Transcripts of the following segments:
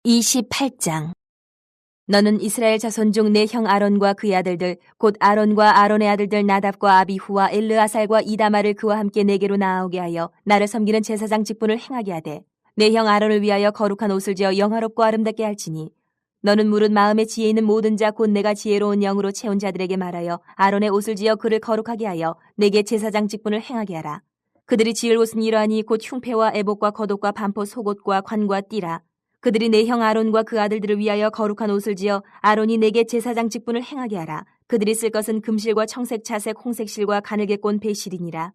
28장. 너는 이스라엘 자손 중 내 형 아론과 그의 아들들 곧 아론과 아론의 아들들 나답과 아비후와 엘르아살과 이다마를 그와 함께 내게로 나아오게 하여 나를 섬기는 제사장 직분을 행하게 하되 내 형 아론을 위하여 거룩한 옷을 지어 영화롭고 아름답게 할지니 너는 무릇 마음에 지혜 있는 모든 자 곧 내가 지혜로운 영으로 채운 자들에게 말하여 아론의 옷을 지어 그를 거룩하게 하여 내게 제사장 직분을 행하게 하라. 그들이 지을 옷은 이러하니 곧 흉패와 에봇과 겉옷과 반포 속옷과 관과 띠라. 그들이 내 형 아론과 그 아들들을 위하여 거룩한 옷을 지어 아론이 내게 제사장 직분을 행하게 하라. 그들이 쓸 것은 금실과 청색, 자색, 홍색 실과 가늘게 꼰 배실이니라.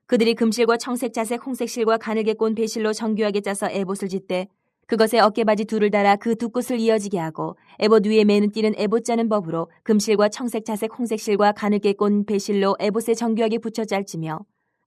그들이 금실과 청색, 자색, 홍색 실과 가늘게 꼰 배실로 정교하게 짜서 에봇을 짓되 그것에 어깨바지 둘을 달아 그 두 끝을 이어지게 하고 에봇 위에 매는 띠는 에봇 짜는 법으로 금실과 청색, 자색, 홍색 실과 가늘게 꼰 배실로 에봇에 정교하게 붙여 짤지며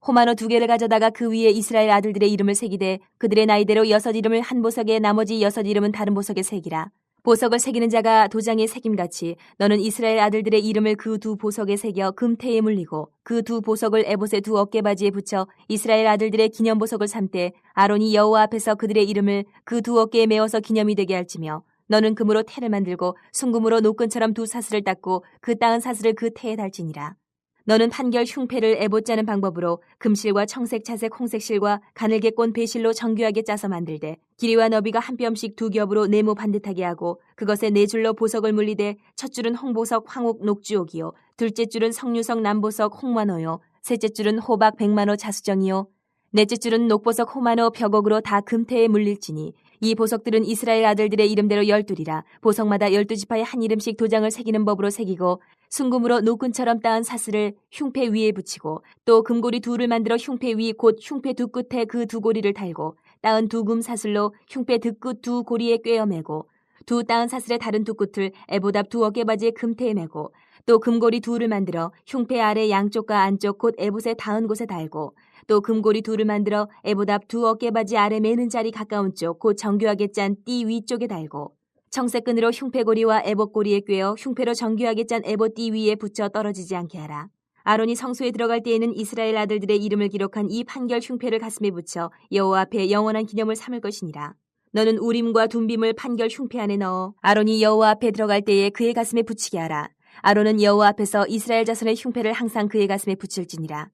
호마노 2개를 가져다가 그 위에 이스라엘 아들들의 이름을 새기되 그들의 나이대로 6 이름을 한 보석에 나머지 6 이름은 다른 보석에 새기라. 보석을 새기는 자가 도장에 새김같이 너는 이스라엘 아들들의 이름을 그 두 보석에 새겨 금태에 물리고 그 두 보석을 에봇의 두 어깨바지에 붙여 이스라엘 아들들의 기념보석을 삼되 아론이 여호와 앞에서 그들의 이름을 그 두 어깨에 메어서 기념이 되게 할지며 너는 금으로 태를 만들고 순금으로 노끈처럼 두 사슬을 닦고 그 따은 사슬을 그 태에 달지니라. 너는 판결 흉패를 에봇 짜는 방법으로 금실과 청색, 자색, 홍색 실과 가늘게 꼰 배실로 정교하게 짜서 만들되 길이와 너비가 한 뼘씩 2겹으로 네모 반듯하게 하고 그것에 4줄로 보석을 물리되 첫 줄은 홍보석, 황옥, 녹주옥이요 둘째 줄은 석류석, 남보석, 홍만호요 셋째 줄은 호박, 백만호, 자수정이요 넷째 줄은 녹보석, 호만호, 벽옥으로 다 금태에 물릴지니 이 보석들은 이스라엘 아들들의 이름대로 12이라 보석마다 12지파에 한 이름씩 도장을 새기는 법으로 새기고 순금으로 노끈처럼 따은 사슬을 흉패 위에 붙이고 또 금고리 2를 만들어 흉패 위 곧 흉패 두 끝에 그 두 고리를 달고 따은 두 금 사슬로 흉패 득끝 두 고리에 꿰어 매고 두 따은 사슬의 다른 두 끝을 에봇 앞 두 어깨바지에 금태에 매고 또 금고리 2를 만들어 흉패 아래 양쪽과 안쪽 곧 에봇의 닿은 곳에 달고 또 금고리 2를 만들어 에봇 앞 두 어깨바지 아래 매는 자리 가까운 쪽 곧 정교하게 짠 띠 위쪽에 달고 청색끈으로 흉패고리와 에봇고리에 꿰어 흉패로 정교하게 짠 에봇 띠 위에 붙여 떨어지지 않게 하라. 아론이 성소에 들어갈 때에는 이스라엘 아들들의 이름을 기록한 이 판결 흉패를 가슴에 붙여 여호와 앞에 영원한 기념을 삼을 것이니라. 너는 우림과 둠빔을 판결 흉패 안에 넣어 아론이 여호와 앞에 들어갈 때에 그의 가슴에 붙이게 하라. 아론은 여호와 앞에서 이스라엘 자손의 흉패를 항상 그의 가슴에 붙일지니라.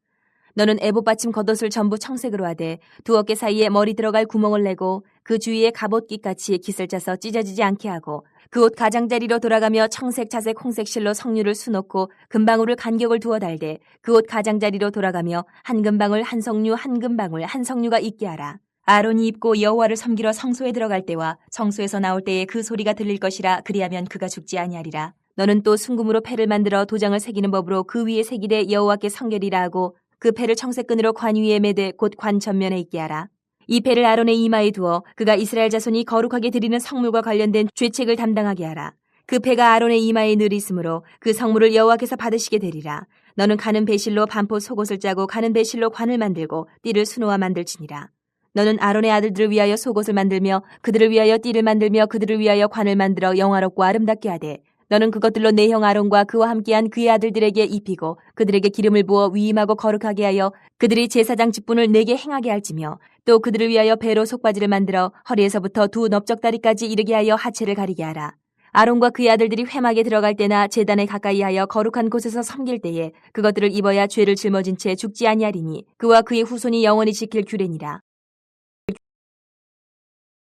너는 에봇 받침 겉옷을 전부 청색으로 하되 두 어깨 사이에 머리 들어갈 구멍을 내고 그 주위에 갑옷깃같이 깃을 짜서 찢어지지 않게 하고 그 옷 가장자리로 돌아가며 청색, 자색, 홍색 실로 성류를 수놓고 금방울을 간격을 두어 달되 그 옷 가장자리로 돌아가며 한 금방울 한 성류 한 금방울 한 성류가 있게 하라. 아론이 입고 여호와를 섬기러 성소에 들어갈 때와 성소에서 나올 때에 그 소리가 들릴 것이라 그리하면 그가 죽지 아니하리라. 너는 또 순금으로 패를 만들어 도장을 새기는 법으로 그 위에 새기되 여호와께 성결이라 하고 그 패를 청색끈으로 관 위에 매되 곧 관 전면에 있게 하라. 이 패를 아론의 이마에 두어 그가 이스라엘 자손이 거룩하게 드리는 성물과 관련된 죄책을 담당하게 하라. 그 패가 아론의 이마에 늘 있으므로 그 성물을 여호와께서 받으시게 되리라. 너는 가는 배실로 반포 속옷을 짜고 가는 배실로 관을 만들고 띠를 수놓아 만들지니라. 너는 아론의 아들들을 위하여 속옷을 만들며 그들을 위하여 띠를 만들며 그들을 위하여 관을 만들어 영화롭고 아름답게 하되 너는 그것들로 내 형 아론과 그와 함께한 그의 아들들에게 입히고 그들에게 기름을 부어 위임하고 거룩하게 하여 그들이 제사장 직분을 내게 행하게 할지며 또 그들을 위하여 배로 속바지를 만들어 허리에서부터 두 넓적다리까지 이르게 하여 하체를 가리게 하라. 아론과 그의 아들들이 회막에 들어갈 때나 제단에 가까이 하여 거룩한 곳에서 섬길 때에 그것들을 입어야 죄를 짊어진 채 죽지 아니하리니 그와 그의 후손이 영원히 지킬 규례니라.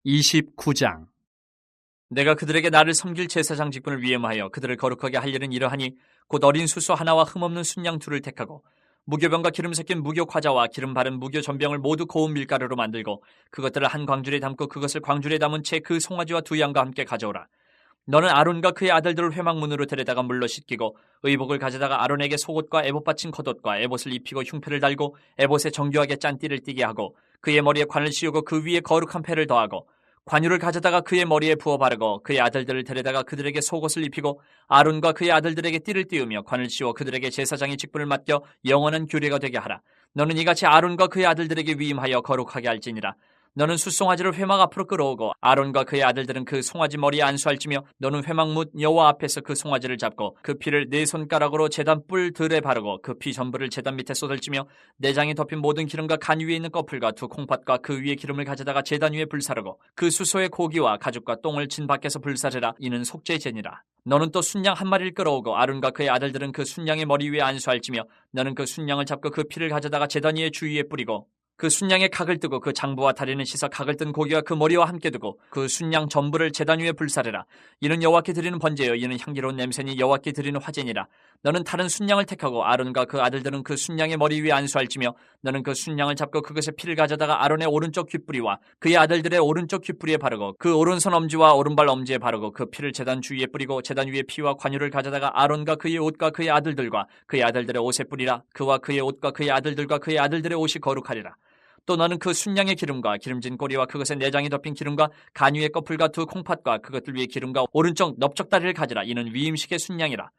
29장. 내가 그들에게 나를 섬길 제사장 직분을 위임하여 그들을 거룩하게 할 일은 이러하니 곧 어린 수소 하나와 흠없는 순양 2를 택하고 무교병과 기름 섞인 무교 과자와 기름 바른 무교 전병을 모두 고운 밀가루로 만들고 그것들을 한 광줄에 담고 그것을 광줄에 담은 채 그 송아지와 2 양과 함께 가져오라. 너는 아론과 그의 아들들을 회막문으로 데려다가 물로 씻기고 의복을 가져다가 아론에게 속옷과 에봇 받친 겉옷과 에봇을 입히고 흉패를 달고 에봇에 정교하게 짠 띠를 띠게 하고 그의 머리에 관을 씌우고 그 위에 거룩한 패를 더하고 관유를 가져다가 그의 머리에 부어 바르고 그의 아들들을 데려다가 그들에게 속옷을 입히고 아론과 그의 아들들에게 띠를 띄우며 관을 씌워 그들에게 제사장의 직분을 맡겨 영원한 규례가 되게 하라. 너는 이같이 아론과 그의 아들들에게 위임하여 거룩하게 할지니라. 너는 숫송아지를 회막 앞으로 끌어오고 아론과 그의 아들들은 그 송아지 머리에 안수할지며 너는 회막뭇 여호와 앞에서 그 송아지를 잡고 그 피를 네 손가락으로 제단 뿔 들에 바르고 그 피 전부를 제단 밑에 쏟을지며 내장이 덮인 모든 기름과 간 위에 있는 꺼풀과 두 콩팥과 그 위에 기름을 가져다가 제단 위에 불사르고 그 수소의 고기와 가죽과 똥을 진 밖에서 불사르라. 이는 속죄제니라. 너는 또 순양 한 마리를 끌어오고 아론과 그의 아들들은 그 순양의 머리 위에 안수할지며 너는 그 순양을 잡고 그 피를 가져다가 제단 위에 주위에 뿌리고 그 순양의 각을 뜨고 그 장부와 다리는 씻어 각을 뜬 고기와 그 머리와 함께 두고 그 순양 전부를 제단 위에 불사르라. 이는 여호와께 드리는 번제요 이는 향기로운 냄새니 여호와께 드리는 화제니라. 너는 다른 순양을 택하고 아론과 그 아들들은 그 순양의 머리 위에 안수할지며 너는 그 순양을 잡고 그것의 피를 가져다가 아론의 오른쪽 귓뿌리와 그의 아들들의 오른쪽 귓뿌리에 바르고 그 오른손 엄지와 오른발 엄지에 바르고 그 피를 제단 주위에 뿌리고 제단 위에 피와 관유를 가져다가 아론과 그의 옷과 그의 아들들과 그의 아들들의 옷에 뿌리라. 그와 그의 옷과 그의 아들들과 그의 아들들의 옷이 거룩하리라. 또 너는 그 순양의 기름과 기름진 꼬리와 그것의 내장이 덮인 기름과 간 위의 꺼풀과 두 콩팥과 그것들 위에 기름과 오른쪽 넓적다리를 가지라. 이는 위임식의 순양이라.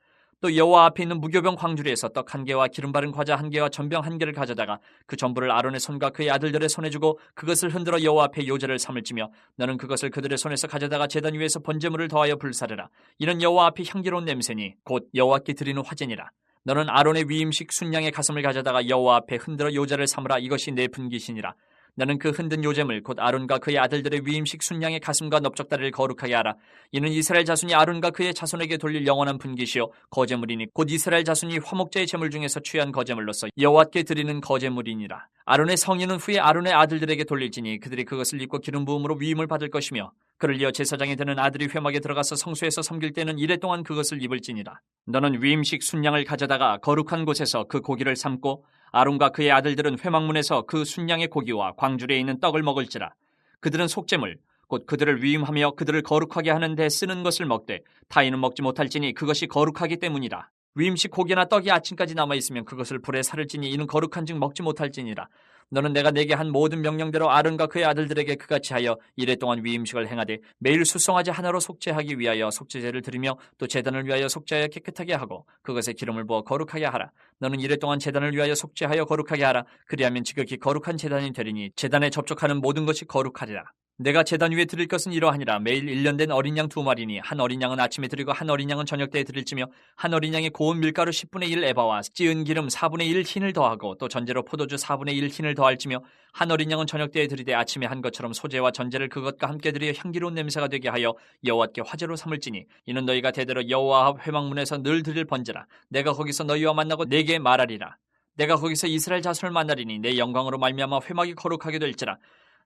또 여호와 앞에 있는 무교병 광주리에서 떡 한 개와 기름 바른 과자 한 개와 전병 한 개를 가져다가 그 전부를 아론의 손과 그의 아들들의 손에 주고 그것을 흔들어 여호와 앞에 요제를 삼을지며 너는 그것을 그들의 손에서 가져다가 제단 위에서 번제물을 더하여 불사르라. 이는 여호와 앞에 향기로운 냄새니 곧 여호와께 드리는 화제니라. 너는 아론의 위임식 순양의 가슴을 가져다가 여호와 앞에 흔들어 요제를 삼으라. 이것이 내 분깃이니라. 너는 그 흔든 요제물 곧 아론과 그의 아들들의 위임식 순양의 가슴과 넓적다리를 거룩하게 하라. 이는 이스라엘 자손이 아론과 그의 자손에게 돌릴 영원한 분깃이요 거제물이니 곧 이스라엘 자손이 화목제의 제물 중에서 취한 거제물로서 여호와께 드리는 거제물이니라. 아론의 성인은 후에 아론의 아들들에게 돌릴지니 그들이 그것을 입고 기름 부음으로 위임을 받을 것이며 그를 이어 제사장이 되는 아들이 회막에 들어가서 성소에서 섬길 때는 이레 동안 그것을 입을지니라. 너는 위임식 순양을 가져다가 거룩한 곳에서 그 고기를 삶고 아론과 그의 아들들은 회막문에서 그 순양의 고기와 광주리에 있는 떡을 먹을지라. 그들은 속죄물 곧 그들을 위임하며 그들을 거룩하게 하는 데 쓰는 것을 먹되 타인은 먹지 못할지니 그것이 거룩하기 때문이라. 위임식 고기나 떡이 아침까지 남아있으면 그것을 불에 사를지니 이는 거룩한즉 먹지 못할지니라. 너는 내가 내게 한 모든 명령대로 아론과 그의 아들들에게 그같이 하여 이레 동안 위임식을 행하되 매일 숫송아지 하나로 속죄하기 위하여 속죄제를 드리며 또 제단을 위하여 속죄하여 깨끗하게 하고 그것에 기름을 부어 거룩하게 하라. 너는 이레 동안 제단을 위하여 속죄하여 거룩하게 하라. 그리하면 지극히 거룩한 제단이 되리니 제단에 접촉하는 모든 것이 거룩하리라. 내가 제단 위에 드릴 것은 이러하니라. 매일 1년 된 어린 양 2마리니 한 어린 양은 아침에 드리고 한 어린 양은 저녁 때에 드릴지며 한 어린 양에 고운 밀가루 10분의 1 에바와 찌은 기름 4분의 1 흰을 더하고 또 전제로 포도주 4분의 1 흰을 더할지며 한 어린 양은 저녁 때에 드리되 아침에 한 것처럼 소제와 전제를 그것과 함께 드려 향기로운 냄새가 되게 하여 여호와께 화제로 삼을지니 이는 너희가 대대로 여호와 앞 회막문에서 늘 드릴 번제라. 내가 거기서 너희와 만나고 내게 말하리라. 내가 거기서 이스라엘 자손을 만나리니 내 영광으로 말미암아 회막이 거룩하게 될지라.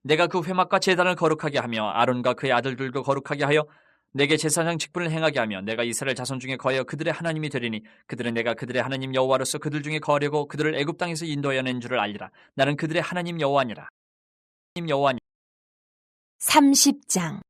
내가 그 회막과 제단을 거룩하게 하며 아론과 그의 아들들도 거룩하게 하여 내게 제사장 직분을 행하게 하며 내가 이스라엘 자손 중에 거하여 그들의 하나님이 되리니 그들은 내가 그들의 하나님 여호와로서 그들 중에 거하려고 그들을 애굽 땅에서 인도하여 낸 줄을 알리라. 나는 그들의 하나님 여호와니라. 30장.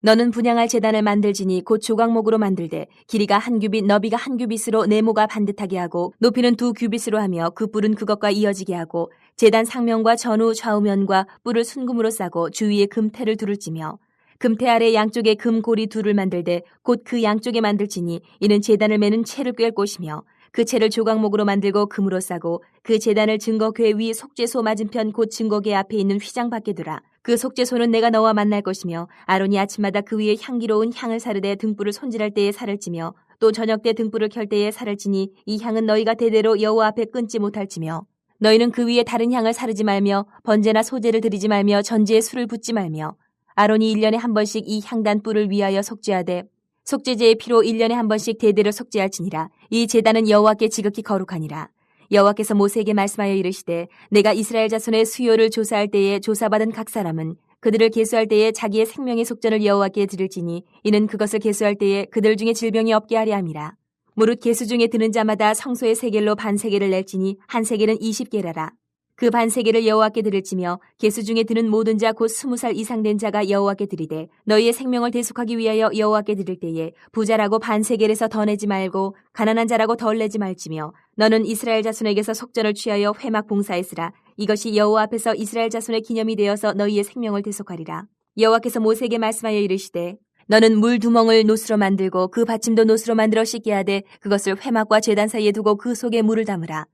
너는 분향할 제단을 만들지니 곧 조각목으로 만들되 길이가 한 규빗 너비가 한 규빗으로 네모가 반듯하게 하고 높이는 2규빗으로 하며 그 뿔은 그것과 이어지게 하고 제단 상면과 전후 좌우면과 뿔을 순금으로 싸고 주위에 금태를 두를지며 금태 아래 양쪽에 금고리 둘을 만들되 곧 그 양쪽에 만들지니 이는 제단을 매는 채를 꿰을 곳이며 그 채를 조각목으로 만들고 금으로 싸고 그 제단을 증거궤 위 속죄소 맞은편 곧 증거궤 앞에 있는 휘장 밖에 두라. 그 속죄소는 내가 너와 만날 것이며 아론이 아침마다 그 위에 향기로운 향을 사르되 등불을 손질할 때에 살을 찌며 또 저녁 때 등불을 켤 때에 살을 찌니 이 향은 너희가 대대로 여호와 앞에 끊지 못할지며 너희는 그 위에 다른 향을 사르지 말며 번제나 소제를 드리지 말며 전제에 술을 붓지 말며 아론이 1년에 한 번씩 이 향단 뿔을 위하여 속죄하되 속죄제의 피로 1년에 한 번씩 대대로 속죄할지니라. 이 제단은 여호와께 지극히 거룩하니라. 여호와께서 모세에게 말씀하여 이르시되 내가 이스라엘 자손의 수요를 조사할 때에 조사받은 각 사람은 그들을 계수할 때에 자기의 생명의 속전을 여호와께 드릴지니 이는 그것을 계수할 때에 그들 중에 질병이 없게 하려 함이라. 무릇 계수 중에 드는 자마다 성소의 세겔로 반세겔을 낼지니 한 세겔은 20게라라. 그 반세겔을 여호와께 드릴지며 계수 중에 드는 모든 자 곧 20살 이상 된 자가 여호와께 드리되 너희의 생명을 대속하기 위하여 여호와께 드릴 때에 부자라고 반세겔에서 더 내지 말고 가난한 자라고 덜 내지 말지며 너는 이스라엘 자손에게서 속전을 취하여 회막 봉사했으라. 이것이 여호와 앞에서 이스라엘 자손의 기념이 되어서 너희의 생명을 대속하리라. 여호와께서 모세에게 말씀하여 이르시되 너는 물 두멍을 노스로 만들고 그 받침도 노스로 만들어 씻게 하되 그것을 회막과 제단 사이에 두고 그 속에 물을 담으라.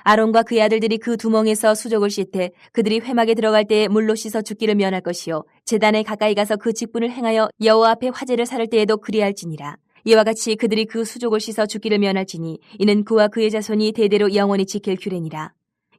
아론과 그의 아들들이 그 두멍에서 수족을 씻되 그들이 회막에 들어갈 때에 물로 씻어 죽기를 면할 것이요 제단에 가까이 가서 그 직분을 행하여 여호와 앞에 화제를 사를 때에도 그리할지니라. 이와 같이 그들이 그 수족을 씻어 죽기를 면할지니 이는 그와 그의 자손이 대대로 영원히 지킬 규례니라.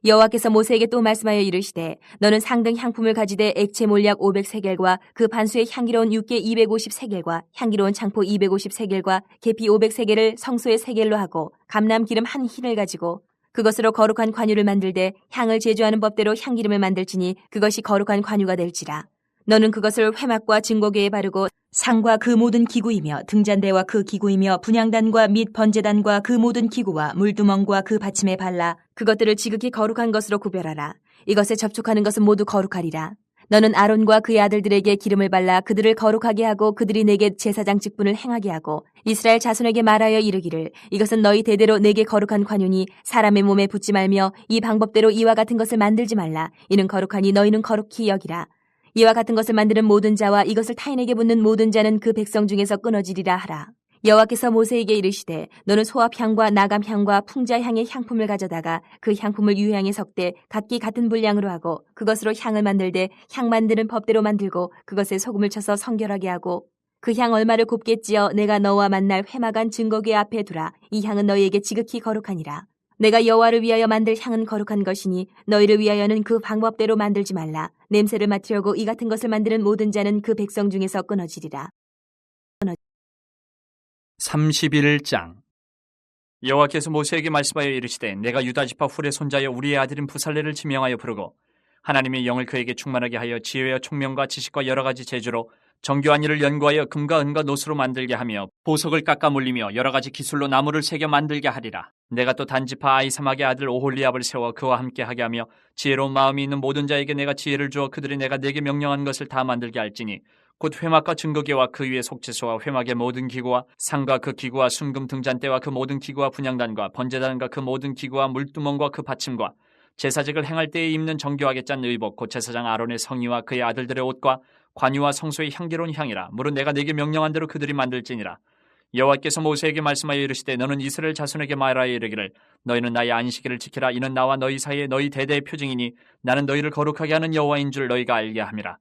여호와께서 모세에게 또 말씀하여 이르시되 너는 상등 향품을 가지되 액체 몰약 500세겔과 그 반수의 향기로운 육개 250세겔과 향기로운 창포 250세겔과 계피 500세겔을 성소의 세겔로 하고 감람 기름 한 흰을 가지고 그것으로 거룩한 관유를 만들되 향을 제조하는 법대로 향기름을 만들지니 그것이 거룩한 관유가 될지라. 너는 그것을 회막과 증거궤에 바르고 상과 그 모든 기구이며 등잔대와 그 기구이며 분향단과 및 번제단과 그 모든 기구와 물두멍과 그 받침에 발라 그것들을 지극히 거룩한 것으로 구별하라. 이것에 접촉하는 것은 모두 거룩하리라. 너는 아론과 그의 아들들에게 기름을 발라 그들을 거룩하게 하고 그들이 내게 제사장 직분을 행하게 하고 이스라엘 자손에게 말하여 이르기를 이것은 너희 대대로 내게 거룩한 관유니 사람의 몸에 붙지 말며 이 방법대로 이와 같은 것을 만들지 말라. 이는 거룩하니 너희는 거룩히 여기라. 이와 같은 것을 만드는 모든 자와 이것을 타인에게 붙는 모든 자는 그 백성 중에서 끊어지리라 하라. 여호와께서 모세에게 이르시되 너는 소합향과 나감향과 풍자향의 향품을 가져다가 그 향품을 유향에 섞되 각기 같은 분량으로 하고 그것으로 향을 만들되 향 만드는 법대로 만들고 그것에 소금을 쳐서 성결하게 하고 그 향 얼마를 곱게 찌어 내가 너와 만날 회막안 증거궤 앞에 두라. 이 향은 너희에게 지극히 거룩하니라. 내가 여호와를 위하여 만들 향은 거룩한 것이니 너희를 위하여는 그 방법대로 만들지 말라. 냄새를 맡으려고 이 같은 것을 만드는 모든 자는 그 백성 중에서 끊어지리라. 31장 여호와께서 모세에게 말씀하여 이르시되 내가 유다 지파 훌의 손자여 우리의 아들인 부살레를 지명하여 부르고 하나님의 영을 그에게 충만하게 하여 지혜와 총명과 지식과 여러 가지 재주로 정교한 일을 연구하여 금과 은과 노수로 만들게 하며 보석을 깎아 물리며 여러 가지 기술로 나무를 새겨 만들게 하리라. 내가 또 단지파 아이사막의 아들 오홀리압을 세워 그와 함께 하게 하며 지혜로운 마음이 있는 모든 자에게 내가 지혜를 주어 그들이 내가 내게 명령한 것을 다 만들게 할지니 곧 회막과 증거궤와 그 위에 속죄소와 회막의 모든 기구와 상과 그 기구와 순금 등잔대와 그 모든 기구와 분향단과 번제단과 그 모든 기구와 물두멍과 그 받침과 제사직을 행할 때에 입는 정교하게 짠 의복 곧 제사장 아론의 성의와 그의 아들들의 옷과 관유와 성소의 향기로운 향이라. 무릇 내가 내게 명령한 대로 그들이 만들지니라. 여호와께서 모세에게 말씀하여 이르시되 너는 이스라엘 자손에게 말하여 이르기를 너희는 나의 안식일을 지키라. 이는 나와 너희 사이에 너희 대대의 표징이니 나는 너희를 거룩하게 하는 여호와인 줄 너희가 알게 함이라.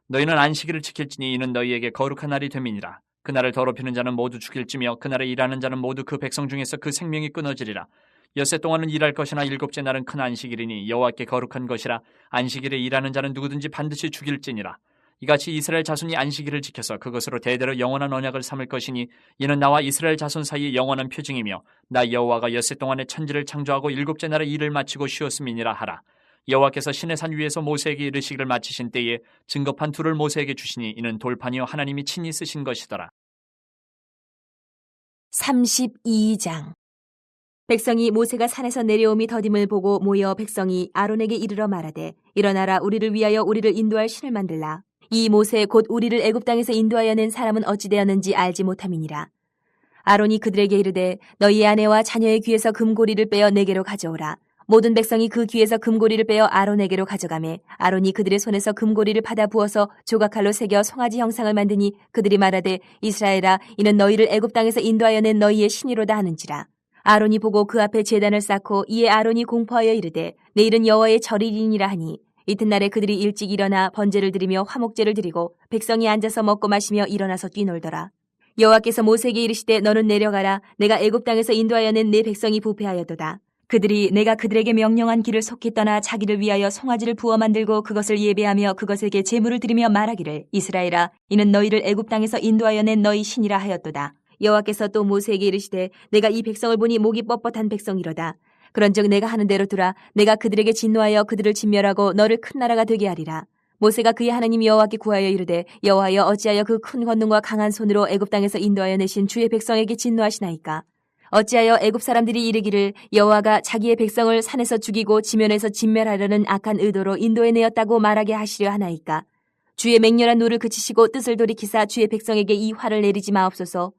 너희는 안식일을 지킬지니 이는 너희에게 거룩한 날이 됨이니라. 그날을 더럽히는 자는 모두 죽일지며 그날에 일하는 자는 모두 그 백성 중에서 그 생명이 끊어지리라. 엿새 동안은 일할 것이나 일곱째 날은 큰 안식일이니 여호와께 거룩한 것이라. 안식일에 일하는 자는 누구든지 반드시 죽일지니라. 이같이 이스라엘 자손이 안식일을 지켜서 그것으로 대대로 영원한 언약을 삼을 것이니 이는 나와 이스라엘 자손 사이에 영원한 표징이며 나 여호와가 엿새 동안에 천지를 창조하고 일곱째 날에 일을 마치고 쉬었음이니라 하라. 여호와께서 시내 산 위에서 모세에게 이르시기를 마치신 때에 증거판 둘을 모세에게 주시니 이는 돌판이요 하나님이 친히 쓰신 것이더라. 32장 백성이 모세가 산에서 내려옴이 더딤을 보고 모여 백성이 아론에게 이르러 말하되 일어나라 우리를 위하여 우리를 인도할 신을 만들라. 이 모세 곧 우리를 애굽 땅에서 인도하여 낸 사람은 어찌 되었는지 알지 못함이니라. 아론이 그들에게 이르되 너희의 아내와 자녀의 귀에서 금고리를 빼어 내게로 가져오라. 모든 백성이 그 귀에서 금고리를 빼어 아론에게로 가져가매 아론이 그들의 손에서 금고리를 받아 부어서 조각칼로 새겨 송아지 형상을 만드니 그들이 말하되 이스라엘아 이는 너희를 애굽 땅에서 인도하여 낸 너희의 신이로다 하는지라. 아론이 보고 그 앞에 제단을 쌓고 이에 아론이 공포하여 이르되 내일은 여호와의 절일이니라 하니 이튿날에 그들이 일찍 일어나 번제를 드리며 화목제를 드리고 백성이 앉아서 먹고 마시며 일어나서 뛰놀더라. 여호와께서 모세에게 이르시되 너는 내려가라. 내가 애굽 땅에서 인도하여 낸 내 백성이 부패하였도다. 그들이 내가 그들에게 명령한 길을 속히 떠나 자기를 위하여 송아지를 부어 만들고 그것을 예배하며 그것에게 제물을 드리며 말하기를 이스라엘아 이는 너희를 애굽 땅에서 인도하여 낸 너희 신이라 하였도다. 여호와께서 또 모세에게 이르시되 내가 이 백성을 보니 목이 뻣뻣한 백성이로다. 그런즉 내가 하는 대로 두라. 내가 그들에게 진노하여 그들을 진멸하고 너를 큰 나라가 되게 하리라. 모세가 그의 하나님 여호와께 구하여 이르되 여호와여 어찌하여 그 큰 권능과 강한 손으로 애굽 땅에서 인도하여 내신 주의 백성에게 진노하시나이까. 어찌하여 애굽 사람들이 이르기를 여호와가 자기의 백성을 산에서 죽이고 지면에서 진멸하려는 악한 의도로 인도해내었다고 말하게 하시려 하나이까. 주의 맹렬한 노를 그치시고 뜻을 돌이키사 주의 백성에게 이 화를 내리지 마옵소서.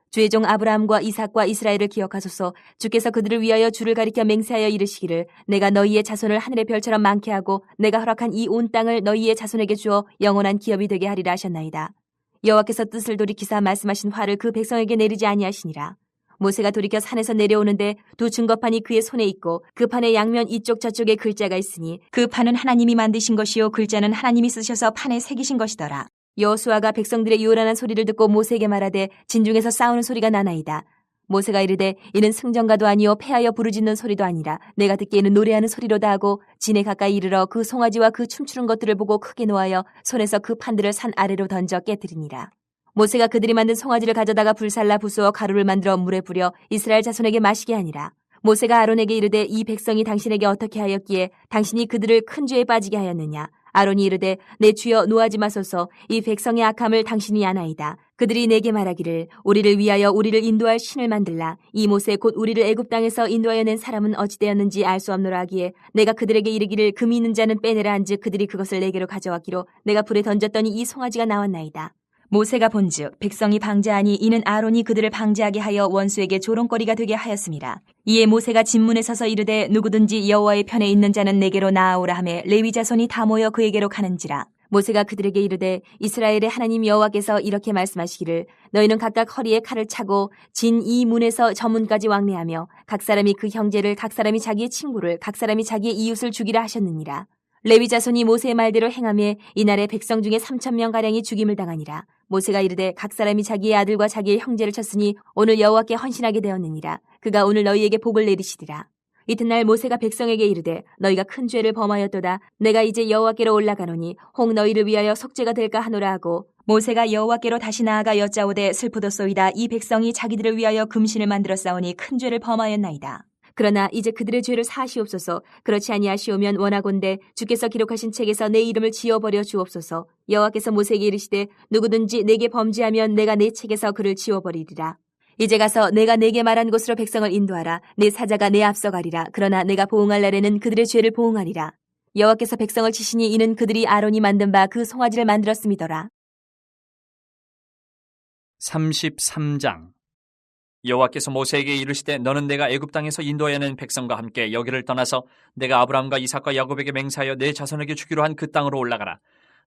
주의 종 아브라함과 이삭과 이스라엘을 기억하소서. 주께서 그들을 위하여 주를 가리켜 맹세하여 이르시기를 내가 너희의 자손을 하늘의 별처럼 많게 하고 내가 허락한 이 온 땅을 너희의 자손에게 주어 영원한 기업이 되게 하리라 하셨나이다. 여호와께서 뜻을 돌이키사 말씀하신 화를 그 백성에게 내리지 아니하시니라. 모세가 돌이켜 산에서 내려오는데 두 증거판이 그의 손에 있고 그 판의 양면 이쪽 저쪽에 글자가 있으니 그 판은 하나님이 만드신 것이요 글자는 하나님이 쓰셔서 판에 새기신 것이더라. 여호수아가 백성들의 요란한 소리를 듣고 모세에게 말하되 진중에서 싸우는 소리가 나나이다. 모세가 이르되 이는 승전가도 아니요 패하여 부르짖는 소리도 아니라 내가 듣기에는 노래하는 소리로다 하고 진에 가까이 이르러 그 송아지와 그 춤추는 것들을 보고 크게 노하여 손에서 그 판들을 산 아래로 던져 깨뜨리니라. 모세가 그들이 만든 송아지를 가져다가 불살라 부수어 가루를 만들어 물에 뿌려 이스라엘 자손에게 마시게 하니라. 모세가 아론에게 이르되 이 백성이 당신에게 어떻게 하였기에 당신이 그들을 큰 죄에 빠지게 하였느냐. 아론이 이르되 내 주여 노하지 마소서 이 백성의 악함을 당신이 아나이다. 그들이 내게 말하기를 우리를 위하여 우리를 인도할 신을 만들라. 이 모세 곧 우리를 애굽 땅에서 인도하여 낸 사람은 어찌 되었는지 알 수 없노라 하기에 내가 그들에게 이르기를 금이 있는 자는 빼내라 한즉 그들이 그것을 내게로 가져왔기로 내가 불에 던졌더니 이 송아지가 나왔나이다. 모세가 본즉 백성이 방자하니 이는 아론이 그들을 방자하게 하여 원수에게 조롱거리가 되게 하였습니다. 이에 모세가 진문에 서서 이르되 누구든지 여호와의 편에 있는 자는 내게로 나아오라 하매 레위 자손이 다 모여 그에게로 가는지라. 모세가 그들에게 이르되 이스라엘의 하나님 여호와께서 이렇게 말씀하시기를 너희는 각각 허리에 칼을 차고 진 이 문에서 저 문까지 왕래하며 각 사람이 그 형제를 각 사람이 자기의 친구를 각 사람이 자기의 이웃을 죽이라 하셨느니라. 레위 자손이 모세의 말대로 행하며 이날에 백성 중에 3,000명가량이 죽임을 당하니라. 모세가 이르되 각 사람이 자기의 아들과 자기의 형제를 쳤으니 오늘 여호와께 헌신하게 되었느니라. 그가 오늘 너희에게 복을 내리시리라. 이튿날 모세가 백성에게 이르되 너희가 큰 죄를 범하였도다. 내가 이제 여호와께로 올라가노니 혹 너희를 위하여 속죄가 될까 하노라 하고 모세가 여호와께로 다시 나아가 여짜오되 슬프도소이다. 이 백성이 자기들을 위하여 금신을 만들어 싸우니 큰 죄를 범하였나이다. 그러나 이제 그들의 죄를 사하시옵소서. 그렇지 아니하시오면 원하건대 주께서 기록하신 책에서 내 이름을 지워버려 주옵소서. 여호와께서 모세에게 이르시되 누구든지 내게 범죄하면 내가 내 책에서 그를 지워버리리라. 이제 가서 내가 내게 말한 곳으로 백성을 인도하라. 내 사자가 내 앞서 가리라. 그러나 내가 보응할 날에는 그들의 죄를 보응하리라. 여호와께서 백성을 치시니 이는 그들이 아론이 만든 바 그 송아지를 만들었음이더라. 33장. 여호와께서 모세에게 이르시되 너는 내가 애굽 땅에서 인도하여 낸 백성과 함께 여기를 떠나서 내가 아브라함과 이삭과 야곱에게 맹세하여 내 자손에게 주기로 한 그 땅으로 올라가라.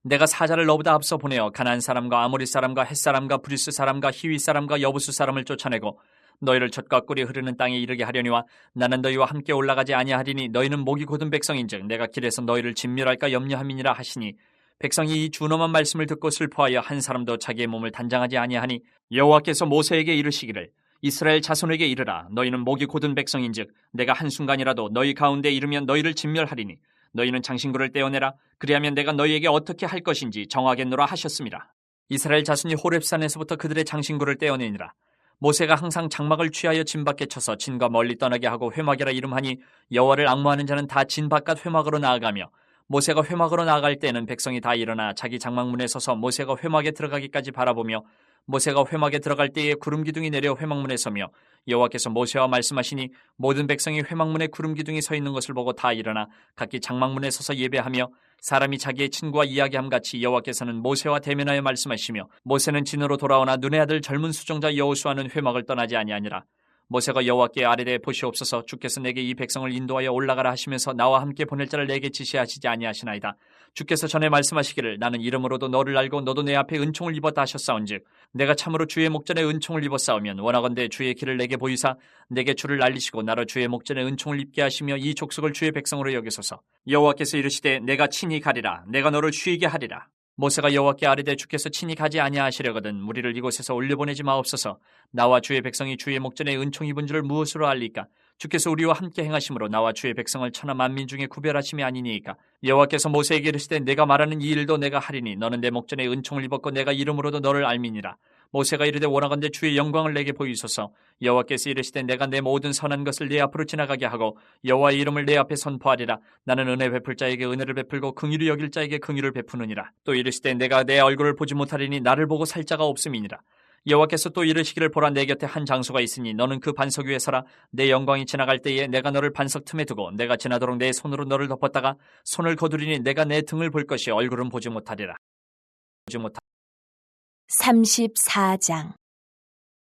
내가 사자를 너보다 앞서 보내어 가나안 사람과 아모리 사람과 헷 사람과 브리스 사람과 히위 사람과 여부수 사람을 쫓아내고 너희를 젖과 꿀이 흐르는 땅에 이르게 하려니와 나는 너희와 함께 올라가지 아니하리니 너희는 목이 곧은 백성인즉 내가 길에서 너희를 진멸할까 염려함이니라 하시니 백성이 이 준엄한 말씀을 듣고 슬퍼하여 한 사람도 자기의 몸을 단장하지 아니하니 여호와께서 모세에게 이르시기를 이스라엘 자손에게 이르라. 너희는 목이 곧은 백성인즉 내가 한순간이라도 너희 가운데 이르면 너희를 진멸하리니 너희는 장신구를 떼어내라. 그리하면 내가 너희에게 어떻게 할 것인지 정하겠노라 하셨습니다. 이스라엘 자손이 호렙산에서부터 그들의 장신구를 떼어내니라. 모세가 항상 장막을 취하여 진 밖에 쳐서 진과 멀리 떠나게 하고 회막이라 이름하니 여호와를 앙무하는 자는 다 진 바깥 회막으로 나아가며 모세가 회막으로 나아갈 때는 백성이 다 일어나 자기 장막문에 서서 모세가 회막에 들어가기까지 바라보며 모세가 회막에 들어갈 때에 구름 기둥이 내려 회막문에 서며 여호와께서 모세와 말씀하시니 모든 백성이 회막문에 구름 기둥이 서 있는 것을 보고 다 일어나 각기 장막문에 서서 예배하며 사람이 자기의 친구와 이야기함 같이 여호와께서는 모세와 대면하여 말씀하시며 모세는 진으로 돌아오나 눈의 아들 젊은 수종자 여호수아는 회막을 떠나지 아니하니라. 모세가 여호와께 아뢰되 보시옵소서 주께서 내게 이 백성을 인도하여 올라가라 하시면서 나와 함께 보낼 자를 내게 지시하시지 아니하시나이다. 주께서 전에 말씀하시기를 나는 이름으로도 너를 알고 너도 내 앞에 은총을 입었다 하셨사온즉 내가 참으로 주의 목전에 은총을 입었사오면 원하건대 주의 길을 내게 보이사 내게 주를 알리시고 나로 주의 목전에 은총을 입게 하시며 이 족속을 주의 백성으로 여기소서. 여호와께서 이르시되 내가 친히 가리라. 내가 너를 쉬게 하리라. 모세가 여호와께 아뢰되 주께서 친히 가지 아니하시려거든 우리를 이곳에서 올려보내지 마옵소서. 나와 주의 백성이 주의 목전에 은총 입은 줄을 무엇으로 알리까? 주께서 우리와 함께 행하심으로 나와 주의 백성을 천하 만민 중에 구별하심이 아니니이까. 여호와께서 모세에게 이르시되 내가 말하는 이 일도 내가 하리니 너는 내 목전에 은총을 입었고 내가 이름으로도 너를 알미니라. 모세가 이르되 원하건대 주의 영광을 내게 보이소서. 여호와께서 이르시되 내가 내 모든 선한 것을 네 앞으로 지나가게 하고 여호와의 이름을 내 앞에 선포하리라. 나는 은혜 베풀 자에게 은혜를 베풀고 긍휼히 여길 자에게 긍휼을 베푸느니라. 또 이르시되 내가 내 얼굴을 보지 못하리니 나를 보고 살 자가 없음이니라. 여호와께서 또 이르시기를 보라 내 곁에 한 장소가 있으니 너는 그 반석 위에 서라. 내 영광이 지나갈 때에 내가 너를 반석 틈에 두고 내가 지나도록 내 손으로 너를 덮었다가 손을 거두리니 내가 내 등을 볼 것이 얼굴은 보지 못하리라. 34장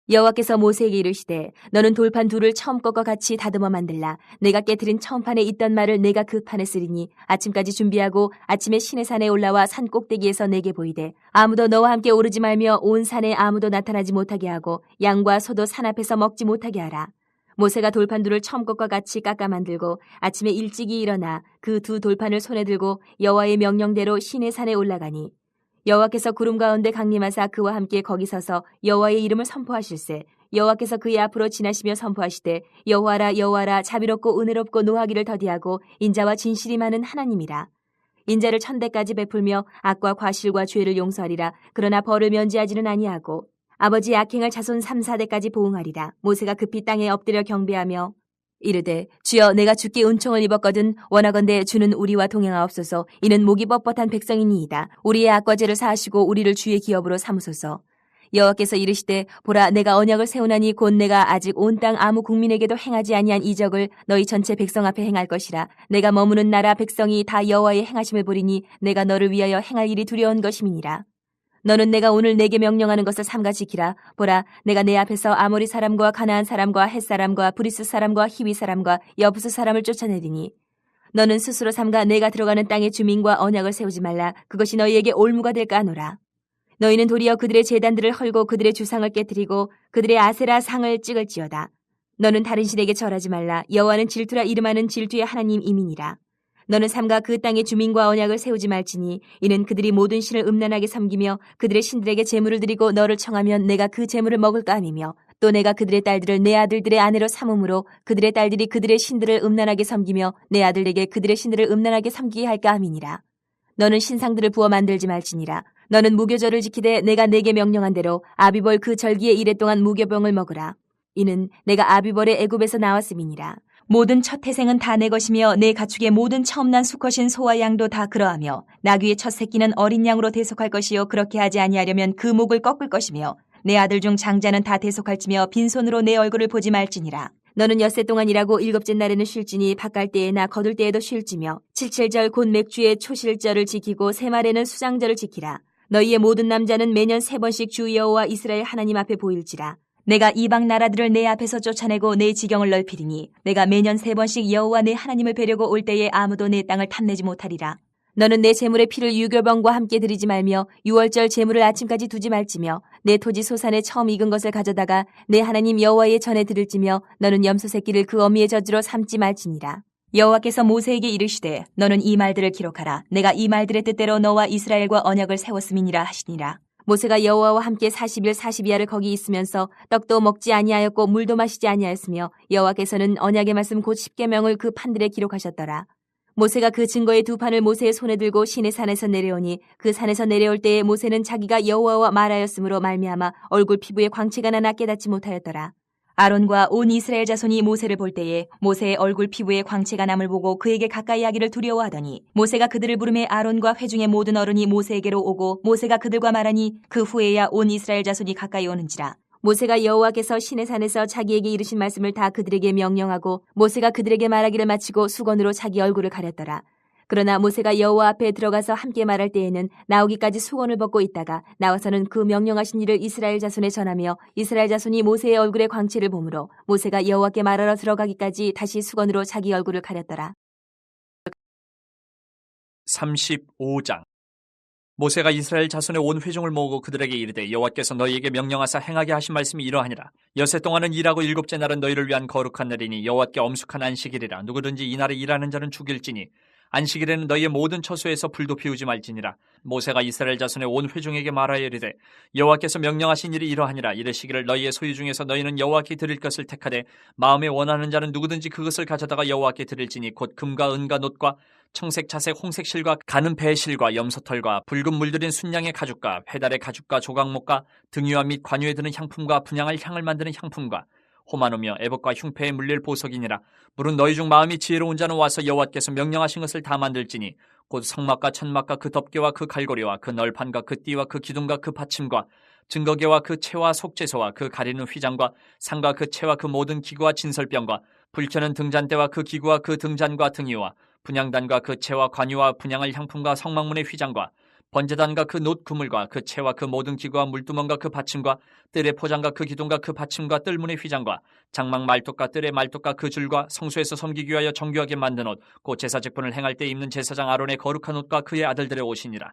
여호와께서 모세에게 이르시되 너는 돌판 둘을 처음 것과 같이 다듬어 만들라. 내가 깨트린 처음판에 있던 말을 내가 그 판에 쓰리니 아침까지 준비하고 아침에 시내산에 올라와 산 꼭대기에서 내게 보이되 아무도 너와 함께 오르지 말며 온 산에 아무도 나타나지 못하게 하고 양과 소도 산 앞에서 먹지 못하게 하라. 모세가 돌판 둘을 처음 것과 같이 깎아 만들고 아침에 일찍이 일어나 그 두 돌판을 손에 들고 여호와의 명령대로 시내산에 올라가니 여호와께서 구름 가운데 강림하사 그와 함께 거기 서서 여호와의 이름을 선포하실세. 여호와께서 그의 앞으로 지나시며 선포하시되 여호와라 여호와라 자비롭고 은혜롭고 노하기를 더디하고 인자와 진실이 많은 하나님이라. 인자를 천대까지 베풀며 악과 과실과 죄를 용서하리라. 그러나 벌을 면제하지는 아니하고 아버지의 악행을 자손 3, 4대까지 보응하리라. 모세가 급히 땅에 엎드려 경배하며 이르되 주여 내가 주께 은총을 입었거든 원하건대 주는 우리와 동행하옵소서. 이는 목이 뻣뻣한 백성이니이다. 우리의 악과 죄를 사하시고 우리를 주의 기업으로 삼으소서. 여호와께서 이르시되 보라 내가 언약을 세우나니 곧 내가 아직 온 땅 아무 국민에게도 행하지 아니한 이적을 너희 전체 백성 앞에 행할 것이라. 내가 머무는 나라 백성이 다 여호와의 행하심을 보리니 내가 너를 위하여 행할 일이 두려운 것임이니라. 너는 내가 오늘 내게 명령하는 것을 삼가 지키라. 보라 내가 내 앞에서 아모리 사람과 가나안 사람과 헷 사람과 브리스 사람과 히위 사람과 여부스 사람을 쫓아내리니 너는 스스로 삼가 내가 들어가는 땅의 주민과 언약을 세우지 말라. 그것이 너희에게 올무가 될까 하노라. 너희는 도리어 그들의 제단들을 헐고 그들의 주상을 깨뜨리고 그들의 아세라 상을 찍을지어다. 너는 다른 신에게 절하지 말라. 여호와는 질투라 이름하는 질투의 하나님 이민이라. 너는 삼가 그 땅의 주민과 언약을 세우지 말지니 이는 그들이 모든 신을 음란하게 섬기며 그들의 신들에게 제물을 드리고 너를 청하면 내가 그 제물을 먹을까 함이며 또 내가 그들의 딸들을 내 아들들의 아내로 삼음으로 그들의 딸들이 그들의 신들을 음란하게 섬기며 내 아들에게 그들의 신들을 음란하게 섬기게 할까 함이니라. 너는 신상들을 부어 만들지 말지니라. 너는 무교절을 지키되 내가 내게 명령한 대로 아비벌 그 절기의 이래 동안 무교병을 먹으라. 이는 내가 아비벌의 애굽에서 나왔음이니라. 모든 첫 태생은 다 내 것이며 내 가축의 모든 처음 난 수컷인 소와 양도 다 그러하며 나귀의 첫 새끼는 어린 양으로 대속할 것이요 그렇게 하지 아니하려면 그 목을 꺾을 것이며 내 아들 중 장자는 다 대속할지며 빈손으로 내 얼굴을 보지 말지니라. 너는 엿새 동안 일하고 일곱째 날에는 쉴지니 밭갈 때에나 거둘 때에도 쉴지며 칠칠절 곧 맥주의 초실절을 지키고 세말에는 수장절을 지키라. 너희의 모든 남자는 매년 3번씩 주 여호와 이스라엘 하나님 앞에 보일지라. 내가 이방 나라들을 내 앞에서 쫓아내고 내 지경을 넓히리니 내가 매년 3번씩 여호와 내 하나님을 뵈려고 올 때에 아무도 내 땅을 탐내지 못하리라. 너는 내 제물의 피를 유교병과 함께 드리지 말며 유월절 제물을 아침까지 두지 말지며 내 토지 소산에 처음 익은 것을 가져다가 내 하나님 여호와의 전에 드릴지며 너는 염소 새끼를 그 어미의 젖으로 삼지 말지니라. 여호와께서 모세에게 이르시되 너는 이 말들을 기록하라. 내가 이 말들의 뜻대로 너와 이스라엘과 언약을 세웠음이니라 하시니라. 모세가 여호와와 함께 40일 40야를 거기 있으면서 떡도 먹지 아니하였고 물도 마시지 아니하였으며 여호와께서는 언약의 말씀 곧 십계명을 그 판들에 기록하셨더라. 모세가 그 증거의 두 판을 모세의 손에 들고 시내 산에서 내려오니 그 산에서 내려올 때에 모세는 자기가 여호와와 말하였으므로 말미암아 얼굴 피부에 광채가 나나 깨닫지 못하였더라. 아론과 온 이스라엘 자손이 모세를 볼 때에 모세의 얼굴 피부에 광채가 남을 보고 그에게 가까이 하기를 두려워하더니 모세가 그들을 부르매 아론과 회중의 모든 어른이 모세에게로 오고 모세가 그들과 말하니 그 후에야 온 이스라엘 자손이 가까이 오는지라. 모세가 여호와께서 시내산에서 자기에게 이르신 말씀을 다 그들에게 명령하고 모세가 그들에게 말하기를 마치고 수건으로 자기 얼굴을 가렸더라. 그러나 모세가 여호와 앞에 들어가서 함께 말할 때에는 나오기까지 수건을 벗고 있다가 나와서는 그 명령하신 일을 이스라엘 자손에 전하며 이스라엘 자손이 모세의 얼굴에 광채를 보므로 모세가 여호와께 말하러 들어가기까지 다시 수건으로 자기 얼굴을 가렸더라. 35장 모세가 이스라엘 자손의 온 회중을 모으고 그들에게 이르되 여호와께서 너희에게 명령하사 행하게 하신 말씀이 이러하니라. 엿새 동안은 일하고 일곱째 날은 너희를 위한 거룩한 날이니 여호와께 엄숙한 안식일이라. 누구든지 이날에 일하는 자는 죽일지니 안식일에는 너희의 모든 처소에서 불도 피우지 말지니라. 모세가 이스라엘 자손의 온 회중에게 말하여 이르되 여호와께서 명령하신 일이 이러하니라. 이르시기를 너희의 소유 중에서 너희는 여호와께 드릴 것을 택하되 마음에 원하는 자는 누구든지 그것을 가져다가 여호와께 드릴지니 곧 금과 은과 놋과 청색, 자색, 홍색 실과 가는 배실과 염소털과 붉은 물들인 순양의 가죽과 회달의 가죽과 조각목과 등유와 및 관유에 드는 향품과 분향할 향을 만드는 향품과 호마노며 애복과 흉패에 물릴 보석이니라. 물은 너희 중 마음이 지혜로운 자는 와서 여호와께서 명령하신 것을 다 만들지니 곧 성막과 천막과 그 덮개와 그 갈고리와 그 널판과 그 띠와 그 기둥과 그 받침과 증거계와 그 채와 속죄소와 그 가리는 휘장과 상과 그 채와 그 모든 기구와 진설병과 불켜는 등잔대와 그 기구와 그 등잔과 등이와 분향단과 그 채와 관유와 분향할 향품과 성막문의 휘장과 번제단과 그 놋 그물과 그 채와 그 모든 기구와 물두멍과 그 받침과 뜰의 포장과 그 기둥과 그 받침과 뜰문의 휘장과 장막 말뚝과 뜰의 말뚝과 그 줄과 성소에서 섬기기 위하여 정교하게 만든 옷 곧 제사 직분을 행할 때 입는 제사장 아론의 거룩한 옷과 그의 아들들의 옷이니라.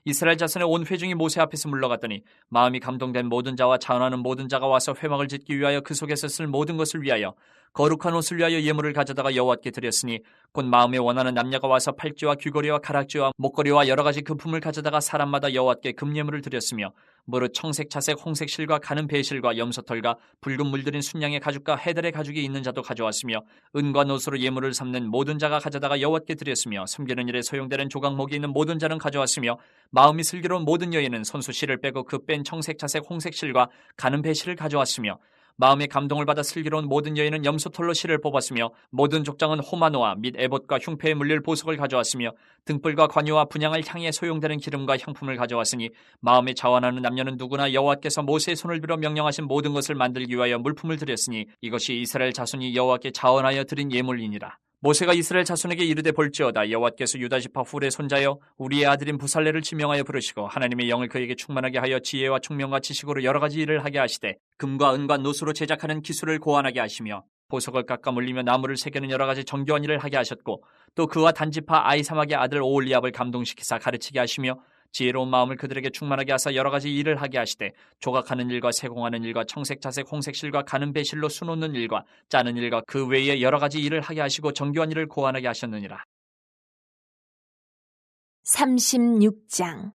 이스라엘 자손의 온 회중이 모세 앞에서 물러갔더니 마음이 감동된 모든 자와 자원하는 모든 자가 와서 회막을 짓기 위하여 그 속에서 쓸 모든 것을 위하여 거룩한 옷을 위하여 예물을 가져다가 여호와께 드렸으니 곧 마음에 원하는 남녀가 와서 팔찌와 귀걸이와 가락지와 목걸이와 여러 가지 금품을 가져다가 사람마다 여호와께 금예물을 드렸으며 무릇 청색, 자색, 홍색 실과 가는 배실과 염소털과 붉은 물들인 순양의 가죽과 해달의 가죽이 있는 자도 가져왔으며 은과 노소로 예물을 삼는 모든 자가 가져다가 여호와께 드렸으며 섬기는 일에 소용되는 조각목이 있는 모든 자는 가져왔으며 마음이 슬기로운 모든 여인은 손수 실을 빼고 그 뺀 청색, 자색, 홍색 실과 가는 배실을 가져왔으며 마음의 감동을 받아 슬기로운 모든 여인은 염소털로 실을 뽑았으며 모든 족장은 호마노아 및 에봇과 흉패에 물릴 보석을 가져왔으며 등불과 관유와 분향을 향해 소용되는 기름과 향품을 가져왔으니 마음에 자원하는 남녀는 누구나 여호와께서 모세의 손을 빌어 명령하신 모든 것을 만들기 위하여 물품을 드렸으니 이것이 이스라엘 자손이 여호와께 자원하여 드린 예물이니라. 모세가 이스라엘 자손에게 이르되 볼지어다 여호와께서 유다 지파 훌의 손자여 우리의 아들인 부살레를 지명하여 부르시고 하나님의 영을 그에게 충만하게 하여 지혜와 총명과 지식으로 여러 가지 일을 하게 하시되 금과 은과 노수로 제작하는 기술을 고안하게 하시며 보석을 깎아 물리며 나무를 새기는 여러 가지 정교한 일을 하게 하셨고 또 그와 단지파 아이사막의 아들 오홀리압을 감동시키사 가르치게 하시며 지혜로운 마음을 그들에게 충만하게 하사 여러 가지 일을 하게 하시되 조각하는 일과 세공하는 일과 청색, 자색, 홍색 실과 가는 배실로 수놓는 일과 짜는 일과 그 외에 여러 가지 일을 하게 하시고 정교한 일을 고안하게 하셨느니라. 36장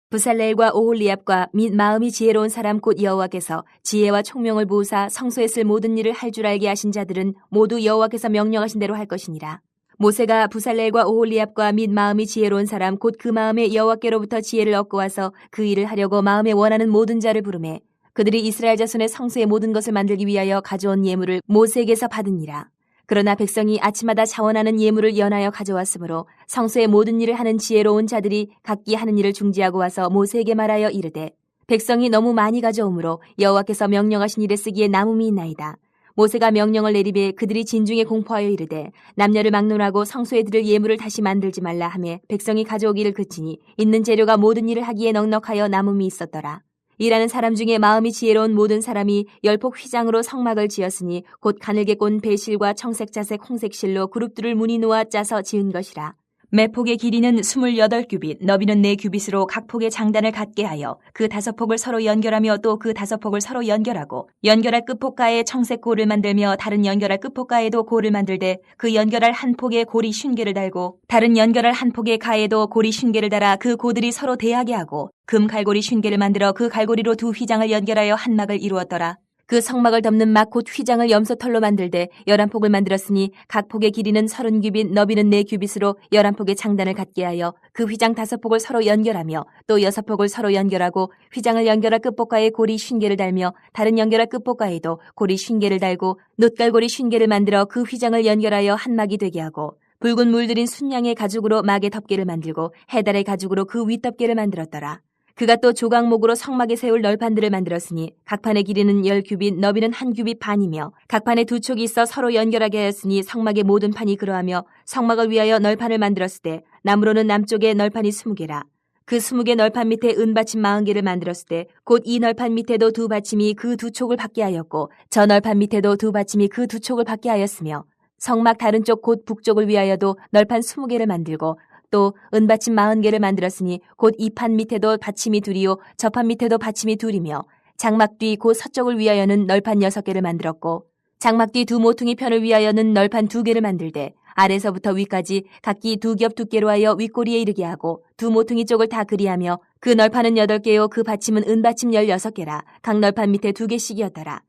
부살렐과 오홀리압과 및 마음이 지혜로운 사람 곧 여호와께서 지혜와 총명을 부으사 성소에 쓸 모든 일을 할 줄 알게 하신 자들은 모두 여호와께서 명령하신 대로 할 것이니라. 모세가 부살렐과 오홀리압과 및 마음이 지혜로운 사람 곧 그 마음에 여호와께로부터 지혜를 얻고 와서 그 일을 하려고 마음에 원하는 모든 자를 부르매 그들이 이스라엘 자손의 성소의 모든 것을 만들기 위하여 가져온 예물을 모세에게서 받으니라. 그러나 백성이 아침마다 자원하는 예물을 연하여 가져왔으므로 성소의 모든 일을 하는 지혜로운 자들이 각기 하는 일을 중지하고 와서 모세에게 말하여 이르되 백성이 너무 많이 가져오므로 여호와께서 명령하신 일에 쓰기에 남음이 있나이다. 모세가 명령을 내리매 그들이 진중에 공포하여 이르되 남녀를 막론하고 성소에 드릴 예물을 다시 만들지 말라 하며 백성이 가져오기를 그치니 있는 재료가 모든 일을 하기에 넉넉하여 남음이 있었더라. 일하는 사람 중에 마음이 지혜로운 모든 사람이 열폭 휘장으로 성막을 지었으니 곧 가늘게 꼰 배실과 청색, 자색, 홍색 실로 그룹들을 무늬 놓아 짜서 지은 것이라. 매폭의 길이는 28규빗, 너비는 4규빗으로 각 폭의 장단을 갖게 하여 그 5폭을 서로 연결하며 또 그 5폭을 서로 연결하고 연결할 끝폭가에 청색 골을 만들며 다른 연결할 끝폭가에도 골을 만들되 그 연결할 한 폭에 골이 50개를 달고 다른 연결할 한 폭의 가에도 골이 50개를 달아 그 고들이 서로 대하게 하고 금 갈고리 50개를 만들어 그 갈고리로 두 휘장을 연결하여 한 막을 이루었더라. 그 성막을 덮는 막 곧 휘장을 염소털로 만들되 11폭을 만들었으니 각 폭의 길이는 30규빗, 너비는 4규빗으로 11폭의 장단을 갖게 하여 그 휘장 5폭을 서로 연결하며 또 6폭을 서로 연결하고 휘장을 연결할 끝폭가에 고리 50개를 달며 다른 연결할 끝폭가에도 고리 50개를 달고 놋갈고리 50개를 만들어 그 휘장을 연결하여 한 막이 되게 하고 붉은 물들인 순양의 가죽으로 막의 덮개를 만들고 해달의 가죽으로 그 윗덮개를 만들었더라. 그가 또 조각목으로 성막에 세울 널판들을 만들었으니 각 판의 길이는 10규빗, 너비는 1규빗 반이며 각 판에 두 촉이 있어 서로 연결하게 하였으니 성막의 모든 판이 그러하며 성막을 위하여 널판을 만들었을 때 나무로는 남쪽에 널판이 20개라. 그 20개 널판 밑에 은받침 40개를 만들었을 때 곧 이 널판 밑에도 두 받침이 그 두 촉을 받게 하였고 저 널판 밑에도 두 받침이 그 두 촉을 받게 하였으며 성막 다른 쪽 곧 북쪽을 위하여도 널판 20개를 만들고 또 은받침 40개를 만들었으니 곧 이 판 밑에도 받침이 둘이요 저 판 밑에도 받침이 둘이며 장막 뒤 곧 서쪽을 위하여는 널판 6개를 만들었고 장막 뒤 두 모퉁이 편을 위하여는 널판 2개를 만들되 아래서부터 위까지 각기 2겹 두께로 하여 윗꼬리에 이르게 하고 두 모퉁이 쪽을 다 그리하며 그 널판은 8개요 그 받침은 은받침 16개라. 각 널판 밑에 2개씩이었더라.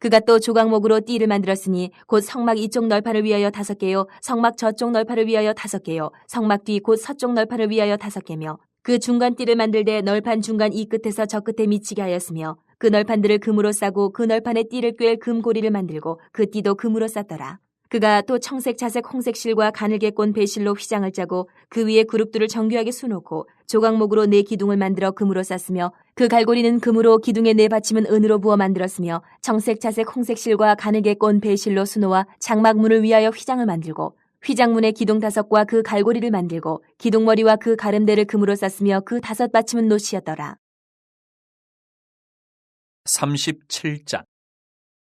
그가 또 조각목으로 띠를 만들었으니 곧 성막 이쪽 널판을 위하여 5개요 성막 저쪽 널판을 위하여 5개요 성막 뒤 곧 서쪽 널판을 위하여 5개며 그 중간 띠를 만들되 널판 중간 이 끝에서 저 끝에 미치게 하였으며 그 널판들을 금으로 싸고 그 널판에 띠를 꿰 금고리를 만들고 그 띠도 금으로 쌌더라. 그가 또 청색, 자색, 홍색 실과 가늘게 꼰 배실로 휘장을 짜고 그 위에 그룹들을 정교하게 수놓고 조각목으로 4기둥을 만들어 금으로 쌌으며 그 갈고리는 금으로 기둥의 4받침은 은으로 부어 만들었으며 청색, 자색, 홍색 실과 가늘게 꼰 배실로 수놓아 장막문을 위하여 휘장을 만들고 휘장문에 기둥 5과 그 갈고리를 만들고 기둥머리와 그 가름대를 금으로 쌌으며 그 5 받침은 노시였더라. 37장.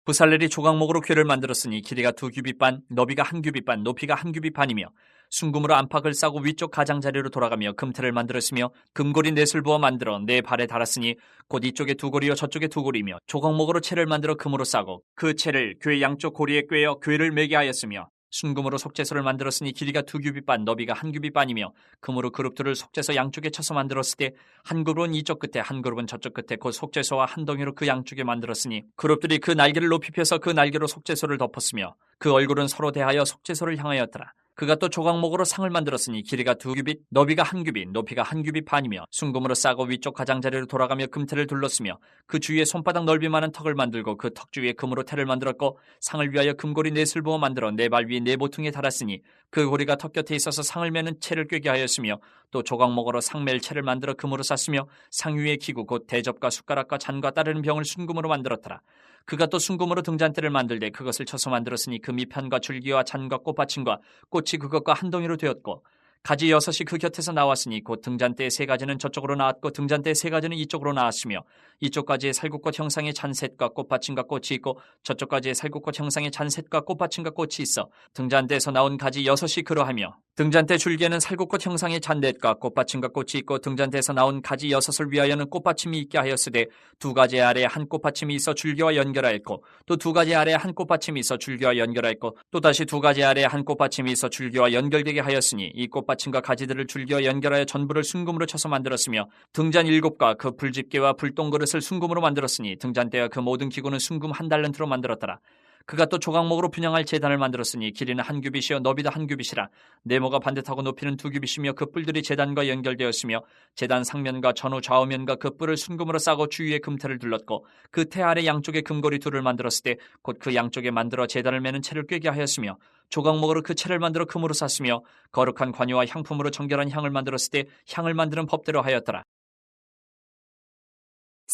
부살렐이 조각목으로 궤를 만들었으니 길이가 2규빗 반, 너비가 1규빗 반, 높이가 1규빗 반이며 순금으로 안팎을 싸고 위쪽 가장자리로 돌아가며 금태를 만들었으며 금고리 넷을 부어 만들어 네 발에 달았으니 곧 이쪽에 2고리요 저쪽에 2고리며 조각목으로 채를 만들어 금으로 싸고 그 채를 궤 양쪽 고리에 꿰어 궤를 매게 하였으며 순금으로 속죄소를 만들었으니 길이가 2규빗 반, 너비가 1규빗 반이며 금으로 그룹들을 속죄소 양쪽에 쳐서 만들었을 때 한 그룹은 이쪽 끝에 한 그룹은 저쪽 끝에 곧 속죄소와 한 덩이로 그 양쪽에 만들었으니 그룹들이 그 날개를 높이 펴서 그 날개로 속죄소를 덮었으며 그 얼굴은 서로 대하여 속죄소를 향하였더라. 그가 또 조각목으로 상을 만들었으니 길이가 2규빗, 너비가 1규빗, 높이가 1규빗 반이며 순금으로 싸고 위쪽 가장자리로 돌아가며 금태를 둘렀으며 그 주위에 손바닥 넓이만한 턱을 만들고 그 턱 주위에 금으로 태를 만들었고 상을 위하여 금고리 넷을 부어 만들어 네 발 위에 네 모퉁이에 달았으니 그 고리가 턱 곁에 있어서 상을 매는 채를 꿰게 하였으며 또 조각목으로 상멜 채를 만들어 금으로 쌌으며 상 위에 기구 곧 대접과 숟가락과 잔과 따르는 병을 순금으로 만들었더라. 그가 또 순금으로 등잔대를 만들되 그것을 쳐서 만들었으니 그 밑판과 줄기와 잔과 꽃받침과 꽃이 그것과 한 덩이로 되었고 가지 6이 그 곁에서 나왔으니 곧 등잔대의 3가지는 저쪽으로 나왔고 등잔대의 3가지는 이쪽으로 나왔으며 이쪽 가지에 살구꽃 형상의 잔셋과 꽃받침과 꽃이 있고 저쪽 가지에 살구꽃 형상의 잔셋과 꽃받침과 꽃이 있어 등잔대에서 나온 가지 6이 그러하며 등잔대 줄기에는 살구꽃 형상의 잔넷과 꽃받침과 꽃이 있고 등잔대에서 나온 가지 6을 위하여는 꽃받침이 있게 하였으되 2가지 아래에 한 꽃받침이 있어 줄기와 연결하였고 또 2가지 아래에 한 꽃받침이 있어 줄기와 연결하였고 또다시 2가지 아래에 한 꽃받침이 있어 줄기와 연결되게 하였으니 이 꽃받침과 가지들을 줄기와 연결하여 전부를 순금으로 쳐서 만들었으며 등잔 7과 그 불집게와 불똥그릇을 순금으로 만들었으니 등잔대와 그 모든 기구는 순금 1달란트로 만들었더라. 그가 또 조각목으로 분향할 제단을 만들었으니 길이는 1규빗이요 너비도 1규빗이라 네모가 반듯하고 높이는 2규빗이며 그 뿔들이 제단과 연결되었으며 제단 상면과 전후 좌우면과 그 뿔을 순금으로 싸고 주위에 금태를 둘렀고 그 태 아래 양쪽에 금고리 2를 만들었을 때 곧 그 양쪽에 만들어 제단을 매는 채를 꿰게 하였으며 조각목으로 그 채를 만들어 금으로 쌌으며 거룩한 관유와 향품으로 정결한 향을 만들었을 때 향을 만드는 법대로 하였더라.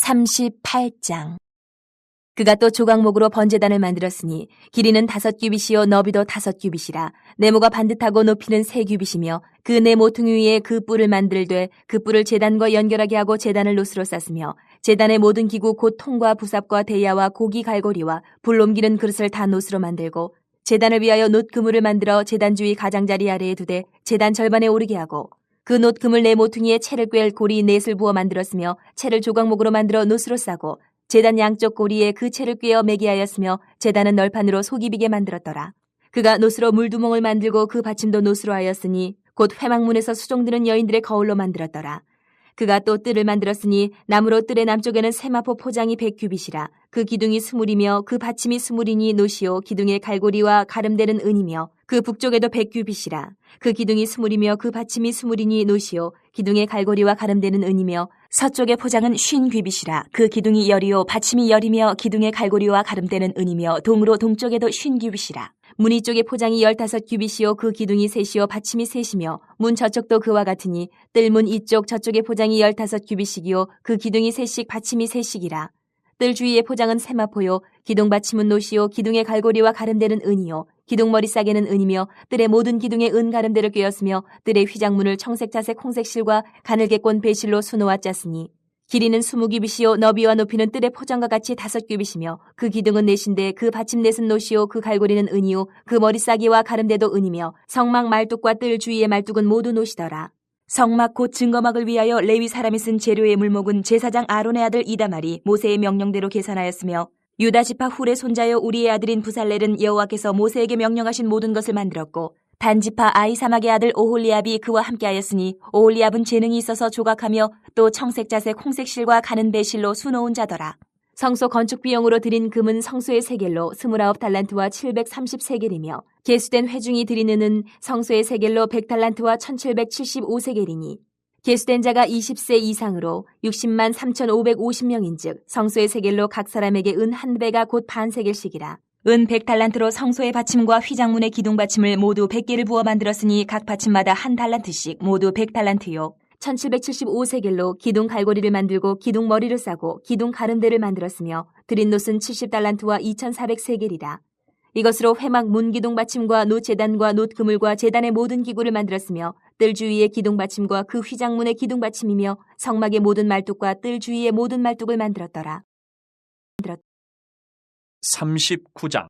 38장. 그가 또 조각목으로 번제단을 만들었으니 길이는 5규빗이요 너비도 5규빗이라 네모가 반듯하고 높이는 3규빗이며 그 네 모퉁이 위에 그 뿔을 만들되 그 뿔을 제단과 연결하게 하고 제단을 노스로 쌌으며 제단의 모든 기구 곧 통과 부삽과 대야와 고기 갈고리와 불 옮기는 그릇을 다 노스로 만들고 제단을 위하여 놋 그물을 만들어 제단 주위 가장자리 아래에 두되 제단 절반에 오르게 하고 그 놋 그물 네 모퉁이에 채를 꿰 고리 넷을 부어 만들었으며 채를 조각목으로 만들어 노스로 싸고 제단 양쪽 고리에 그 채를 꿰어 매게 하였으며 제단은 널판으로 속이 비게 만들었더라. 그가 노스로 물두멍을 만들고 그 받침도 노스로 하였으니 곧 회막문에서 수종드는 여인들의 거울로 만들었더라. 그가 또 뜰을 만들었으니 나무로 뜰의 남쪽에는 세마포 포장이 100규빗이라 그 기둥이 20이며 그 받침이 20이니 노시오 기둥의 갈고리와 가름대는 은이며 그 북쪽에도 100규빗이라 그 기둥이 20이며 그 받침이 20이니 노시오 기둥의 갈고리와 가름대는 은이며 서쪽의 포장은 50규빗이라 그 기둥이 10이요 받침이 10이며 기둥의 갈고리와 가름대는 은이며 동으로 동쪽에도 50규빗이라 문 이쪽의 포장이 15규빗이요 그 기둥이 3이요 받침이 3이며 문 저쪽도 그와 같으니 뜰문 이쪽 저쪽의 포장이 15규빗이요 그 기둥이 3씩 받침이 3씩이라 뜰 주위의 포장은 세마포요 기둥 받침은 노시요 기둥의 갈고리와 가름대는 은이요 기둥 머리 싸개는 은이며 뜰의 모든 기둥에 은 가름대를 꿰었으며 뜰의 휘장문을 청색 자색 홍색 실과 가늘게 꼰 배실로 수놓아 짰으니 길이는 20규빗이요 너비와 높이는 뜰의 포장과 같이 5규빗이며 그 기둥은 넷인데 그 받침 넷은 노시요 그 갈고리는 은이요 그 머리 싸개와 가름대도 은이며 성막 말뚝과 뜰 주위의 말뚝은 모두 노시더라. 성막 곧 증거막을 위하여 레위 사람이 쓴 재료의 물목은 제사장 아론의 아들 이다말이 모세의 명령대로 계산하였으며 유다 지파 훌의 손자여 우리의 아들인 부살렐은 여호와께서 모세에게 명령하신 모든 것을 만들었고 단 지파 아히사막의 아들 오홀리압이 그와 함께하였으니 오홀리압은 재능이 있어서 조각하며 또 청색 자색 홍색 실과 가는 배실로 수놓은 자더라. 성소 건축 비용으로 드린 금은 성소의 세겔로 29달란트와 730세겔이며 계수된 회중이 드리는 성소의 세겔로 100달란트와 1775세겔이니 계수된 자가 20세 이상으로 60만 3,550명인즉 성소의 세겔로 각 사람에게 은 한 배가 곧 반 세겔씩이라. 은 100달란트로 성소의 받침과 휘장문의 기둥 받침을 모두 100개를 부어 만들었으니 각 받침마다 한 달란트씩 모두 100달란트요. 1775세겔로 기둥 갈고리를 만들고 기둥 머리를 싸고 기둥 가름대를 만들었으며 드린 놋은 70달란트와 2400세겔이라. 이것으로 회막 문 기둥 받침과 놋 제단과 놋 그물과 제단의 모든 기구를 만들었으며 뜰 주위의 기둥 받침과 그 휘장문의 기둥 받침이며 성막의 모든 말뚝과 뜰 주위의 모든 말뚝을 만들었더라. 39장.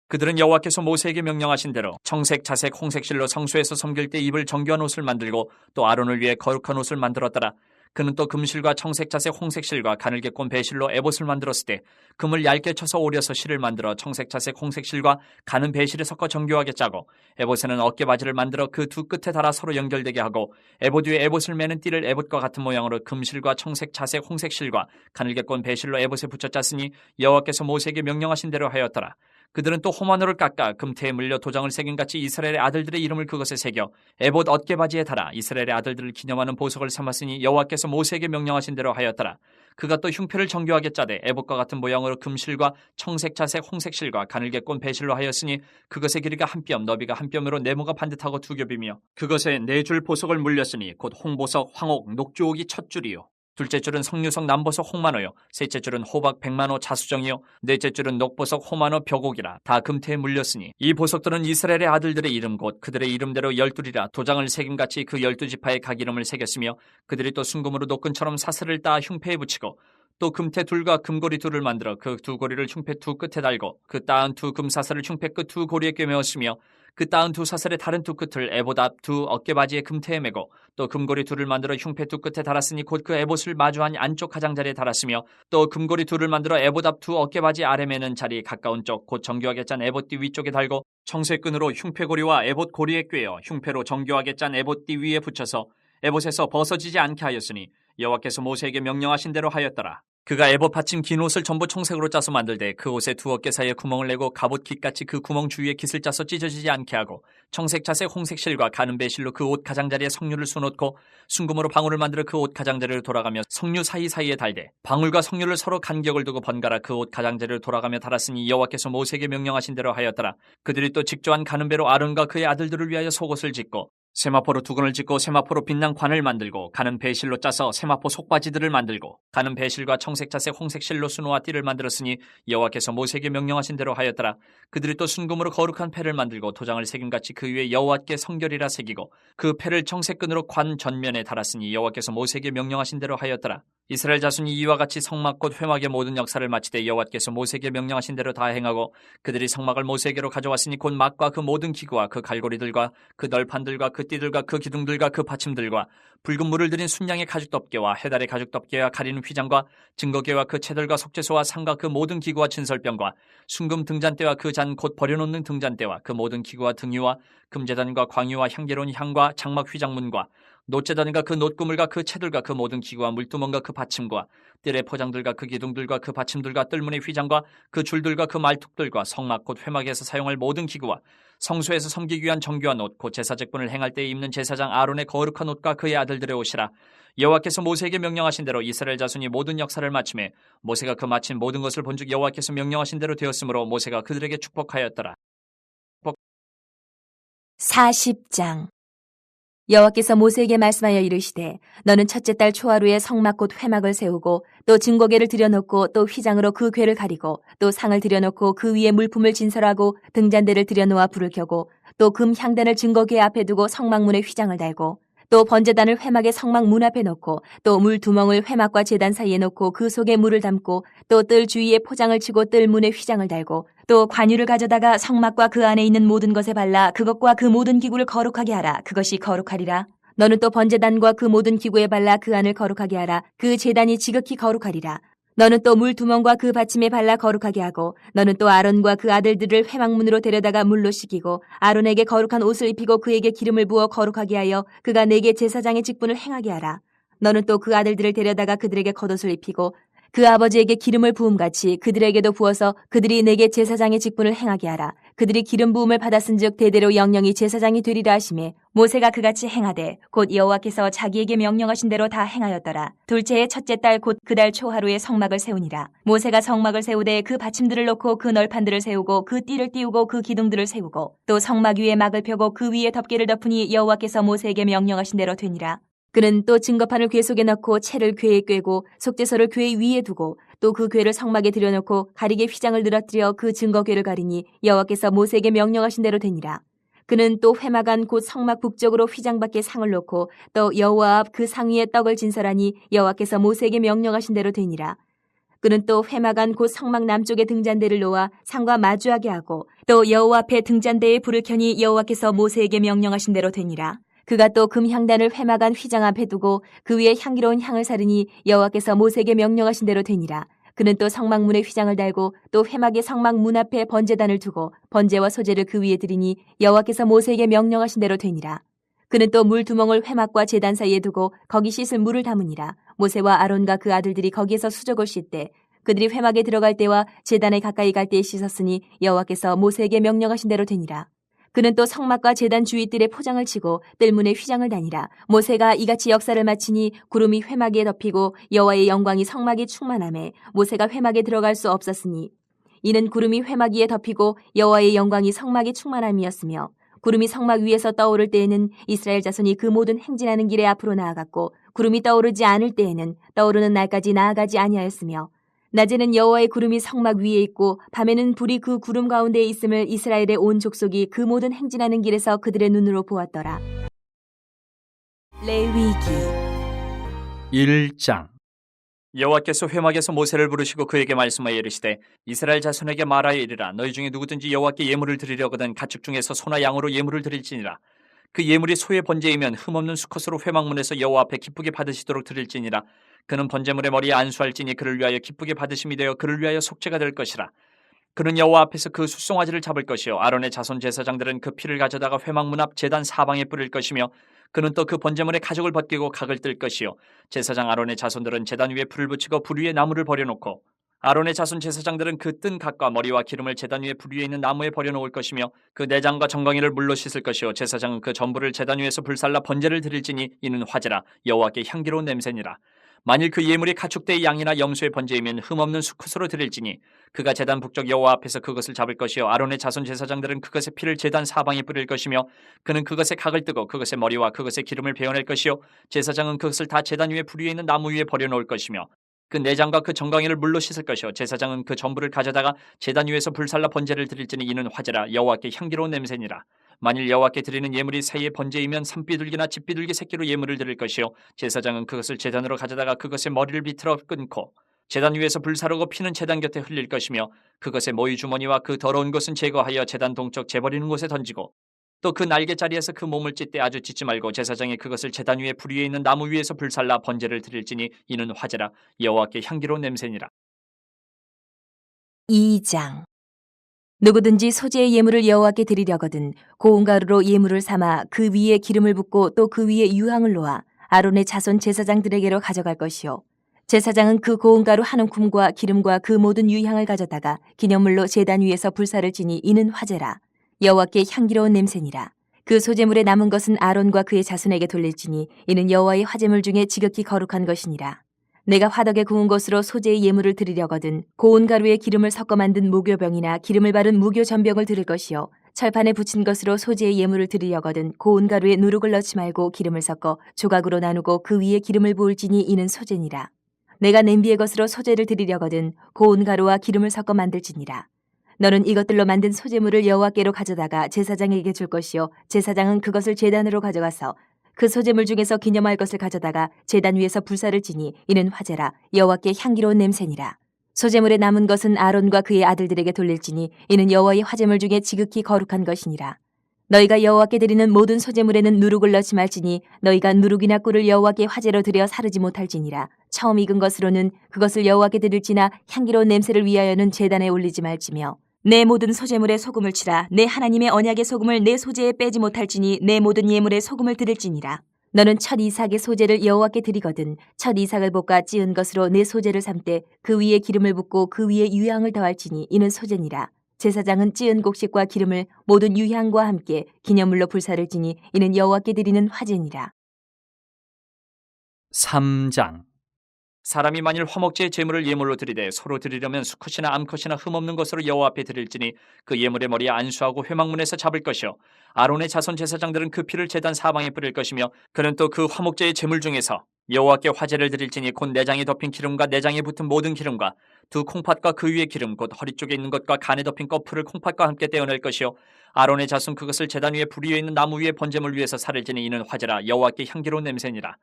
그들은 여호와께서 모세에게 명령하신 대로 청색, 자색, 홍색 실로 성소에서 섬길 때 입을 정교한 옷을 만들고 또 아론을 위해 거룩한 옷을 만들었더라. 그는 또 금실과 청색, 자색, 홍색 실과 가늘게 꼰 배실로 에봇을 만들었을 때 금을 얇게 쳐서 오려서 실을 만들어 청색, 자색, 홍색 실과 가는 배실을 섞어 정교하게 짜고 에봇에는 어깨 바지를 만들어 그 두 끝에 달아 서로 연결되게 하고 에봇 위에 에봇을 매는 띠를 에봇과 같은 모양으로 금실과 청색, 자색, 홍색 실과 가늘게 꼰 배실로 에봇에 붙여 짰으니 여호와께서 모세에게 명령하신 대로 하였더라. 그들은 또 호마노를 깎아 금태에 물려 도장을 새긴 같이 이스라엘의 아들들의 이름을 그것에 새겨 에봇 어깨바지에 달아 이스라엘의 아들들을 기념하는 보석을 삼았으니 여호와께서 모세에게 명령하신 대로 하였더라. 그가 또 흉패를 정교하게 짜되 에봇과 같은 모양으로 금실과 청색, 자색, 홍색 실과 가늘게 꼰 배실로 하였으니 그것의 길이가 한 뼘, 너비가 한 뼘으로 네모가 반듯하고 두 겹이며 그것에 네 줄 보석을 물렸으니 곧 홍보석, 황옥, 녹주옥이 첫 줄이요. 둘째 줄은 석류석 남보석 홍만호요. 셋째 줄은 호박 백만호 자수정이요. 넷째 줄은 녹보석 호만호 벽옥이라 다 금태에 물렸으니 이 보석들은 이스라엘의 아들들의 이름 곧 그들의 이름대로 12이라 도장을 새김같이 그 12지파의 각 이름을 새겼으며 그들이 또 순금으로 노끈처럼 사슬을 따 흉패에 붙이고 또 금태 둘과 금고리 둘을 만들어 그 두 고리를 흉패 두 끝에 달고 그 따은 두 금사슬을 흉패 끝 두 고리에 꿰매었으며 그 따은 두 사슬의 다른 두 끝을 에봇 앞 두 어깨바지의 금태에 매고 또 금고리 둘을 만들어 흉패 두 끝에 달았으니 곧 그 에봇을 마주한 안쪽 가장자리에 달았으며 또 금고리 둘을 만들어 에봇 앞 두 어깨바지 아래 매는 자리 가까운 쪽 곧 정교하게 짠 에봇띠 위쪽에 달고 청색끈으로 흉패고리와 에봇 고리에 꿰어 흉패로 정교하게 짠 에봇띠 위에 붙여서 에봇에서 벗어지지 않게 하였으니 여호와께서 모세에게 명령하신 대로 하였더라. 그가 에봇 받침 긴 옷을 전부 청색으로 짜서 만들되 그 옷에 두 어깨 사이에 구멍을 내고 갑옷 깃같이 그 구멍 주위에 깃을 짜서 찢어지지 않게 하고 청색, 자색, 홍색 실과 가는 배실로 그 옷 가장자리에 석류를 쏘놓고 순금으로 방울을 만들어 그 옷 가장자리를 돌아가며 석류 사이사이에 달되 방울과 석류를 서로 간격을 두고 번갈아 그 옷 가장자리를 돌아가며 달았으니 여호와께서 모세에게 명령하신 대로 하였더라. 그들이 또 직조한 가는 배로 아론과 그의 아들들을 위하여 속옷을 짓고 세마포로 두근을 짓고 세마포로 빛난 관을 만들고 가는 배실로 짜서 세마포 속바지들을 만들고 가는 배실과 청색, 자색, 홍색 실로 수노와 띠를 만들었으니 여호와께서 모세에게 명령하신 대로 하였더라. 그들이 또 순금으로 거룩한 패를 만들고 도장을 새김같이 그 위에 여호와께 성결이라 새기고 그 패를 청색끈으로 관 전면에 달았으니 여호와께서 모세에게 명령하신 대로 하였더라. 이스라엘 자손이 이와 같이 성막 곧 회막의 모든 역사를 마치되 여호와께서 모세에게 명령하신 대로 다 행하고 그들이 성막을 모세에게로 가져왔으니 곧 막과 그 모든 기구와 그 갈고리들과 그 널판들과 그 띠들과 그 기둥들과 그 받침들과 붉은 물을 들인 순양의 가죽덮개와 해달의 가죽덮개와 가리는 휘장과 증거계와 그 채들과 속죄소와 상과 그 모든 기구와 진설병과 순금 등잔대와 그 잔 곧 버려놓는 등잔대와 그 모든 기구와 등유와 금제단과 광유와 향기로운 향과 장막 휘장문과 놋제단과 그 놋구물과 그 채들과 그 모든 기구와 물두멍과 그 받침과 뜰의 포장들과 그 기둥들과 그 받침들과 뜰문의 휘장과 그 줄들과 그 말뚝들과 성막 곧 회막에서 사용할 모든 기구와 성소에서 섬기기 위한 정교한 옷 곧 제사직분을 행할 때 입는 제사장 아론의 거룩한 옷과 그의 아들들의 옷이라. 여호와께서 모세에게 명령하신 대로 이스라엘 자손이 모든 역사를 마치매 모세가 그 마친 모든 것을 본즉 여호와께서 명령하신 대로 되었으므로 모세가 그들에게 축복하였더라. 40장. 여호와께서 모세에게 말씀하여 이르시되 너는 첫째 달 초하루에 성막 곧 회막을 세우고 또 증거궤를 들여놓고 또 휘장으로 그 궤를 가리고 또 상을 들여놓고 그 위에 물품을 진설하고 등잔대를 들여놓아 불을 켜고 또 금 향단을 증거궤 앞에 두고 성막문에 휘장을 달고 또 번제단을 회막의 성막 문 앞에 놓고 또 물 두멍을 회막과 제단 사이에 놓고 그 속에 물을 담고 또 뜰 주위에 포장을 치고 뜰 문에 휘장을 달고 또 관유를 가져다가 성막과 그 안에 있는 모든 것에 발라 그것과 그 모든 기구를 거룩하게 하라. 그것이 거룩하리라. 너는 또 번제단과 그 모든 기구에 발라 그 안을 거룩하게 하라. 그 제단이 지극히 거룩하리라. 너는 또 물 두멍과 그 받침에 발라 거룩하게 하고 너는 또 아론과 그 아들들을 회막문으로 데려다가 물로 씻기고 아론에게 거룩한 옷을 입히고 그에게 기름을 부어 거룩하게 하여 그가 내게 제사장의 직분을 행하게 하라. 너는 또 그 아들들을 데려다가 그들에게 겉옷을 입히고 그 아버지에게 기름을 부음같이 그들에게도 부어서 그들이 내게 제사장의 직분을 행하게 하라. 그들이 기름 부음을 받았은즉 대대로 영영이 제사장이 되리라 하시매 모세가 그같이 행하되 곧 여호와께서 자기에게 명령하신 대로 다 행하였더라. 둘째의 첫째 달 곧 그 달 초하루에 성막을 세우니라. 모세가 성막을 세우되 그 받침들을 놓고 그 널판들을 세우고 그 띠를 띄우고 그 기둥들을 세우고 또 성막 위에 막을 펴고 그 위에 덮개를 덮으니 여호와께서 모세에게 명령하신 대로 되니라. 그는 또 증거판을 궤 속에 넣고 채를 궤에 꿰고 속죄서를 궤 위에 두고 또 그 궤를 성막에 들여놓고 가리개 휘장을 늘어뜨려 그 증거궤를 가리니 여호와께서 모세에게 명령하신 대로 되니라. 그는 또 회막 안 곧 성막 북쪽으로 휘장 밖에 상을 놓고 또 여호와 앞 그 상 위에 떡을 진설하니 여호와께서 모세에게 명령하신 대로 되니라. 그는 또 회막 안 곧 성막 남쪽에 등잔대를 놓아 상과 마주하게 하고 또 여호와 앞에 등잔대에 불을 켜니 여호와께서 모세에게 명령하신 대로 되니라. 그가 또 금향단을 회막 안 휘장 앞에 두고 그 위에 향기로운 향을 사르니 여호와께서 모세에게 명령하신 대로 되니라. 그는 또 성막문에 휘장을 달고 또 회막의 성막 문 앞에 번제단을 두고 번제와 소제를 그 위에 드리니 여호와께서 모세에게 명령하신 대로 되니라. 그는 또 물두멍을 회막과 제단 사이에 두고 거기 씻을 물을 담으니라. 모세와 아론과 그 아들들이 거기에서 수족을 씻되 그들이 회막에 들어갈 때와 제단에 가까이 갈 때에 씻었으니 여호와께서 모세에게 명령하신 대로 되니라. 그는 또 성막과 제단 주위 뜰에 포장을 치고 뜰문에 휘장을 다니라. 모세가 이같이 역사를 마치니 구름이 회막에 덮이고 여호와의 영광이 성막에 충만하매 모세가 회막에 들어갈 수 없었으니 이는 구름이 회막 위에 덮이고 여호와의 영광이 성막에 충만함이었으며 구름이 성막 위에서 떠오를 때에는 이스라엘 자손이 그 모든 행진하는 길에 앞으로 나아갔고 구름이 떠오르지 않을 때에는 떠오르는 날까지 나아가지 아니하였으며 낮에는 여호와의 구름이 성막 위에 있고 밤에는 불이 그 구름 가운데에 있음을 이스라엘의 온 족속이 그 모든 행진하는 길에서 그들의 눈으로 보았더라. 레위기 1장. 여호와께서 회막에서 모세를 부르시고 그에게 말씀하여 이르시되 이스라엘 자손에게 말하여 이르라. 너희 중에 누구든지 여호와께 예물을 드리려거든 가축 중에서 소나 양으로 예물을 드릴지니라. 그 예물이 소의 번제이면 흠없는 수컷으로 회막문에서 여호와 앞에 기쁘게 받으시도록 드릴지니라. 그는 번제물의 머리에 안수할지니 그를 위하여 기쁘게 받으심이 되어 그를 위하여 속죄가 될 것이라. 그는 여호와 앞에서 그 숫송아지를 잡을 것이요 아론의 자손 제사장들은 그 피를 가져다가 회막문 앞 제단 사방에 뿌릴 것이며 그는 또 그 번제물의 가죽을 벗기고 각을 뜰 것이요 제사장 아론의 자손들은 제단 위에 불을 붙이고 불 위에 나무를 버려놓고 아론의 자손 제사장들은 그 뜬 각과 머리와 기름을 제단 위에 불 위에 있는 나무에 버려놓을 것이며 그 내장과 정강이를 물로 씻을 것이요 제사장은 그 전부를 제단 위에서 불살라 번제를 드릴지니 이는 화제라 여호와께 향기로운 냄새니라. 만일 그 예물이 가축대의 양이나 염소의 번제이면 흠없는 수컷으로 드릴지니 그가 제단 북쪽 여호와 앞에서 그것을 잡을 것이요 아론의 자손 제사장들은 그것의 피를 제단 사방에 뿌릴 것이며 그는 그것의 각을 뜨고 그것의 머리와 그것의 기름을 베어낼 것이요 제사장은 그것을 다 제단 위에 불 위에 있는 나무 위에 버려놓을 것이며 그 내장과 그 정강이를 물로 씻을 것이요 제사장은 그 전부를 가져다가 제단 위에서 불살라 번제를 드릴지니 이는 화제라 여호와께 향기로운 냄새니라. 만일 여호와께 드리는 예물이 새의 번제이면 산비둘기나 집비둘기 새끼로 예물을 드릴 것이요 제사장은 그것을 제단으로 가져다가 그것의 머리를 비틀어 끊고 제단 위에서 불사르고 피는 제단 곁에 흘릴 것이며 그것의 모이 주머니와 그 더러운 것은 제거하여 제단 동쪽 재버리는 곳에 던지고 또 그 날개자리에서 그 몸을 찢되 아주 찢지 말고 제사장이 그것을 제단 위에 불 위에 있는 나무 위에서 불살라 번제를 드릴지니 이는 화제라 여호와께 향기로운 냄새니라. 2장. 누구든지 소제의 예물을 여호와께 드리려거든 고운 가루로 예물을 삼아 그 위에 기름을 붓고 또 그 위에 유향을 놓아 아론의 자손 제사장들에게로 가져갈 것이요 제사장은 그 고운 가루 한 움큼과 기름과 그 모든 유향을 가져다가 기념물로 제단 위에서 불사를 지니 이는 화제라 여호와께 향기로운 냄새니라. 그 소제물에 남은 것은 아론과 그의 자손에게 돌릴지니 이는 여호와의 화제물 중에 지극히 거룩한 것이니라. 내가 화덕에 구운 것으로 소제의 예물을 드리려거든 고운 가루에 기름을 섞어 만든 무교병이나 기름을 바른 무교전병을 드릴 것이요 철판에 붙인 것으로 소제의 예물을 드리려거든 고운 가루에 누룩을 넣지 말고 기름을 섞어 조각으로 나누고 그 위에 기름을 부을지니 이는 소제니라. 내가 냄비의 것으로 소제를 드리려거든 고운 가루와 기름을 섞어 만들지니라. 너는 이것들로 만든 소제물을 여호와께로 가져다가 제사장에게 줄 것이요 제사장은 그것을 제단으로 가져가서 그 소제물 중에서 기념할 것을 가져다가 제단 위에서 불사를 지니 이는 화제라 여호와께 향기로운 냄새니라. 소제물에 남은 것은 아론과 그의 아들들에게 돌릴지니 이는 여호와의 화제물 중에 지극히 거룩한 것이니라. 너희가 여호와께 드리는 모든 소제물에는 누룩을 넣지 말지니 너희가 누룩이나 꿀을 여호와께 화제로 드려 사르지 못할지니라. 처음 익은 것으로는 그것을 여호와께 드릴지나 향기로운 냄새를 위하여는 제단에 올리지 말지며 내 모든 소제물에 소금을 치라. 내 하나님의 언약의 소금을 내 소제에 빼지 못할지니 내 모든 예물에 소금을 드릴지니라. 너는 첫 이삭의 소제를 여호와께 드리거든 첫 이삭을 볶아 찌은 것으로 내 소제를 삼되 그 위에 기름을 붓고 그 위에 유향을 더할지니 이는 소제니라. 제사장은 찌은 곡식과 기름을 모든 유향과 함께 기념물로 불사를 지니 이는 여호와께 드리는 화제니라. 3장. 사람이 만일 화목제의 제물을 예물로 드리되 서로 드리려면 수컷이나 암컷이나 흠없는 것으로 여호와 앞에 드릴지니 그 예물의 머리에 안수하고 회막문에서 잡을 것이요 아론의 자손 제사장들은 그 피를 제단 사방에 뿌릴 것이며 그는 또 그 화목제의 제물 중에서 여호와께 화제를 드릴지니 곧 내장에 덮인 기름과 내장에 붙은 모든 기름과 두 콩팥과 그 위의 기름 곧 허리 쪽에 있는 것과 간에 덮인 거풀을 콩팥과 함께 떼어낼 것이요 아론의 자손 그것을 제단 위에 불 위에 있는 나무 위에 번제물 위에서 살을 지니 이는 화제라 여호와께 향기로운 냄새니라.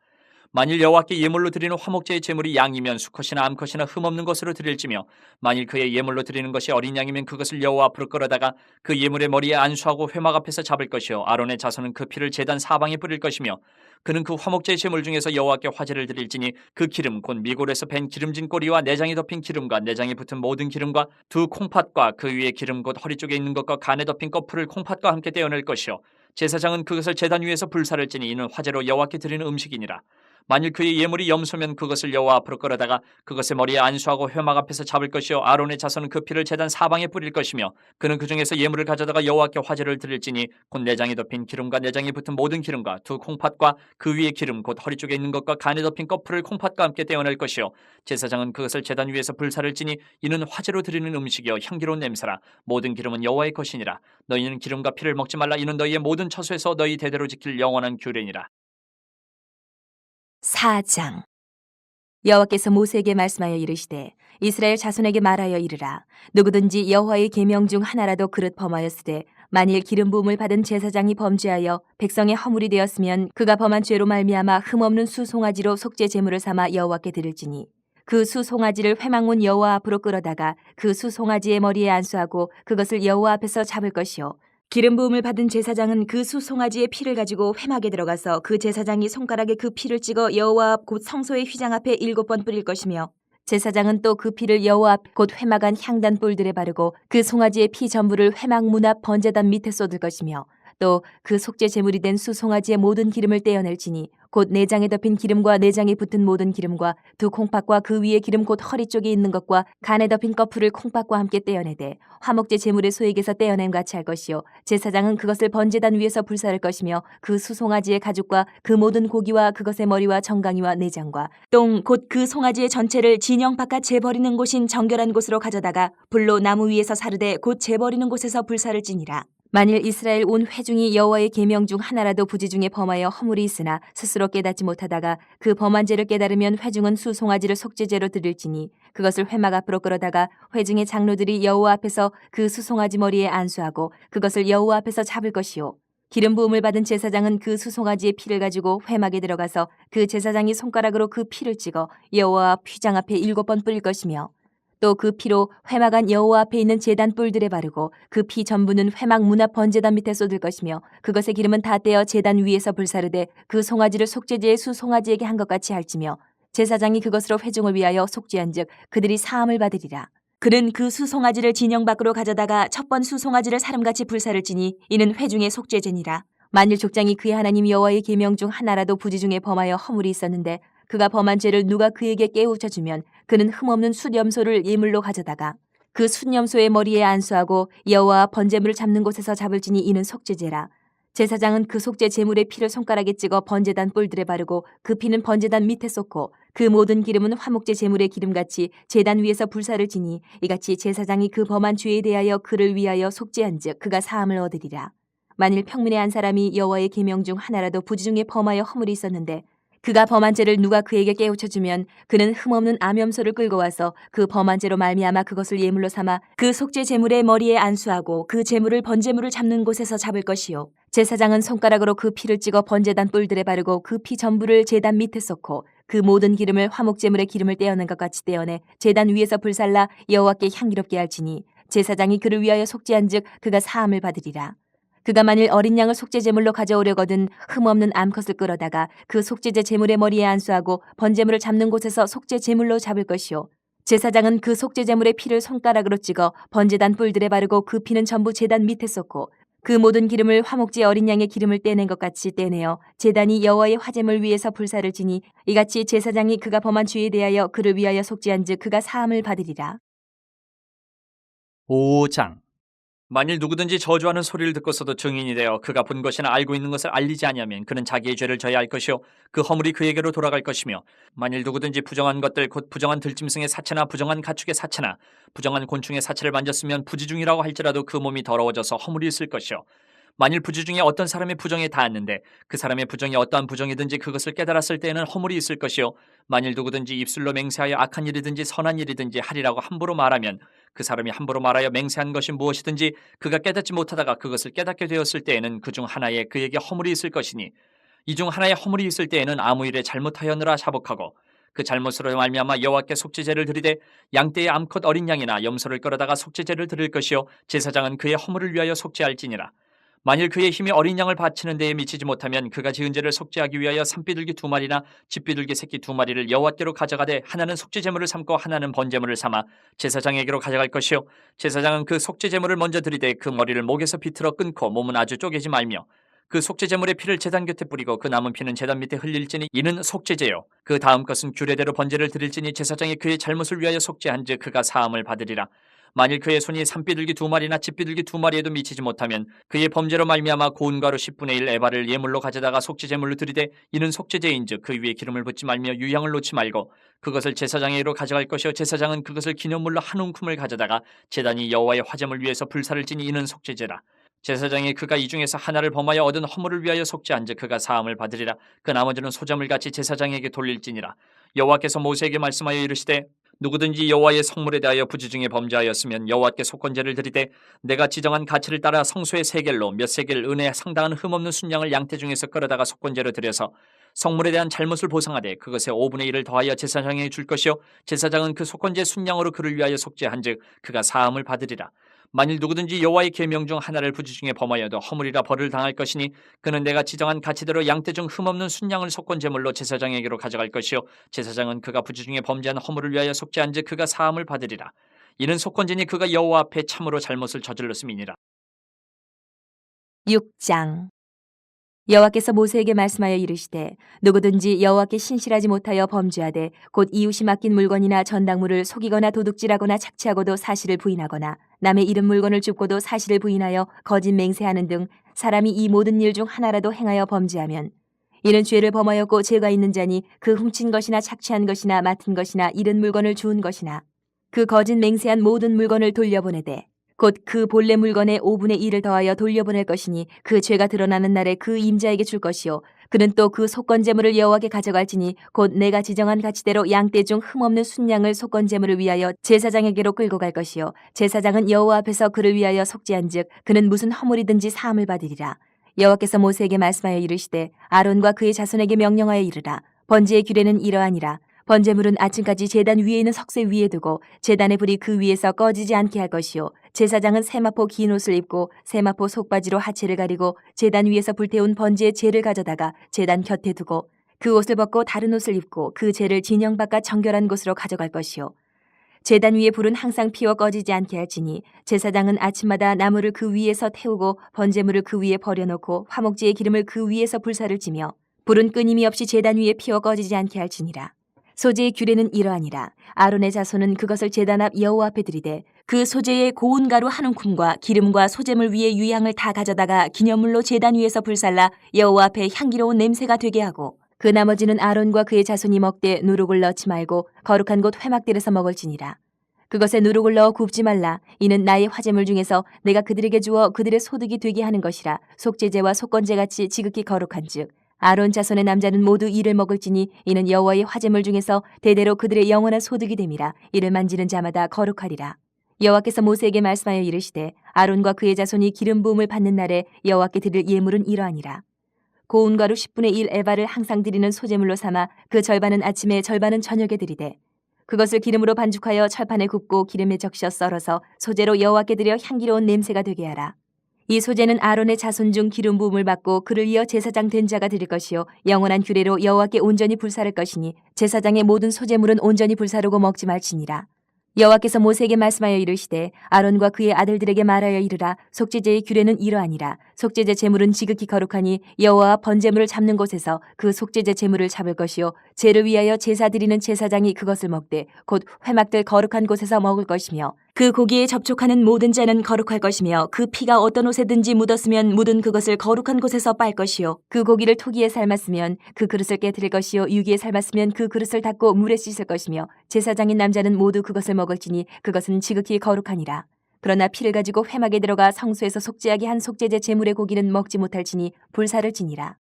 만일 여호와께 예물로 드리는 화목제의 제물이 양이면 수컷이나 암컷이나 흠없는 것으로 드릴지며 만일 그의 예물로 드리는 것이 어린 양이면 그것을 여호와 앞으로 끌어다가 그 예물의 머리에 안수하고 회막 앞에서 잡을 것이요 아론의 자손은 그 피를 제단 사방에 뿌릴 것이며 그는 그 화목제의 제물 중에서 여호와께 화제를 드릴지니 그 기름 곧 미골에서 밴 기름진 꼬리와 내장에 덮인 기름과 내장에 붙은 모든 기름과 두 콩팥과 그 위에 기름 곧 허리 쪽에 있는 것과 간에 덮인 거풀을 콩팥과 함께 떼어낼 것이요 제사장은 그것을 제단 위에서 불사를 지니 이는 화제로 여호와께 드리는 음식이니라. 만일 그의 예물이 염소면 그것을 여호와 앞으로 끌어다가 그것의 머리에 안수하고 회막 앞에서 잡을 것이요 아론의 자손은 그 피를 제단 사방에 뿌릴 것이며 그는 그 중에서 예물을 가져다가 여호와께 화제를 드릴지니 곧 내장에 덮인 기름과 내장에 붙은 모든 기름과 두 콩팥과 그 위의 기름 곧 허리 쪽에 있는 것과 간에 덮인 거풀을 콩팥과 함께 떼어낼 것이요 제사장은 그것을 제단 위에서 불사를 지니 이는 화제로 드리는 음식이요 향기로운 냄새라. 모든 기름은 여호와의 것이니라. 너희는 기름과 피를 먹지 말라. 이는 너희의 모든 처소에서 너희 대대로 지킬 영원한 규례니라. 4장. 여호와께서 모세에게 말씀하여 이르시되 이스라엘 자손에게 말하여 이르라. 누구든지 여호와의 계명 중 하나라도 그릇 범하였으되 만일 기름 부음을 받은 제사장이 범죄하여 백성의 허물이 되었으면 그가 범한 죄로 말미암아 흠없는 수송아지로 속죄 제물을 삼아 여호와께 드릴지니 그 수송아지를 회막문 여호와 앞으로 끌어다가 그 수송아지의 머리에 안수하고 그것을 여호와 앞에서 잡을 것이요 기름 부음을 받은 제사장은 그 수송아지의 피를 가지고 회막에 들어가서 그 제사장이 손가락에 그 피를 찍어 여호와 앞 곧 성소의 휘장 앞에 7번 뿌릴 것이며 제사장은 또 그 피를 여호와 앞 곧 회막 안 향단 뿔들에 바르고 그 송아지의 피 전부를 회막 문 앞 번제단 밑에 쏟을 것이며 또 그 속죄 제물이 된 수송아지의 모든 기름을 떼어낼지니 곧 내장에 덮인 기름과 내장에 붙은 모든 기름과 두 콩팥과 그 위의 기름 곧 허리 쪽에 있는 것과 간에 덮인 거풀을 콩팥과 함께 떼어내되 화목제 제물의 소액에서 떼어냄 같이 할 것이요 제사장은 그것을 번제단 위에서 불사를 것이며 그 수송아지의 가죽과 그 모든 고기와 그것의 머리와 정강이와 내장과 똥 곧 그 송아지의 전체를 진영 바깥 재버리는 곳인 정결한 곳으로 가져다가 불로 나무 위에서 사르되 곧 재버리는 곳에서 불사를 지니라. 만일 이스라엘 온 회중이 여호와의 계명 중 하나라도 부지 중에 범하여 허물이 있으나 스스로 깨닫지 못하다가 그 범한 죄를 깨달으면 회중은 수송아지를 속죄제로 드릴지니 그것을 회막 앞으로 끌어다가 회중의 장로들이 여호와 앞에서 그 수송아지 머리에 안수하고 그것을 여호와 앞에서 잡을 것이요 기름 부음을 받은 제사장은 그 수송아지의 피를 가지고 회막에 들어가서 그 제사장이 손가락으로 그 피를 찍어 여호와 앞 휘장 앞에 7번 뿌릴 것이며 또 그 피로 회막 안 여호와 앞에 있는 제단 뿔들에 바르고 그 피 전부는 회막 문 앞 번제단 밑에 쏟을 것이며 그것의 기름은 다 떼어 제단 위에서 불사르되 그 송아지를 속죄제의 수송아지에게 한 것 같이 할지며 제사장이 그것으로 회중을 위하여 속죄한즉 그들이 사함을 받으리라. 그는 그 수송아지를 진영 밖으로 가져다가 첫 번 수송아지를 사름같이 불사를 지니 이는 회중의 속죄제니라. 만일 족장이 그의 하나님 여호와의 계명 중 하나라도 부지 중에 범하여 허물이 있었는데 그가 범한 죄를 누가 그에게 깨우쳐 주면 그는 흠없는 숫염소를 예물로 가져다가 그 숫염소의 머리에 안수하고 여호와 번제물을 잡는 곳에서 잡을지니 이는 속죄제라. 제사장은 그 속죄 제물의 피를 손가락에 찍어 번제단 뿔들에 바르고 그 피는 번제단 밑에 쏟고 그 모든 기름은 화목제 제물의 기름같이 제단 위에서 불사를 지니 이같이 제사장이 그 범한 죄에 대하여 그를 위하여 속죄한즉 그가 사함을 얻으리라. 만일 평민의 한 사람이 여호와의 계명 중 하나라도 부지 중에 범하여 허물이 있었는데 그가 범한 죄를 누가 그에게 깨우쳐 주면 그는 흠없는 암염소를 끌고 와서 그 범한 죄로 말미암아 그것을 예물로 삼아 그 속죄 제물의 머리에 안수하고 그 제물을 번제물을 잡는 곳에서 잡을 것이요 제사장은 손가락으로 그 피를 찍어 번제단 뿔들에 바르고 그 피 전부를 제단 밑에 쏟고 그 모든 기름을 화목 제물의 기름을 떼어낸 것 같이 떼어내 제단 위에서 불살라 여호와께 향기롭게 할지니 제사장이 그를 위하여 속죄한즉 그가 사함을 받으리라. 그가 만일 어린 양을 속죄 제물로 가져오려거든 흠없는 암컷을 끌어다가 그 속죄제 제물의 머리에 안수하고 번제물을 잡는 곳에서 속죄 제물로 잡을 것이요 제사장은 그 속죄 제물의 피를 손가락으로 찍어 번제단 뿔들에 바르고 그 피는 전부 제단 밑에 쏟고 그 모든 기름을 화목제 어린 양의 기름을 떼낸 것 같이 떼내어 제단이 여호와의 화제물 위에서 불사를 지니 이같이 제사장이 그가 범한 죄에 대하여 그를 위하여 속죄한즉 그가 사함을 받으리라. 5장. 만일 누구든지 저주하는 소리를 듣고서도 증인이 되어 그가 본 것이나 알고 있는 것을 알리지 아니하면 그는 자기의 죄를 져야 할 것이요 그 허물이 그에게로 돌아갈 것이며 만일 누구든지 부정한 것들 곧 부정한 들짐승의 사체나 부정한 가축의 사체나 부정한 곤충의 사체를 만졌으면 부지중이라고 할지라도 그 몸이 더러워져서 허물이 있을 것이요 만일 부지 중에 어떤 사람의 부정에 닿았는데 그 사람의 부정이 어떠한 부정이든지 그것을 깨달았을 때에는 허물이 있을 것이요 만일 누구든지 입술로 맹세하여 악한 일이든지 선한 일이든지 하리라고 함부로 말하면 그 사람이 함부로 말하여 맹세한 것이 무엇이든지 그가 깨닫지 못하다가 그것을 깨닫게 되었을 때에는 그 중 하나에 그에게 허물이 있을 것이니 이 중 하나에 허물이 있을 때에는 아무 일에 잘못하였느라 자복하고 그 잘못으로 말미암아 여호와께 속죄제를 드리되 양떼의 암컷 어린 양이나 염소를 끌어다가 속죄제를 드릴 것이요 제사장은 그의 허물을 위하여 속죄할지니라. 만일 그의 힘이 어린 양을 바치는 데에 미치지 못하면 그가 지은 죄를 속죄하기 위하여 산비둘기 2마리나 집비둘기 새끼 2마리를 여호와께로 가져가되 하나는 속죄제물을 삼고 하나는 번제물을 삼아 제사장에게로 가져갈 것이요 제사장은 그 속죄제물을 먼저 드리되 그 머리를 목에서 비틀어 끊고 몸은 아주 쪼개지 말며 그 속죄제물의 피를 제단 곁에 뿌리고 그 남은 피는 제단 밑에 흘릴지니 이는 속죄제요 그 다음 것은 규례대로 번제를 드릴지니 제사장이 그의 잘못을 위하여 속죄한즉 그가 사함을 받으리라. 만일 그의 손이 산비둘기 2마리나 집비둘기 2마리에도 미치지 못하면 그의 범죄로 말미암아 고운 가루 10분의 1 에바를 예물로 가져다가 속죄제물로 드리되 이는 속죄제인즉 그 위에 기름을 붓지 말며 유향을 놓지 말고 그것을 제사장에게로 가져갈 것이요 제사장은 그것을 기념물로 한 움큼을 가져다가 제단이 여호와의 화제물 위에서 불사를 지니 이는 속죄제라. 제사장이 그가 이 중에서 하나를 범하여 얻은 허물을 위하여 속죄한즉 그가 사함을 받으리라. 그 나머지는 소자물같이 제사장에게 돌릴지니라. 여호와께서 모세에게 말씀하여 이르시되 누구든지 여호와의 성물에 대하여 부지중에 범죄하였으면 여호와께 속건제를 드리되 내가 지정한 가치를 따라 성소의 세겔로 몇 세겔 은에 상당한 흠없는 순양을 양떼 중에서 끌어다가 속건제로 드려서 성물에 대한 잘못을 보상하되 그것의 5분의 1을 더하여 제사장에게 줄 것이요 제사장은 그 속건제 순양으로 그를 위하여 속죄한즉 그가 사함을 받으리라. 만일 누구든지 여호와의 계명 중 하나를 부지중에 범하여도 허물이라 벌을 당할 것이니 그는 내가 지정한 가치대로 양떼 중 흠없는 순양을 속건제물로 제사장에게로 가져갈 것이요 제사장은 그가 부지중에 범죄한 허물을 위하여 속죄한즉 그가 사함을 받으리라. 이는 속건제니 그가 여호와 앞에 참으로 잘못을 저질렀음이니라. 6장 여호와께서 모세에게 말씀하여 이르시되 누구든지 여호와께 신실하지 못하여 범죄하되 곧 이웃이 맡긴 물건이나 전당물을 속이거나 도둑질하거나 착취하고도 사실을 부인하거나 남의 잃은 물건을 줍고도 사실을 부인하여 거짓 맹세하는 등 사람이 이 모든 일 중 하나라도 행하여 범죄하면 이는 죄를 범하였고 죄가 있는 자니 그 훔친 것이나 착취한 것이나 맡은 것이나 잃은 물건을 주운 것이나 그 거짓 맹세한 모든 물건을 돌려보내되 곧 그 본래 물건의 5분의 1을 더하여 돌려보낼 것이니 그 죄가 드러나는 날에 그 임자에게 줄 것이요 그는 또 그 속건제물을 여호와께 가져갈지니 곧 내가 지정한 가치대로 양떼 중 흠없는 순양을 속건제물을 위하여 제사장에게로 끌고 갈 것이요 제사장은 여호와 앞에서 그를 위하여 속죄한즉 그는 무슨 허물이든지 사함을 받으리라. 여호와께서 모세에게 말씀하여 이르시되 아론과 그의 자손에게 명령하여 이르라. 번제의 규례는 이러하니라. 번제물은 아침까지 제단 위에 있는 석쇠 위에 두고 제단의 불이 그 위에서 꺼지지 않게 할 것이요 제사장은 세마포 긴 옷을 입고 세마포 속바지로 하체를 가리고 제단 위에서 불태운 번제의 재를 가져다가 제단 곁에 두고 그 옷을 벗고 다른 옷을 입고 그 재를 진영 바깥 정결한 곳으로 가져갈 것이요 제단 위에 불은 항상 피워 꺼지지 않게 할지니 제사장은 아침마다 나무를 그 위에서 태우고 번제물을 그 위에 버려놓고 화목제의 기름을 그 위에서 불사를 지며 불은 끊임이 없이 제단 위에 피워 꺼지지 않게 할지니라. 소제의 규례는 이러하니라. 아론의 자손은 그것을 제단 앞 여호와 앞에 드리되 그 소제의 고운 가루 한 움큼과 기름과 소제물 위에 유향을 다 가져다가 기념물로 제단 위에서 불살라 여호와 앞에 향기로운 냄새가 되게 하고 그 나머지는 아론과 그의 자손이 먹되 누룩을 넣지 말고 거룩한 곳 회막들에서 먹을지니라. 그것에 누룩을 넣어 굽지 말라. 이는 나의 화제물 중에서 내가 그들에게 주어 그들의 소득이 되게 하는 것이라. 속죄제와 속건제같이 지극히 거룩한즉 아론 자손의 남자는 모두 이를 먹을지니 이는 여호와의 화제물 중에서 대대로 그들의 영원한 소득이 됨이라. 이를 만지는 자마다 거룩하리라. 여호와께서 모세에게 말씀하여 이르시되 아론과 그의 자손이 기름 부음을 받는 날에 여호와께 드릴 예물은 이러하니라. 고운 가루 10분의 1 에바를 항상 드리는 소제물로 삼아 그 절반은 아침에 절반은 저녁에 드리되 그것을 기름으로 반죽하여 철판에 굽고 기름에 적셔 썰어서 소제로 여호와께 드려 향기로운 냄새가 되게 하라. 이 소제는 아론의 자손 중 기름 부음을 받고 그를 이어 제사장 된 자가 드릴 것이요 영원한 규례로 여호와께 온전히 불사를 것이니 제사장의 모든 소제물은 온전히 불사르고 먹지 말지니라. 여호와께서 모세에게 말씀하여 이르시되 아론과 그의 아들들에게 말하여 이르라. 속죄제의 규례는 이러하니라. 속죄제 제물은 지극히 거룩하니 여호와 번제물을 잡는 곳에서 그 속죄제 제물을 잡을 것이요 제를 위하여 제사 드리는 제사장이 그것을 먹되 곧 회막들 거룩한 곳에서 먹을 것이며 그 고기에 접촉하는 모든 자는 거룩할 것이며 그 피가 어떤 옷에든지 묻었으면 묻은 그것을 거룩한 곳에서 빨 것이요 그 고기를 토기에 삶았으면 그 그릇을 깨뜨릴 것이요 유기에 삶았으면 그 그릇을 닦고 물에 씻을 것이며 제사장인 남자는 모두 그것을 먹을지니 그것은 지극히 거룩하니라. 그러나 피를 가지고 회막에 들어가 성소에서 속죄하게 한 속죄제 제물의 고기는 먹지 못할지니 불사를 지니라.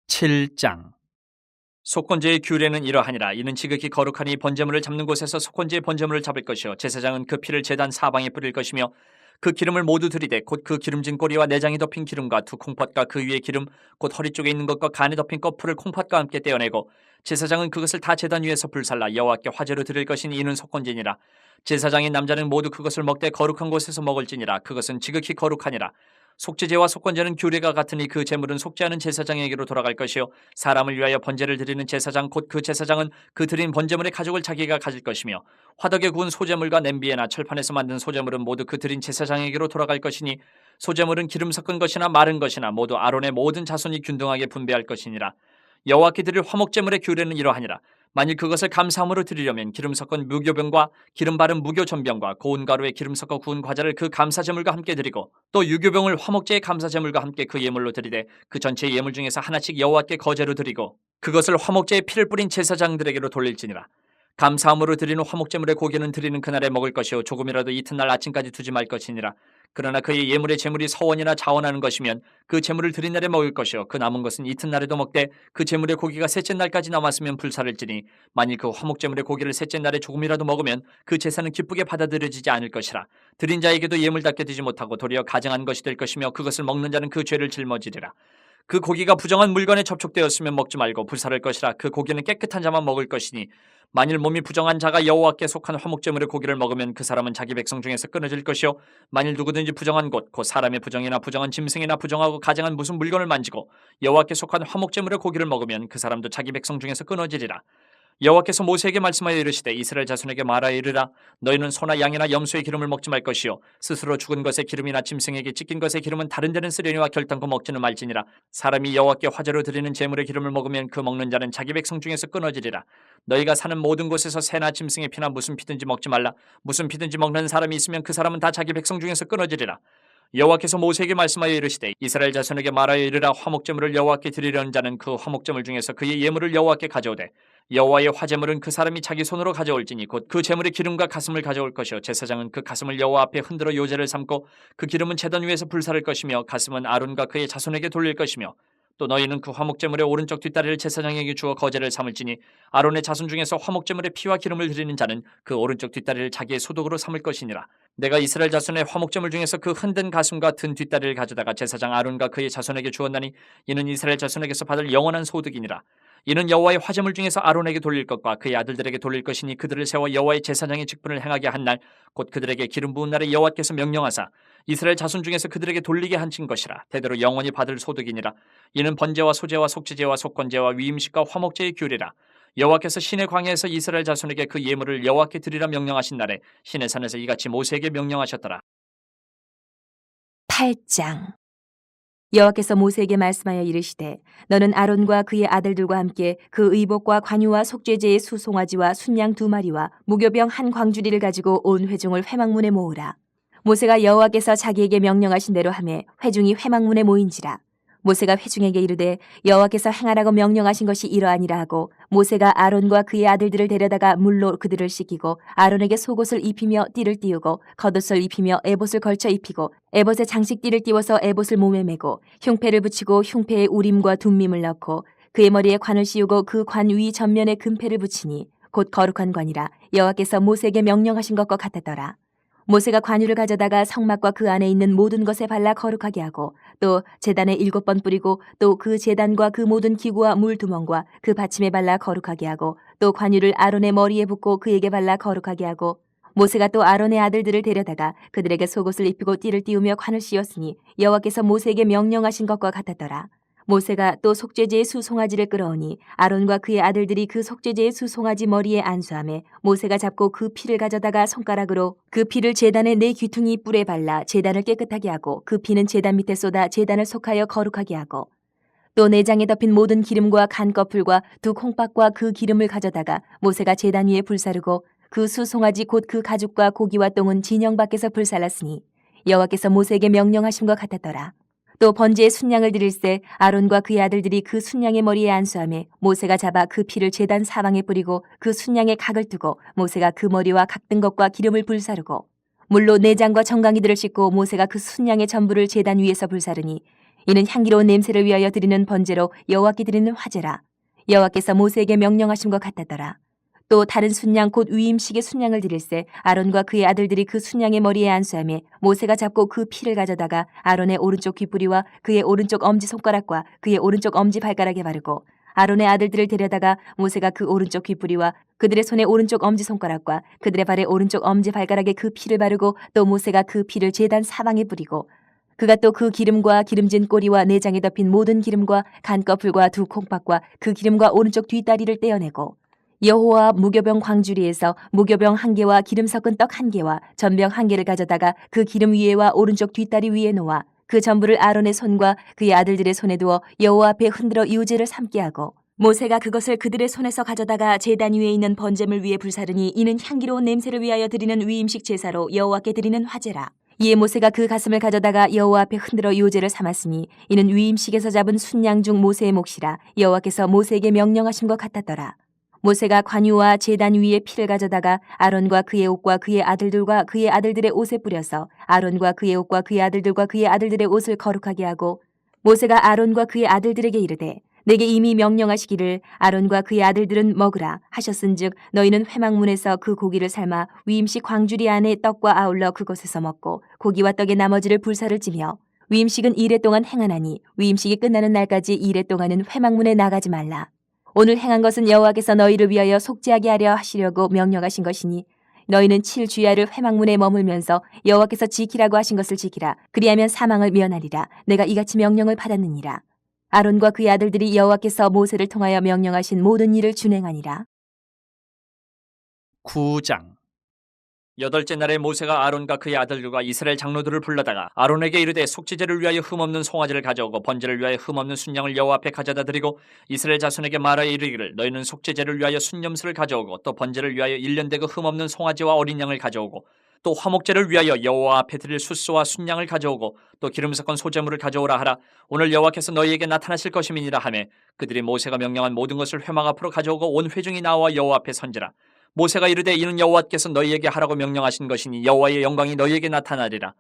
7장 속건제의 규례는 이러하니라. 이는 지극히 거룩하니 번제물을 잡는 곳에서 속건제의 번제물을 잡을 것이요 제사장은 그 피를 제단 사방에 뿌릴 것이며 그 기름을 모두 들이대 곧 그 기름진 꼬리와 내장이 덮인 기름과 두 콩팥과 그 위에 기름 곧 허리 쪽에 있는 것과 간에 덮인 거풀을 콩팥과 함께 떼어내고 제사장은 그것을 다 제단 위에서 불살라 여호와께 화제로 드릴 것이니 이는 속건제니라. 제사장인 남자는 모두 그것을 먹되 거룩한 곳에서 먹을지니라. 그것은 지극히 거룩하니라. 속죄제와 속건제는 규례가 같으니 그 제물은 속죄하는 제사장에게로 돌아갈 것이요 사람을 위하여 번제를 드리는 제사장 곧 그 제사장은 그 드린 번제물의 가족을 자기가 가질 것이며 화덕에 구운 소제물과 냄비에나 철판에서 만든 소제물은 모두 그 드린 제사장에게로 돌아갈 것이니 소제물은 기름 섞은 것이나 마른 것이나 모두 아론의 모든 자손이 균등하게 분배할 것이니라. 여호와께 드릴 화목제물의 규례는 이러하니라. 만일 그것을 감사함으로 드리려면 기름 섞은 무교병과 기름 바른 무교전병과 고운 가루에 기름 섞어 구운 과자를 그 감사제물과 함께 드리고 또 유교병을 화목제의 감사제물과 함께 그 예물로 드리되 그 전체 예물 중에서 하나씩 여호와께 거제로 드리고 그것을 화목제에 피를 뿌린 제사장들에게로 돌릴지니라. 감사함으로 드리는 화목제물의 고기는 드리는 그날에 먹을 것이요 조금이라도 이튿날 아침까지 두지 말 것이니라. 그러나 그의 예물의 제물이 서원이나 자원하는 것이면 그 제물을 드린 날에 먹을 것이요 그 남은 것은 이튿날에도 먹되 그 제물의 고기가 셋째 날까지 남았으면 불사를 지니 만일 그 화목제물의 고기를 셋째 날에 조금이라도 먹으면 그 제사는 기쁘게 받아들여지지 않을 것이라. 드린 자에게도 예물답게 되지 못하고 도리어 가증한 것이 될 것이며 그것을 먹는 자는 그 죄를 짊어지리라. 그 고기가 부정한 물건에 접촉되었으면 먹지 말고 불사를 것이라. 그 고기는 깨끗한 자만 먹을 것이니 만일 몸이 부정한 자가 여호와께 속한 화목제물의 고기를 먹으면 그 사람은 자기 백성 중에서 끊어질 것이요 만일 누구든지 부정한 곳 곧 사람의 부정이나 부정한 짐승이나 부정하고 가증한 무슨 물건을 만지고 여호와께 속한 화목제물의 고기를 먹으면 그 사람도 자기 백성 중에서 끊어지리라. 여호와께서 모세에게 말씀하여 이르시되 이스라엘 자손에게 말하여 이르라. 너희는 소나 양이나 염소의 기름을 먹지 말 것이요 스스로 죽은 것의 기름이나 짐승에게 찢긴 것의 기름은 다른 데는 쓰려니와 결단코 먹지는 말지니라. 사람이 여호와께 화제로 드리는 제물의 기름을 먹으면 그 먹는 자는 자기 백성 중에서 끊어지리라. 너희가 사는 모든 곳에서 새나 짐승의 피나 무슨 피든지 먹지 말라. 무슨 피든지 먹는 사람이 있으면 그 사람은 다 자기 백성 중에서 끊어지리라. 여호와께서 모세에게 말씀하여 이르시되 이스라엘 자손에게 말하여 이르라. 화목제물을 여호와께 드리려는 자는 그 화목제물 중에서 그의 예물을 여호와께 가져오되 여호와의 화제물은 그 사람이 자기 손으로 가져올지니 곧 그 제물의 기름과 가슴을 가져올 것이요 제사장은 그 가슴을 여호와 앞에 흔들어 요제를 삼고 그 기름은 제단 위에서 불사를 것이며 가슴은 아론과 그의 자손에게 돌릴 것이며 또 너희는 그 화목제물의 오른쪽 뒷다리를 제사장에게 주어 거제를 삼을지니 아론의 자손 중에서 화목제물의 피와 기름을 드리는 자는 그 오른쪽 뒷다리를 자기의 소독으로 삼을 것이니라. 내가 이스라엘 자손의 화목제물 중에서 그 흔든 가슴과 든 뒷다리를 가져다가 제사장 아론과 그의 자손에게 주었나니 이는 이스라엘 자손에게서 받을 영원한 소득이니라. 이는 여호와의 화제물 중에서 아론에게 돌릴 것과 그의 아들들에게 돌릴 것이니 그들을 세워 여호와의 제사장의 직분을 행하게 한 날 곧 그들에게 기름 부은 날에 여호와께서 명령하사 이스라엘 자손 중에서 그들에게 돌리게 하신 것이라. 대대로 영원히 받을 소득이니라. 이는 번제와 소제와 속죄제와 속건제와 위임식과 화목제의 규례라. 여호와께서 시내 광야에서 이스라엘 자손에게 그 예물을 여호와께 드리라 명령하신 날에 시내 산에서 이같이 모세에게 명령하셨더라. 8장 여호와께서 모세에게 말씀하여 이르시되 너는 아론과 그의 아들들과 함께 그 의복과 관유와 속죄제의 수송아지와 순양 2마리와 무교병 한 광주리를 가지고 온 회중을 회막문에 모으라. 모세가 여호와께서 자기에게 명령하신 대로 하매 회중이 회막문에 모인지라. 모세가 회중에게 이르되 여호와께서 행하라고 명령하신 것이 이러하니라 하고 모세가 아론과 그의 아들들을 데려다가 물로 그들을 씻기고 아론에게 속옷을 입히며 띠를 띄우고 겉옷을 입히며 에봇을 걸쳐 입히고 에봇에 장식띠를 띄워서 에봇을 몸에 메고 흉패를 붙이고 흉패에 우림과 둠밈을 넣고 그의 머리에 관을 씌우고 그 관 위 전면에 금패를 붙이니 곧 거룩한 관이라. 여호와께서 모세에게 명령하신 것과 같았더라. 모세가 관유를 가져다가 성막과 그 안에 있는 모든 것에 발라 거룩하게 하고 또 제단에 7번 뿌리고 또 그 제단과 그 모든 기구와 물두멍과 그 받침에 발라 거룩하게 하고 또 관유를 아론의 머리에 붓고 그에게 발라 거룩하게 하고 모세가 또 아론의 아들들을 데려다가 그들에게 속옷을 입히고 띠를 띄우며 관을 씌웠으니 여호와께서 모세에게 명령하신 것과 같았더라. 모세가 또 속죄제의 수송아지를 끌어오니 아론과 그의 아들들이 그 속죄제의 수송아지 머리에 안수하매 모세가 잡고 그 피를 가져다가 손가락으로 그 피를 제단의 4귀퉁이 뿔에 발라 제단을 깨끗하게 하고 그 피는 제단 밑에 쏟아 제단을 속하여 거룩하게 하고 또 내장에 덮인 모든 기름과 간 거풀과 두 콩밥과 그 기름을 가져다가 모세가 제단 위에 불사르고 그 수송아지 곧 그 가죽과 고기와 똥은 진영 밖에서 불살랐으니 여호와께서 모세에게 명령하신 것 같았더라. 또 번제의 순양을 드릴새 아론과 그의 아들들이 그 순양의 머리에 안수하매 모세가 잡아 그 피를 제단 사방에 뿌리고 그 순양의 각을 두고 모세가 그 머리와 각든 것과 기름을 불사르고 물로 내장과 정강이들을 씻고 모세가 그 순양의 전부를 제단 위에서 불사르니 이는 향기로운 냄새를 위하여 드리는 번제로 여호와께 드리는 화제라. 여호와께서 모세에게 명령하신 것 같았더라. 또 다른 순양 곧 위임식의 순양을 드릴새 아론과 그의 아들들이 그 순양의 머리에 안수하며 모세가 잡고 그 피를 가져다가 아론의 오른쪽 귓뿌리와 그의 오른쪽 엄지손가락과 그의 오른쪽 엄지발가락에 바르고 아론의 아들들을 데려다가 모세가 그 오른쪽 귓뿌리와 그들의 손의 오른쪽 엄지손가락과 그들의 발의 오른쪽 엄지발가락에 그 피를 바르고 또 모세가 그 피를 제단 사방에 뿌리고 그가 또 그 기름과 기름진 꼬리와 내장에 덮인 모든 기름과 간꺼풀과 두 콩팥과 그 기름과 오른쪽 뒷다리를 떼어내고 여호와 무교병 광주리에서 무교병 한 개와 기름 섞은 떡 한 개와 전병 한 개를 가져다가 그 기름 위에와 오른쪽 뒷다리 위에 놓아 그 전부를 아론의 손과 그의 아들들의 손에 두어 여호와 앞에 흔들어 유제를 삼게 하고 모세가 그것을 그들의 손에서 가져다가 제단 위에 있는 번제물 위에 불사르니 이는 향기로운 냄새를 위하여 드리는 위임식 제사로 여호와께 드리는 화제라. 이에 모세가 그 가슴을 가져다가 여호와 앞에 흔들어 유제를 삼았으니 이는 위임식에서 잡은 순양 중 모세의 몫이라 여호와께서 모세에게 명령하신 것 같았더라. 모세가 관유와 제단 위에 피를 가져다가 아론과 그의 옷과 그의 아들들과 그의 아들들의 옷에 뿌려서 아론과 그의 옷과 그의 아들들과 그의 아들들의 옷을 거룩하게 하고 모세가 아론과 그의 아들들에게 이르되 내게 이미 명령하시기를 아론과 그의 아들들은 먹으라 하셨은즉 너희는 회막문에서 그 고기를 삶아 위임식 광주리 안에 떡과 아울러 그곳에서 먹고 고기와 떡의 나머지를 불사를 지며 위임식은 이레 동안 행하나니 위임식이 끝나는 날까지 이레 동안은 회막문에 나가지 말라. 오늘 행한 것은 여호와께서 너희를 위하여 속죄하게 하려 하시려고 명령하신 것이니 너희는 7주야를 회막문에 머물면서 여호와께서 지키라고 하신 것을 지키라. 그리하면 사망을 면하리라. 내가 이같이 명령을 받았느니라. 아론과 그의 아들들이 여호와께서 모세를 통하여 명령하신 모든 일을 준행하니라. 9장. 여덟째 날에 모세가 아론과 그의 아들들과 이스라엘 장로들을 불러다가 아론에게 이르되 속죄제를 위하여 흠없는 송아지를 가져오고 번제를 위하여 흠없는 순양을 여호와 앞에 가져다 드리고 이스라엘 자손에게 말하여 이르기를 너희는 속죄제를 위하여 순염소를 가져오고 또 번제를 위하여 1년 되고 흠없는 송아지와 어린 양을 가져오고 또 화목제를 위하여 여호와 앞에 드릴 숫소와 순양을 가져오고 또 기름 섞은 소제물을 가져오라 하라. 오늘 여호와께서 너희에게 나타나실 것임이니라 하매 그들이 모세가 명령한 모든 것을 회막 앞으로 가져오고 온 회중이 나와 여호와 앞에 선지라. 모세가 이르되 이는 여호와께서 너희에게 하라고 명령하신 것이니 여호와의 영광이 너희에게 나타나리라.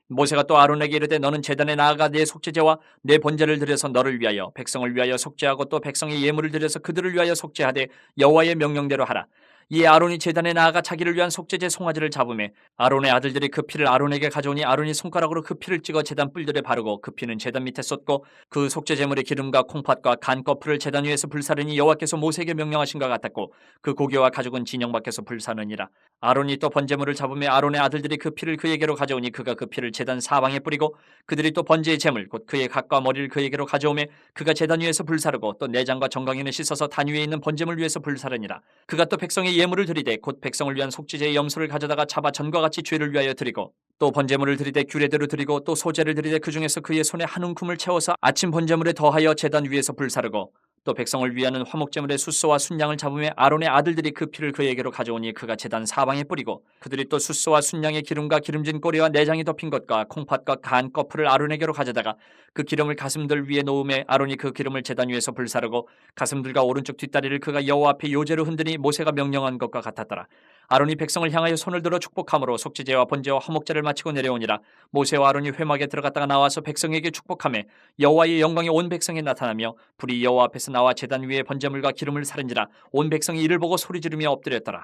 모세가 또 아론에게 이르되 너는 제단에 나아가 내 속죄제와 내 번제를 드려서 너를 위하여 백성을 위하여 속죄하고 또 백성의 예물을 드려서 그들을 위하여 속죄하되 여호와의 명령대로 하라. 이에 아론이 제단에 나아가 자기를 위한 속죄제 송아지를 잡으매 아론의 아들들이 그 피를 아론에게 가져오니 아론이 손가락으로 그 피를 찍어 제단 뿔들에 바르고 그 피는 제단 밑에 쏟고 그 속죄제물의 기름과 콩팥과 간꺼풀을 제단 위에서 불사르니 여호와께서 모세에게 명령하신 것 같았고 그 고기와 가죽은 진영 밖에서 불사르니라. 아론이 또 번제물을 잡으며 아론의 아들들이 그 피를 그에게로 가져오니 그가 그 피를 제단 사방에 뿌리고 그들이 또 번제의 제물 곧 그의 각과 머리를 그에게로 가져오매 그가 제단 위에서 불사르고 또 내장과 정강이는 씻어서 단 위에 있는 번제물 위에서 불사르니라. 그가 또 백성의 예물을 드리되 곧 백성을 위한 속죄제의 염소를 가져다가 잡아 전과 같이 죄를 위하여 드리고 또 번제물을 드리되 규례대로 드리고 또 소제를 드리되 그 중에서 그의 손에 한 움큼을 채워서 아침 번제물에 더하여 제단 위에서 불사르고 또 백성을 위하는 화목제물의 숫소와 순양을 잡으며 아론의 아들들이 그 피를 그에게로 가져오니 그가 제단 사방에 뿌리고 그들이 또 숫소와 순양의 기름과 기름진 꼬리와 내장이 덮인 것과 콩팥과 간 꺼풀을 아론에게로 가져다가 그 기름을 가슴들 위에 놓음에 아론이 그 기름을 제단 위에서 불사르고 가슴들과 오른쪽 뒷다리를 그가 여호와 앞에 요제로 흔드니 모세가 명령한 것과 같았더라. 아론이 백성을 향하여 손을 들어 축복함으로 속죄제와 번제와 화목제를 마치고 내려오니라. 모세와 아론이 회막에 들어갔다가 나와서 백성에게 축복하며 여호와의 영광이 온 백성에 나타나며 불이 여호와 앞에서 나와 제단 위에 번제물과 기름을 사른지라. 온 백성이 이를 보고 소리 지르며 엎드렸더라.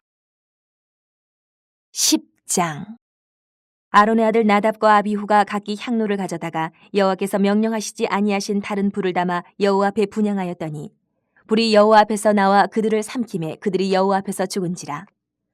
10장. 아론의 아들 나답과 아비후가 각기 향로를 가져다가 여호와께서 명령하시지 아니하신 다른 불을 담아 여호와 앞에 분향하였더니 불이 여호와 앞에서 나와 그들을 삼키매 그들이 여호와 앞에서 죽은지라.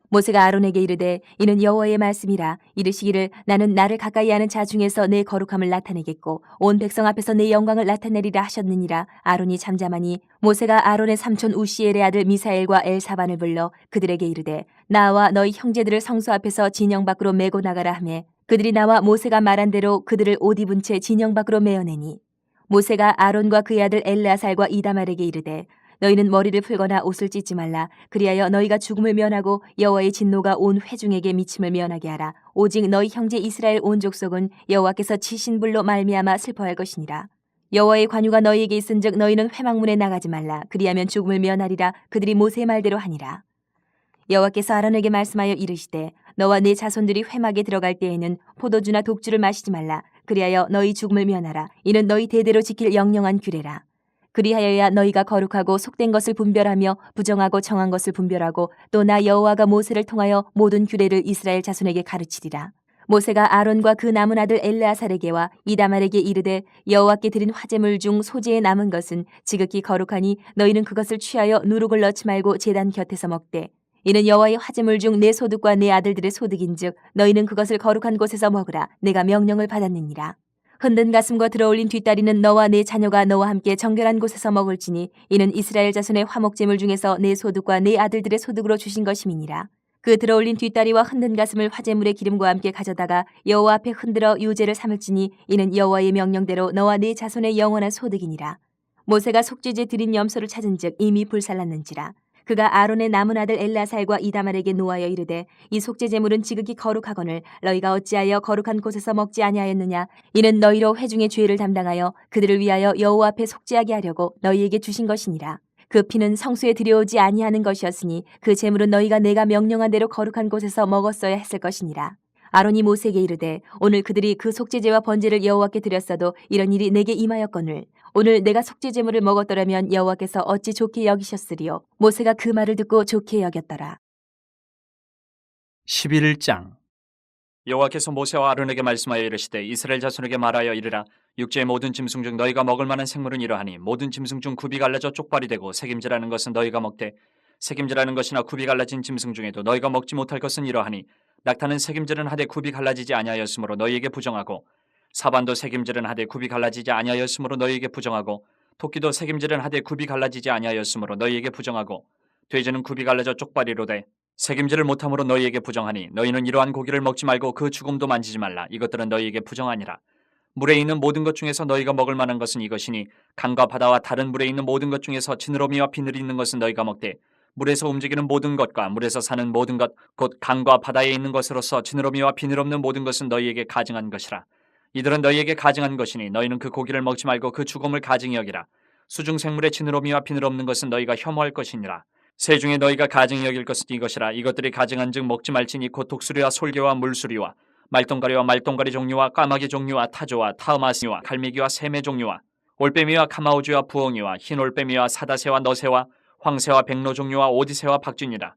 모세가 아론에게 이르되 이는 여호와의 말씀이라. 이르시기를 나는 나를 가까이 하는 자 중에서 내 거룩함을 나타내겠고 온 백성 앞에서 내 영광을 나타내리라 하셨느니라. 아론이 잠잠하니 모세가 아론의 삼촌 우시엘의 아들 미사엘과 엘사반을 불러 그들에게 이르되 나와 너희 형제들을 성소 앞에서 진영 밖으로 메고 나가라 하매 그들이 나와 모세가 말한 대로 그들을 옷 입은 채 진영 밖으로 메어내니 모세가 아론과 그의 아들 엘르아살과 이다말에게 이르되 너희는 머리를 풀거나 옷을 찢지 말라. 그리하여 너희가 죽음을 면하고 여호와의 진노가 온 회중에게 미침을 면하게 하라. 오직 너희 형제 이스라엘 온 족속은 여호와께서 치신 불로 말미암아 슬퍼할 것이니라. 여호와의 관유가 너희에게 있은즉 너희는 회막문에 나가지 말라. 그리하면 죽음을 면하리라. 그들이 모세의 말대로 하니라. 여호와께서 아론에게 말씀하여 이르시되 너와 네 자손들이 회막에 들어갈 때에는 포도주나 독주를 마시지 말라. 그리하여 너희 죽음을 면하라. 이는 너희 대대로 지킬 영영한 규례라. 그리하여야 너희가 거룩하고 속된 것을 분별하며 부정하고 정한 것을 분별하고 또 나 여호와가 모세를 통하여 모든 규례를 이스라엘 자손에게 가르치리라. 모세가 아론과 그 남은 아들 엘르아살에게와 이다말에게 이르되 여호와께 드린 화제물 중 소재에 남은 것은 지극히 거룩하니 너희는 그것을 취하여 누룩을 넣지 말고 제단 곁에서 먹되 이는 여호와의 화제물 중 내 소득과 내 아들들의 소득인즉 너희는 그것을 거룩한 곳에서 먹으라. 내가 명령을 받았느니라. 흔든 가슴과 들어올린 뒷다리는 너와 내 자녀가 너와 함께 정결한 곳에서 먹을지니 이는 이스라엘 자손의 화목제물 중에서 내 소득과 내 아들들의 소득으로 주신 것임이니라. 그 들어올린 뒷다리와 흔든 가슴을 화제물의 기름과 함께 가져다가 여호와 앞에 흔들어 유제를 삼을지니 이는 여호와의 명령대로 너와 네 자손의 영원한 소득이니라. 모세가 속죄제 드린 염소를 찾은즉 이미 불살랐는지라. 그가 아론의 남은 아들 엘르아살과 이다말에게 노하여 이르되 이 속죄제물은 지극히 거룩하거늘 너희가 어찌하여 거룩한 곳에서 먹지 아니하였느냐. 이는 너희로 회중의 죄를 담당하여 그들을 위하여 여호와 앞에 속죄하게 하려고 너희에게 주신 것이니라. 그 피는 성소에 들여오지 아니하는 것이었으니 그 제물은 너희가 내가 명령한 대로 거룩한 곳에서 먹었어야 했을 것이니라. 아론이 모세에게 이르되 오늘 그들이 그 속죄제와 번제를 여호와께 드렸어도 이런 일이 내게 임하였거늘 오늘 내가 속죄제물을 먹었더라면 여호와께서 어찌 좋게 여기셨으리요. 모세가 그 말을 듣고 좋게 여겼더라. 11장 여호와께서 모세와 아론에게 말씀하여 이르시되 이스라엘 자손에게 말하여 이르라. 육지의 모든 짐승 중 너희가 먹을 만한 생물은 이러하니 모든 짐승 중 굽이 갈라져 쪽발이 되고 색임질하는 것은 너희가 먹되 색임질하는 것이나 굽이 갈라진 짐승 중에도 너희가 먹지 못할 것은 이러하니 낙타는 색임질은 하되 굽이 갈라지지 아니하였으므로 너희에게 부정하고 사반도 색임질은 하되 굽이 갈라지지 아니하였으므로 너희에게 부정하고 토끼도 색임질은 하되 굽이 갈라지지 아니하였으므로 너희에게 부정하고 돼지는 굽이 갈라져 쪽발이로되 색임질을 못함으로 너희에게 부정하니 너희는 이러한 고기를 먹지 말고 그 죽음도 만지지 말라. 이것들은 너희에게 부정하니라. 물에 있는 모든 것 중에서 너희가 먹을 만한 것은 이것이니 강과 바다와 다른 물에 있는 모든 것 중에서 지느러미와 비늘이 있는 것은 너희가 먹되 물에서 움직이는 모든 것과 물에서 사는 모든 것 곧 강과 바다에 있는 것으로서 지느러미와 비늘 없는 모든 것은 너희에게 가증한 것이라. 이들은 너희에게 가증한 것이니 너희는 그 고기를 먹지 말고 그 죽음을 가증히 여기라. 수중 생물의 지느러미와 비늘 없는 것은 너희가 혐오할 것이니라. 새 중에 너희가 가증히 여길 것은 이것이라. 이것들이 가증한즉 먹지 말지니 곧 독수리와 솔개와 물수리와 말똥가리와 말똥가리 종류와 까마귀 종류와 타조와 타우마스와 갈매기와 새매 종류와 올빼미와 카마우주와 부엉이와 흰 올빼미와 사다새와 너새와 황새와 백로 종류와 오디새와 박쥐니라.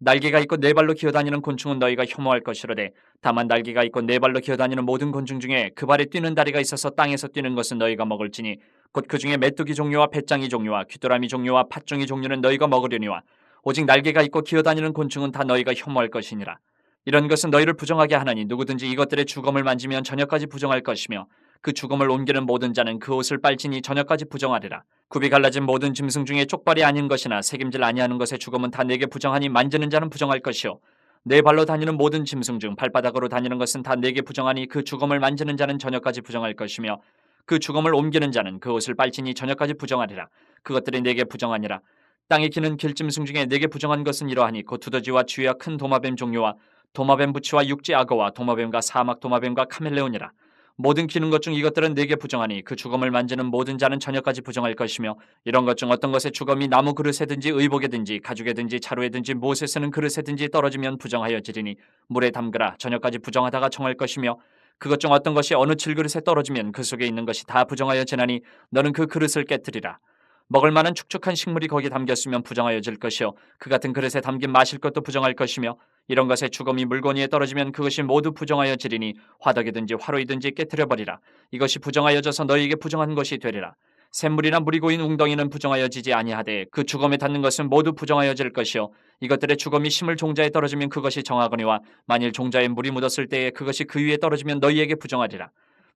날개가 있고 네 발로 기어다니는 곤충은 너희가 혐오할 것이로되 다만 날개가 있고 네 발로 기어다니는 모든 곤충 중에 그 발에 뛰는 다리가 있어서 땅에서 뛰는 것은 너희가 먹을지니 곧 그 중에 메뚜기 종류와 배짱이 종류와 귀뚜라미 종류와 팥종이 종류는 너희가 먹으려니와 오직 날개가 있고 기어다니는 곤충은 다 너희가 혐오할 것이니라. 이런 것은 너희를 부정하게 하나니 누구든지 이것들의 주검을 만지면 저녁까지 부정할 것이며 그 주검을 옮기는 모든 자는 그 옷을 빨지니 저녁까지 부정하리라. 굽이 갈라진 모든 짐승 중에 쪽발이 아닌 것이나 색임질 아니하는 것의 주검은 다 내게 부정하니 만지는 자는 부정할 것이요 네 발로 다니는 모든 짐승 중 발바닥으로 다니는 것은 다 내게 부정하니 그 주검을 만지는 자는 저녁까지 부정할 것이며 그 주검을 옮기는 자는 그 옷을 빨지니 저녁까지 부정하리라. 그것들이 내게 부정하니라. 땅에 기는 길짐승 중에 내게 부정한 것은 이러하니 곧 두더지와 쥐와 큰 도마뱀 종류와 도마뱀 부치와 육지 악어와 도마뱀과 사막 도마뱀과 카멜레온이라. 모든 기는 것 중 이것들은 내게 부정하니 그 주검을 만지는 모든 자는 저녁까지 부정할 것이며 이런 것 중 어떤 것의 주검이 나무 그릇에든지 의복에든지 가죽에든지 자루에든지 무엇에 쓰는 그릇에든지 떨어지면 부정하여지리니 물에 담그라. 저녁까지 부정하다가 정할 것이며 그것 중 어떤 것이 어느 질그릇에 떨어지면 그 속에 있는 것이 다 부정하여지나니 너는 그 그릇을 깨뜨리라. 먹을 만한 축축한 식물이 거기 담겼으면 부정하여질 것이요 그 같은 그릇에 담긴 마실 것도 부정할 것이며 이런 것에 주검이 물건 위에 떨어지면 그것이 모두 부정하여지리니 화덕이든지 화로이든지 깨뜨려버리라. 이것이 부정하여져서 너희에게 부정한 것이 되리라. 샘물이나 물이 고인 웅덩이는 부정하여지지 아니하되 그 주검에 닿는 것은 모두 부정하여질 것이요 이것들의 주검이 심을 종자에 떨어지면 그것이 정하거니와 만일 종자에 물이 묻었을 때에 그것이 그 위에 떨어지면 너희에게 부정하리라.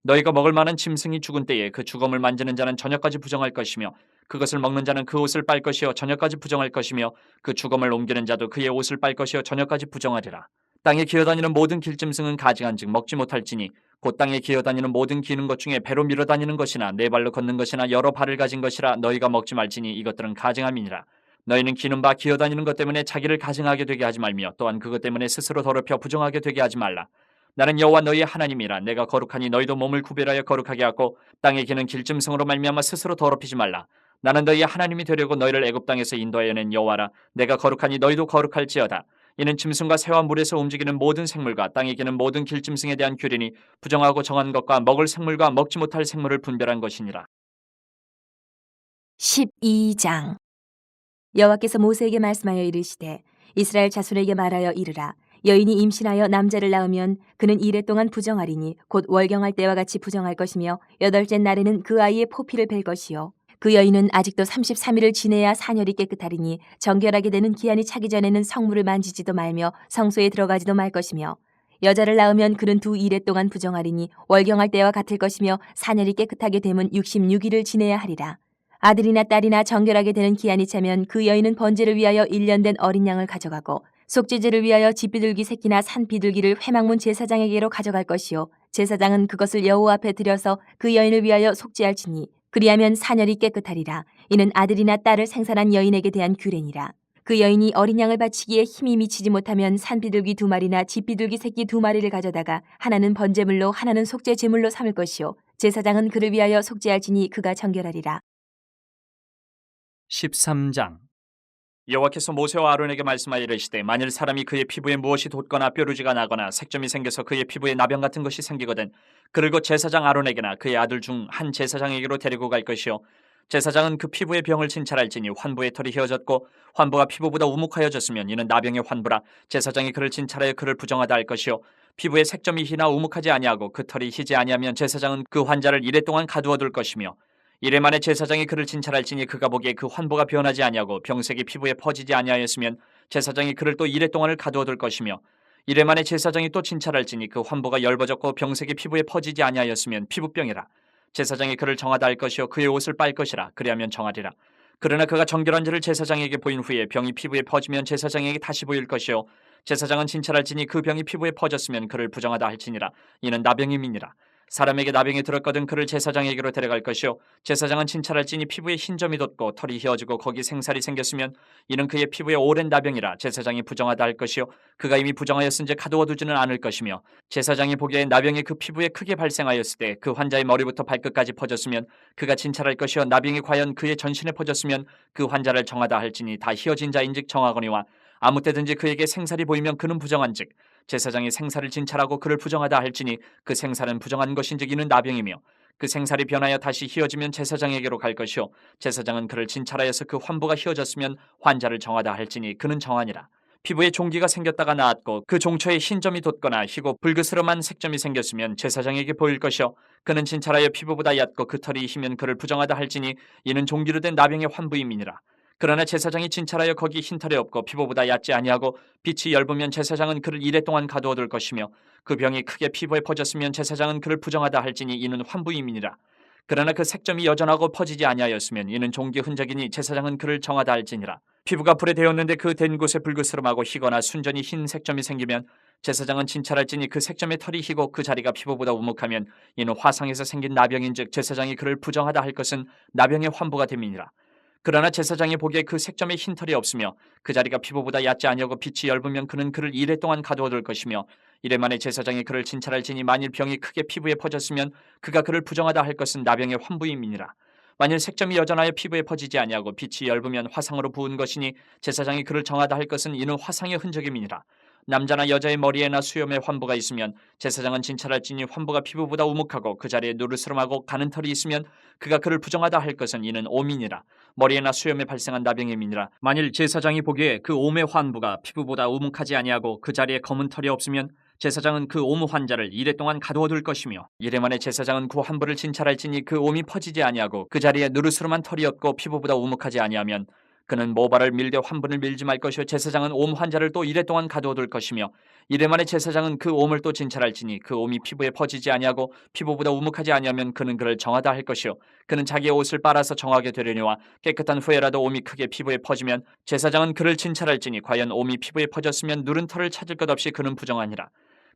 너희가 먹을 만한 짐승이 죽은 때에 그 주검을 만지는 자는 저녁까지 부정할 것이며 그것을 먹는 자는 그 옷을 빨 것이요 저녁까지 부정할 것이며 그 주검을 옮기는 자도 그의 옷을 빨 것이요 저녁까지 부정하리라. 땅에 기어다니는 모든 길짐승은 가증한즉 먹지 못할지니 곧 땅에 기어다니는 모든 기는 것 중에 배로 밀어다니는 것이나 네 발로 걷는 것이나 여러 발을 가진 것이라 너희가 먹지 말지니 이것들은 가증함이니라. 너희는 기는 바 기어다니는 것 때문에 자기를 가증하게 되게 하지 말며 또한 그것 때문에 스스로 더럽혀 부정하게 되게 하지 말라. 나는 여호와 너희의 하나님이라. 내가 거룩하니 너희도 몸을 구별하여 거룩하게 하고 땅에 기는 길짐승으로 말미암아 스스로 더럽히지 말라. 나는 너희의 하나님이 되려고 너희를 애굽 땅에서 인도하여 낸 여호와라. 내가 거룩하니 너희도 거룩할지어다. 이는 짐승과 새와 물에서 움직이는 모든 생물과 땅에 기는 모든 길짐승에 대한 규례니 부정하고 정한 것과 먹을 생물과 먹지 못할 생물을 분별한 것이니라. 12장 여호와께서 모세에게 말씀하여 이르시되 이스라엘 자손에게 말하여 이르라. 여인이 임신하여 남자를 낳으면 그는 이래 동안 부정하리니 곧 월경할 때와 같이 부정할 것이며 여덟째 날에는 그 아이의 포피를 벨 것이요 그 여인은 아직도 33일을 지내야 사녀리 깨끗하리니 정결하게 되는 기한이 차기 전에는 성물을 만지지도 말며 성소에 들어가지도 말 것이며 여자를 낳으면 그는 두 일해 동안 부정하리니 월경할 때와 같을 것이며 사녀리 깨끗하게 되면 66일을 지내야 하리라. 아들이나 딸이나 정결하게 되는 기한이 차면 그 여인은 번제를 위하여 1년 된 어린 양을 가져가고 속죄제를 위하여 집비둘기 새끼나 산비둘기를 회막문 제사장에게로 가져갈 것이요 제사장은 그것을 여호와 앞에 들여서 그 여인을 위하여 속죄할지니 그리하면 사녀리 깨끗하리라. 이는 아들이나 딸을 생산한 여인에게 대한 규례니라. 그 여인이 어린 양을 바치기에 힘이 미치지 못하면 산비둘기 2마리나 집비둘기 새끼 2마리를 가져다가 하나는 번제물로 하나는 속죄제물로 삼을 것이요 제사장은 그를 위하여 속죄할지니 그가 정결하리라. 13장 여호와께서 모세와 아론에게 말씀하여 이르시되 만일 사람이 그의 피부에 무엇이 돋거나 뾰루지가 나거나 색점이 생겨서 그의 피부에 나병 같은 것이 생기거든 그를 곧 제사장 아론에게나 그의 아들 중 한 제사장에게로 데리고 갈 것이요 제사장은 그 피부의 병을 진찰할지니 환부의 털이 휘어졌고 환부가 피부보다 우묵하여졌으면 이는 나병의 환부라. 제사장이 그를 진찰하여 그를 부정하다 할 것이요 피부에 색점이 희나 우묵하지 아니하고 그 털이 희지 아니하면 제사장은 그 환자를 이래 동안 가두어 둘 것이며 이래 만에 제사장이 그를 진찰할지니 그가 보기에 그 환부가 변하지 아니하고 병색이 피부에 퍼지지 아니하였으면 제사장이 그를 또 이래 동안을 가두어 둘 것이며 이래 만에 제사장이 또 진찰할지니 그 환부가 엷어졌고 병색이 피부에 퍼지지 아니하였으면 피부병이라. 제사장이 그를 정하다 할 것이요 그의 옷을 빨 것이라. 그리하면 정하리라. 그러나 그가 정결한지를 제사장에게 보인 후에 병이 피부에 퍼지면 제사장에게 다시 보일 것이요 제사장은 진찰할지니 그 병이 피부에 퍼졌으면 그를 부정하다 할지니라. 이는 나병임이니라. 사람에게 나병이 들었거든 그를 제사장에게로 데려갈 것이요 제사장은 진찰할지니 피부에 흰점이 돋고 털이 휘어지고 거기 생살이 생겼으면 이는 그의 피부에 오랜 나병이라. 제사장이 부정하다 할 것이요 그가 이미 부정하였은지 가두어 두지는 않을 것이며 제사장이 보기에 나병이 그 피부에 크게 발생하였을 때 그 환자의 머리부터 발끝까지 퍼졌으면 그가 진찰할 것이요 나병이 과연 그의 전신에 퍼졌으면 그 환자를 정하다 할지니 다 휘어진 자인즉 정하거니와 아무 때든지 그에게 생살이 보이면 그는 부정한즉 제사장이 생살을 진찰하고 그를 부정하다 할지니 그 생살은 부정한 것인즉 이는 나병이며 그 생살이 변하여 다시 휘어지면 제사장에게로 갈 것이요 제사장은 그를 진찰하여서 그 환부가 휘어졌으면 환자를 정하다 할지니 그는 정하니라. 피부에 종기가 생겼다가 나았고 그 종초에 흰점이 돋거나 희고 붉으스름한 색점이 생겼으면 제사장에게 보일 것이요 그는 진찰하여 피부보다 얕고 그 털이 희면 그를 부정하다 할지니 이는 종기로 된 나병의 환부임이니라. 그러나 제사장이 진찰하여 거기 흰털이 없고 피부보다 얕지 아니하고 빛이 엷으면 제사장은 그를 이래 동안 가두어 둘 것이며 그 병이 크게 피부에 퍼졌으면 제사장은 그를 부정하다 할지니 이는 환부임이니라. 그러나 그 색점이 여전하고 퍼지지 아니하였으면 이는 종기 흔적이니 제사장은 그를 정하다 할지니라. 피부가 불에 데었는데 그 된 곳에 붉으스름하고 희거나 순전히 흰 색점이 생기면 제사장은 진찰할지니 그 색점의 털이 희고 그 자리가 피부보다 우묵하면 이는 화상에서 생긴 나병인즉 제사장이 그를 부정하다 할 것은 나병의 환부가 됨이니라. 그러나 제사장이 보기에 그 색점에 흰털이 없으며 그 자리가 피부보다 얕지 아니하고 빛이 엷으면 그는 그를 이래 동안 가두어 둘 것이며 이래 만에 제사장이 그를 진찰할지니 만일 병이 크게 피부에 퍼졌으면 그가 그를 부정하다 할 것은 나병의 환부임이니라. 만일 색점이 여전하여 피부에 퍼지지 아니하고 빛이 엷으면 화상으로 부은 것이니 제사장이 그를 정하다 할 것은 이는 화상의 흔적임이니라. 남자나 여자의 머리에나 수염에 환부가 있으면 제사장은 진찰할지니 환부가 피부보다 우묵하고 그 자리에 누르스름하고 가는 털이 있으면 그가 그를 부정하다 할 것은 이는 오민이라. 머리에나 수염에 발생한 나병임이니라. 만일 제사장이 보기에 그 옴의 환부가 피부보다 우묵하지 아니하고 그 자리에 검은 털이 없으면 제사장은 그 옴 환자를 이래 동안 가두어 둘 것이며 이래 만에 제사장은 그 환부를 진찰할지니 그 옴이 퍼지지 아니하고 그 자리에 누르스름한 털이 없고 피부보다 우묵하지 아니하면 그는 모발을 밀되 환분을 밀지 말 것이요 제사장은 옴 환자를 또 이래 동안 가두어둘 것이며 이래 만에 제사장은 그 옴을 또 진찰할지니 그 옴이 피부에 퍼지지 아니하고 피부보다 우묵하지 아니하면 그는 그를 정하다 할 것이요 그는 자기의 옷을 빨아서 정하게 되려니와 깨끗한 후에라도 옴이 크게 피부에 퍼지면 제사장은 그를 진찰할지니 과연 옴이 피부에 퍼졌으면 누른 털을 찾을 것 없이 그는 부정하니라.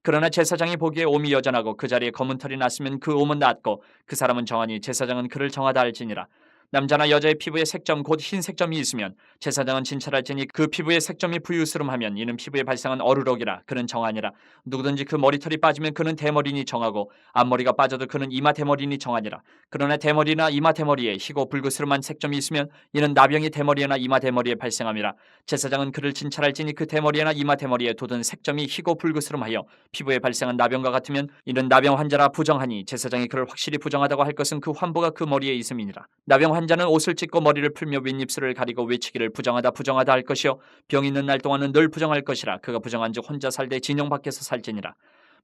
그러나 제사장이 보기에 옴이 여전하고 그 자리에 검은 털이 났으면 그 옴은 낫고 그 사람은 정하니 제사장은 그를 정하다 할지니라. 남자나 여자의 피부에 색점 곧 흰 색점이 있으면 제사장은 진찰할지니 그 피부에 색점이 부유스름하면 이는 피부에 발생한 어루럭이라 그는 정하니라. 누구든지 그 머리털이 빠지면 그는 대머리니 정하고 앞머리가 빠져도 그는 이마 대머리니 정하니라. 그러나 대머리나 이마 대머리에 희고 붉으스름한 색점이 있으면 이는 나병이 대머리나 이마 대머리에 발생함이라. 제사장은 그를 진찰할지니 그 대머리나 이마 대머리에 돋은 색점이 희고 붉으스름하여 피부에 발생한 나병과 같으면 이는 나병 환자라 부정하니 제사장이 그를 확실히 부정하다고 할 것은 그 환부가 그 머리에 있음이니라. 나병 환자는 옷을 찢고 머리를 풀며 윗입술을 가리고 외치기를 부정하다 부정하다 할 것이요 병 있는 날 동안은 늘 부정할 것이라. 그가 부정한즉 혼자 살되 진영 밖에서 살지니라.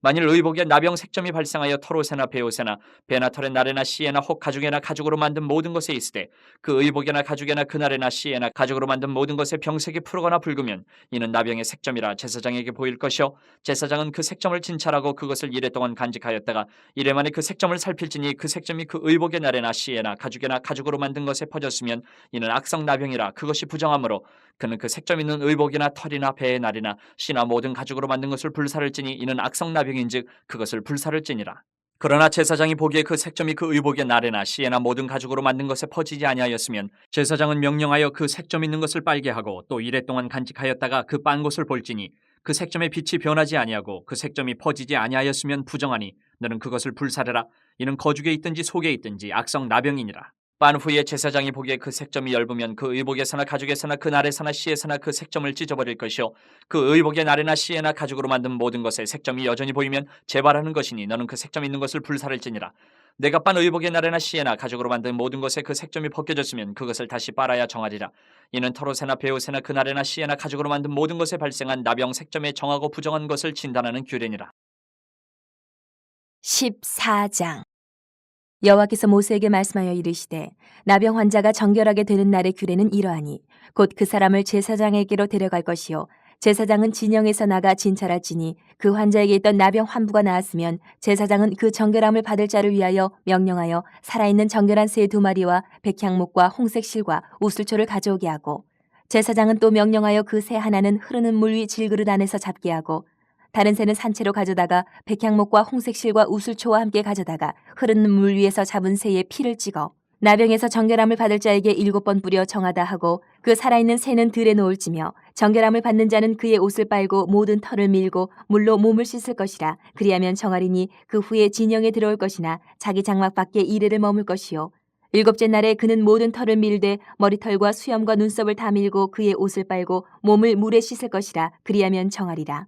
만일 의복에 나병 색점이 발생하여 털옷에나 베옷에나 배나 털에 나래나 씨에나 혹 가죽에나 가죽으로 만든 모든 것에 있으되 그 의복에나 가죽에나 그날에나 씨에나 가죽으로 만든 모든 것에 병색이 푸르거나 붉으면 이는 나병의 색점이라 제사장에게 보일 것이요 제사장은 그 색점을 진찰하고 그것을 이래 동안 간직하였다가 이래 만에 그 색점을 살필지니 그 색점이 그 의복의 나래나 씨에나 가죽에나 가죽으로 만든 것에 퍼졌으면 이는 악성 나병이라. 그것이 부정하므로 그는 그 색점 있는 의복이나 털이나 배의 날이나 씨나 모든 가죽으로 만든 것을 불사를 찌니 이는 악성 나병인즉 그것을 불사를 찌니라. 그러나 제사장이 보기에 그 색점이 그 의복의 날에나 씨에나 모든 가죽으로 만든 것에 퍼지지 아니하였으면 제사장은 명령하여 그 색점 있는 것을 빨게 하고 또 이래 동안 간직하였다가 그 빤 것을 볼지니 그 색점의 빛이 변하지 아니하고 그 색점이 퍼지지 아니하였으면 부정하니 너는 그것을 불사르라. 이는 거죽에 있든지 속에 있든지 악성 나병이니라. 빤 후에 제사장이 보기에 그 색점이 엷으면 그 의복에서나 가죽에서나 그 날에서나 씨에서나 그 색점을 찢어버릴 것이요 그 의복의 날에나 씨에나 가죽으로 만든 모든 것에 색점이 여전히 보이면 재발하는 것이니 너는 그 색점 있는 것을 불사를지니라. 내가 빤 의복의 날에나 씨에나 가죽으로 만든 모든 것에 그 색점이 벗겨졌으면 그것을 다시 빨아야 정하리라. 이는 털옷에나 베옷에나 그 날에나 씨에나 가죽으로 만든 모든 것에 발생한 나병 색점에 정하고 부정한 것을 진단하는 규례니라. 14장 여호와께서 모세에게 말씀하여 이르시되 나병 환자가 정결하게 되는 날의 규례는 이러하니 곧 그 사람을 제사장에게로 데려갈 것이요 제사장은 진영에서 나가 진찰할지니 그 환자에게 있던 나병 환부가 나았으면 제사장은 그 정결함을 받을 자를 위하여 명령하여 살아있는 정결한 새 2마리와 백향목과 홍색 실과 우슬초를 가져오게 하고 제사장은 또 명령하여 그 새 하나는 흐르는 물 위 질그릇 안에서 잡게 하고 다른 새는 산채로 가져다가 백향목과 홍색 실과 우슬초와 함께 가져다가 흐르는 물 위에서 잡은 새의 피를 찍어 나병에서 정결함을 받을 자에게 7번 뿌려 정하다 하고 그 살아있는 새는 들에 놓을지며 정결함을 받는 자는 그의 옷을 빨고 모든 털을 밀고 물로 몸을 씻을 것이라. 그리하면 정하리니 그 후에 진영에 들어올 것이나 자기 장막 밖에 이래를 머물 것이요 7째 날에 그는 모든 털을 밀되 머리털과 수염과 눈썹을 다 밀고 그의 옷을 빨고 몸을 물에 씻을 것이라. 그리하면 정하리라.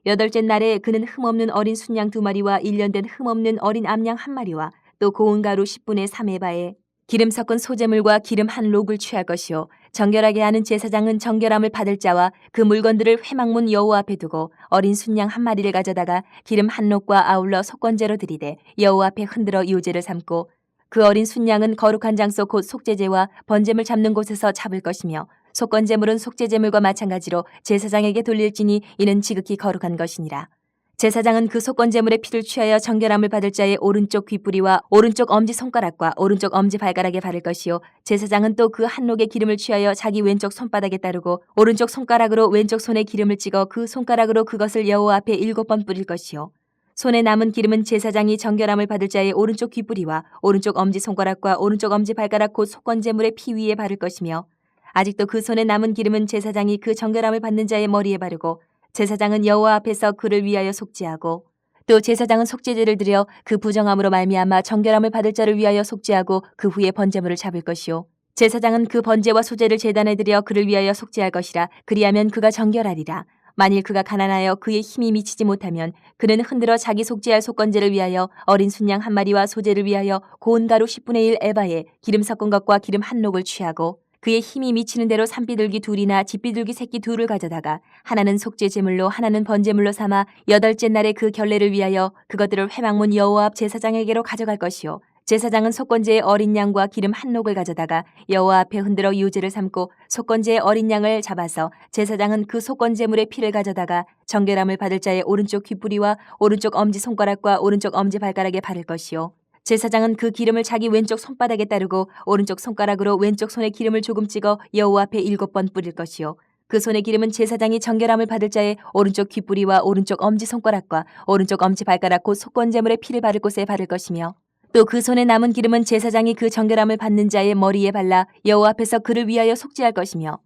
8째 날에 그는 흠없는 어린 순양 2마리와 1년 된 흠없는 어린 암양 1마리와 또 고운 가루 10분의 3에바에 기름 섞은 소재물과 기름 한 록을 취할 것이요 정결하게 하는 제사장은 정결함을 받을 자와 그 물건들을 회막문 여호와 앞에 두고 어린 순양 1마리를 가져다가 기름 한 록과 아울러 속건제로 드리되 여호와 앞에 흔들어 요제를 삼고 그 어린 순양은 거룩한 장소 곧 속죄제와 번제물 잡는 곳에서 잡을 것이며 속건제물은 속죄제물과 마찬가지로 제사장에게 돌릴지니 이는 지극히 거룩한 것이니라. 제사장은 그 속건제물의 피를 취하여 정결함을 받을 자의 오른쪽 귓뿌리와 오른쪽 엄지손가락과 오른쪽 엄지발가락에 바를 것이요 제사장은 또 그 한록의 기름을 취하여 자기 왼쪽 손바닥에 따르고 오른쪽 손가락으로 왼쪽 손에 기름을 찍어 그 손가락으로 그것을 여호와 앞에 7번 뿌릴 것이요 손에 남은 기름은 제사장이 정결함을 받을 자의 오른쪽 귓뿌리와 오른쪽 엄지손가락과 오른쪽 엄지발가락 곧 속건제물의 피 위에 바를 것이며 아직도 그 손에 남은 기름은 제사장이 그 정결함을 받는 자의 머리에 바르고 제사장은 여호와 앞에서 그를 위하여 속죄하고 또 제사장은 속죄제를 드려 그 부정함으로 말미암아 정결함을 받을 자를 위하여 속죄하고 그 후에 번제물을 잡을 것이요 제사장은 그 번제와 소제를 제단에 드려 그를 위하여 속죄할 것이라. 그리하면 그가 정결하리라. 만일 그가 가난하여 그의 힘이 미치지 못하면 그는 흔들어 자기 속죄할 속건제를 위하여 어린 순양 1마리와 소제를 위하여 고운 가루 10분의 1 에바에 기름 섞은 것과 기름 한 록을 취하고 그의 힘이 미치는 대로 산비둘기 2이나 집비둘기 새끼 2를 가져다가 하나는 속죄 제물로 하나는 번제물로 삼아 8째 날에 그 결례를 위하여 그것들을 회막문 여호와 앞 제사장에게로 가져갈 것이요 제사장은 속건제의 어린 양과 기름 한 녹을 가져다가 여호와 앞에 흔들어 유제를 삼고 속건제의 어린 양을 잡아서 제사장은 그 속건제물의 피를 가져다가 정결함을 받을 자의 오른쪽 귓부리와 오른쪽 엄지 손가락과 오른쪽 엄지 발가락에 바를 것이요. 제사장은 그 기름을 자기 왼쪽 손바닥에 따르고 오른쪽 손가락으로 왼쪽 손에 기름을 조금 찍어 여호와 앞에 7번 뿌릴 것이요. 그 손의 기름은 제사장이 정결함을 받을 자의 오른쪽 귓부리와 오른쪽 엄지 손가락과 오른쪽 엄지 발가락 곧 속건제물의 피를 바를 곳에 바를 것이며 또 그 손에 남은 기름은 제사장이 그 정결함을 받는 자의 머리에 발라 여호와 앞에서 그를 위하여 속죄할 것이며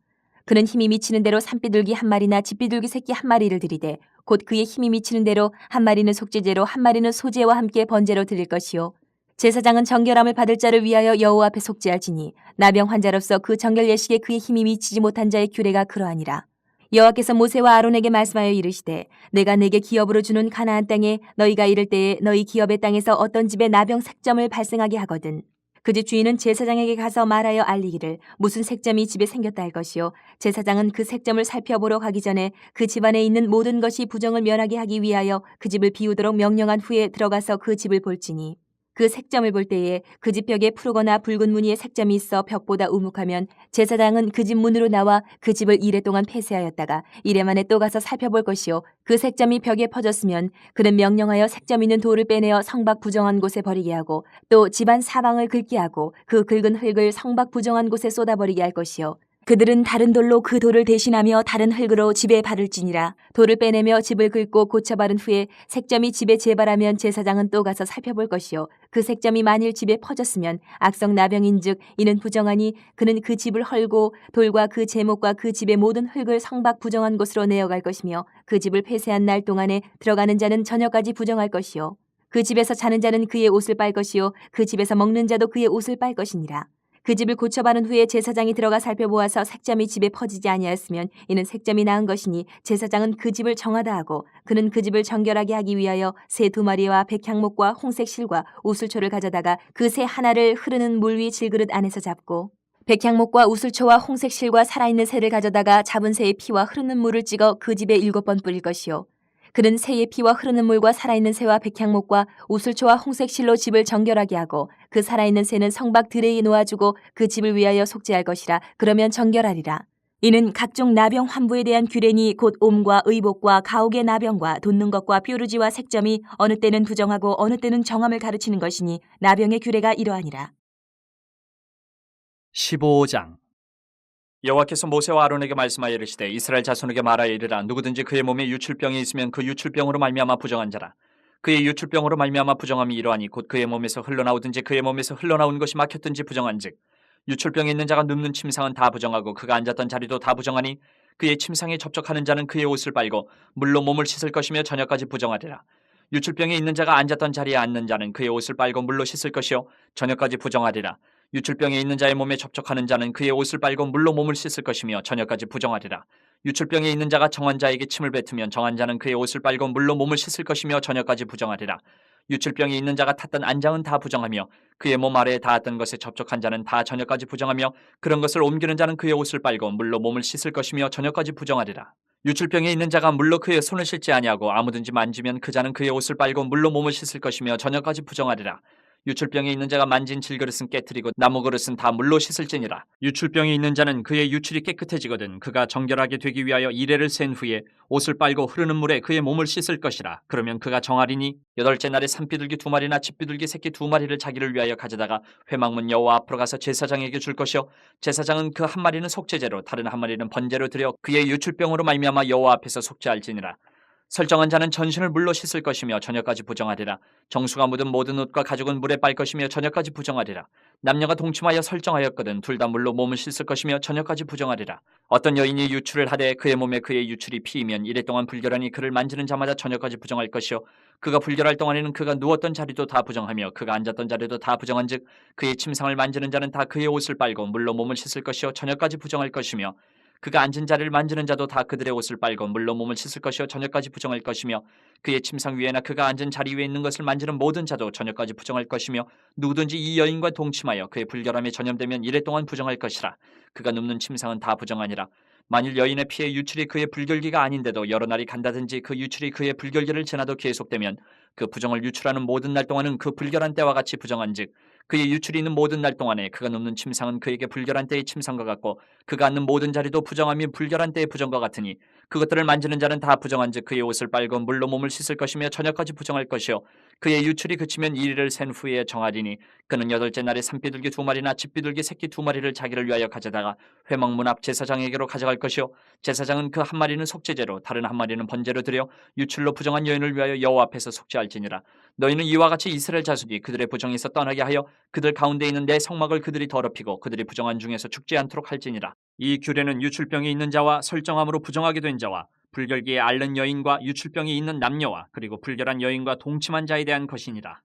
그는 힘이 미치는 대로 산비둘기 한 마리나 집비둘기 새끼 한 마리를 드리되 곧 그의 힘이 미치는 대로 한 마리는 속죄제로 한 마리는 소제와 함께 번제로 드릴 것이요. 제사장은 정결함을 받을 자를 위하여 여호와 앞에 속죄할지니 나병 환자로서 그 정결 예식에 그의 힘이 미치지 못한 자의 규례가 그러하니라. 여호와께서 모세와 아론에게 말씀하여 이르시되 내가 내게 기업으로 주는 가나안 땅에 너희가 이를 때에 너희 기업의 땅에서 어떤 집에 나병 색점을 발생하게 하거든 그 집 주인은 제사장에게 가서 말하여 알리기를 무슨 색점이 집에 생겼다 할 것이요 제사장은 그 색점을 살펴보러 가기 전에 그 집안에 있는 모든 것이 부정을 면하게 하기 위하여 그 집을 비우도록 명령한 후에 들어가서 그 집을 볼지니 그 색점을 볼 때에 그 집 벽에 푸르거나 붉은 무늬의 색점이 있어 벽보다 우묵하면 제사장은 그 집 문으로 나와 그 집을 이래 동안 폐쇄하였다가 이래 만에 또 가서 살펴볼 것이요 그 색점이 벽에 퍼졌으면 그는 명령하여 색점 있는 돌을 빼내어 성밖 부정한 곳에 버리게 하고 또 집안 사방을 긁게 하고 그 긁은 흙을 성밖 부정한 곳에 쏟아버리게 할 것이요 그들은 다른 돌로 그 돌을 대신하며 다른 흙으로 집에 바를지니라. 돌을 빼내며 집을 긁고 고쳐 바른 후에 색점이 집에 재발하면 제사장은 또 가서 살펴볼 것이요 그 색점이 만일 집에 퍼졌으면 악성 나병인즉 이는 부정하니 그는 그 집을 헐고 돌과 그 제목과 그 집의 모든 흙을 성밖 부정한 곳으로 내어갈 것이며 그 집을 폐쇄한 날 동안에 들어가는 자는 저녁까지 부정할 것이요 그 집에서 자는 자는 그의 옷을 빨 것이요 그 집에서 먹는 자도 그의 옷을 빨 것이니라. 그 집을 고쳐 바른 후에 제사장이 들어가 살펴보아서 색점이 집에 퍼지지 아니하였으면 이는 색점이 나은 것이니 제사장은 그 집을 정하다 하고 그는 그 집을 정결하게 하기 위하여 새 2마리와 백향목과 홍색 실과 우슬초를 가져다가 그 새 하나를 흐르는 물 위 질그릇 안에서 잡고 백향목과 우슬초와 홍색 실과 살아있는 새를 가져다가 잡은 새의 피와 흐르는 물을 찍어 그 집에 7번 뿌릴 것이요 그는 새의 피와 흐르는 물과 살아있는 새와 백향목과 우슬초와 홍색 실로 집을 정결하게 하고 그 살아있는 새는 성밖 들에게 놓아주고 그 집을 위하여 속죄할 것이라. 그러면 정결하리라. 이는 각종 나병 환부에 대한 규례니 곧 옴과 의복과 가옥의 나병과 돋는 것과 뾰루지와 색점이 어느 때는 부정하고 어느 때는 정함을 가르치는 것이니 나병의 규례가 이러하니라. 15장 여호와께서 모세와 아론에게 말씀하여 이르시되 이스라엘 자손에게 말하여 이르라 누구든지 그의 몸에 유출병이 있으면 그 유출병으로 말미암아 부정한 자라 그의 유출병으로 말미암아 부정함이 이러하니 곧 그의 몸에서 흘러나오든지 그의 몸에서 흘러나온 것이 막혔든지 부정한즉 유출병이 있는 자가 눕는 침상은 다 부정하고 그가 앉았던 자리도 다 부정하니 그의 침상에 접촉하는 자는 그의 옷을 빨고 물로 몸을 씻을 것이며 저녁까지 부정하리라. 유출병이 있는 자가 앉았던 자리에 앉는 자는 그의 옷을 빨고 물로 씻을 것이요 저녁까지 부정하리라. 유출병에 있는 자의 몸에 접촉하는 자는 그의 옷을 빨고 물로 몸을 씻을 것이며 저녁까지 부정하리라. 유출병에 있는 자가 정한 자에게 침을 뱉으면 정한 자는 그의 옷을 빨고 물로 몸을 씻을 것이며 저녁까지 부정하리라. 유출병이 있는 자가 탔던 안장은 다 부정하며 그의 몸 아래에 닿았던 것에 접촉한 자는 다 저녁까지 부정하며 그런 것을 옮기는 자는 그의 옷을 빨고 물로 몸을 씻을 것이며 저녁까지 부정하리라. 유출병에 있는 자가 물로 그의 손을 씻지 아니하고 아무든지 만지면 그 자는 그의 옷을 빨고 물로 몸을 씻을 것이며 저녁까지 부정하리라. 유출병에 있는 자가 만진 질그릇은 깨뜨리고 나무 그릇은 다 물로 씻을지니라. 유출병이 있는 자는 그의 유출이 깨끗해지거든 그가 정결하게 되기 위하여 이레를 센 후에 옷을 빨고 흐르는 물에 그의 몸을 씻을 것이라. 그러면 그가 정하리니 8째 날에 산비둘기 2마리나 집비둘기 새끼 2마리를 자기를 위하여 가져다가 회막문 여호와 앞으로 가서 제사장에게 줄 것이요 제사장은 그 한 마리는 속죄제로 다른 한 마리는 번제로 드려 그의 유출병으로 말미암아 여호와 앞에서 속죄할지니라. 설정한 자는 전신을 물로 씻을 것이며 저녁까지 부정하리라. 정수가 묻은 모든 옷과 가죽은 물에 빨 것이며 저녁까지 부정하리라. 남녀가 동침하여 설정하였거든 둘 다 물로 몸을 씻을 것이며 저녁까지 부정하리라. 어떤 여인이 유출을 하되 그의 몸에 그의 유출이 피이면 이래 동안 불결하니 그를 만지는 자마다 저녁까지 부정할 것이요 그가 불결할 동안에는 그가 누웠던 자리도 다 부정하며 그가 앉았던 자리도 다 부정한즉 그의 침상을 만지는 자는 다 그의 옷을 빨고 물로 몸을 씻을 것이요 저녁까지 부정할 것이며 그가 앉은 자리를 만지는 자도 다 그들의 옷을 빨고 물로 몸을 씻을 것이요 저녁까지 부정할 것이며 그의 침상 위에나 그가 앉은 자리 위에 있는 것을 만지는 모든 자도 저녁까지 부정할 것이며 누구든지 이 여인과 동침하여 그의 불결함에 전염되면 이래 동안 부정할 것이라. 그가 눕는 침상은 다 부정하니라. 만일 여인의 피에 유출이 그의 불결기가 아닌데도 여러 날이 간다든지 그 유출이 그의 불결기를 지나도 계속되면 그 부정을 유출하는 모든 날 동안은 그 불결한 때와 같이 부정한즉 그의 유출이 있는 모든 날 동안에 그가 눕는 침상은 그에게 불결한 때의 침상과 같고 그가 앉는 모든 자리도 부정함이 불결한 때의 부정과 같으니 그것들을 만지는 자는 다 부정한즉 그의 옷을 빨고 물로 몸을 씻을 것이며 저녁까지 부정할 것이요 그의 유출이 그치면 1일을 센 후에 정하리니 그는 8째 날에 산비둘기 2마리나 집비둘기 새끼 2마리를 자기를 위하여 가져다가 회막문 앞 제사장에게로 가져갈 것이요 제사장은 그 1마리는 속죄제로 다른 1마리는 번제로 드려 유출로 부정한 여인을 위하여 여호와 앞에서 속죄할지니라. 너희는 이와 같이 이스라엘 자손이 그들의 부정에서 떠나게 하여 그들 가운데 있는 내 성막을 그들이 더럽히고 그들이 부정한 중에서 죽지 않도록 할지니라. 이 규례는 유출병이 있는 자와 설정함으로 부정하게 된 자와 불결기에 앓는 여인과 유출병이 있는 남녀와 그리고 불결한 여인과 동침한 자에 대한 것이니라.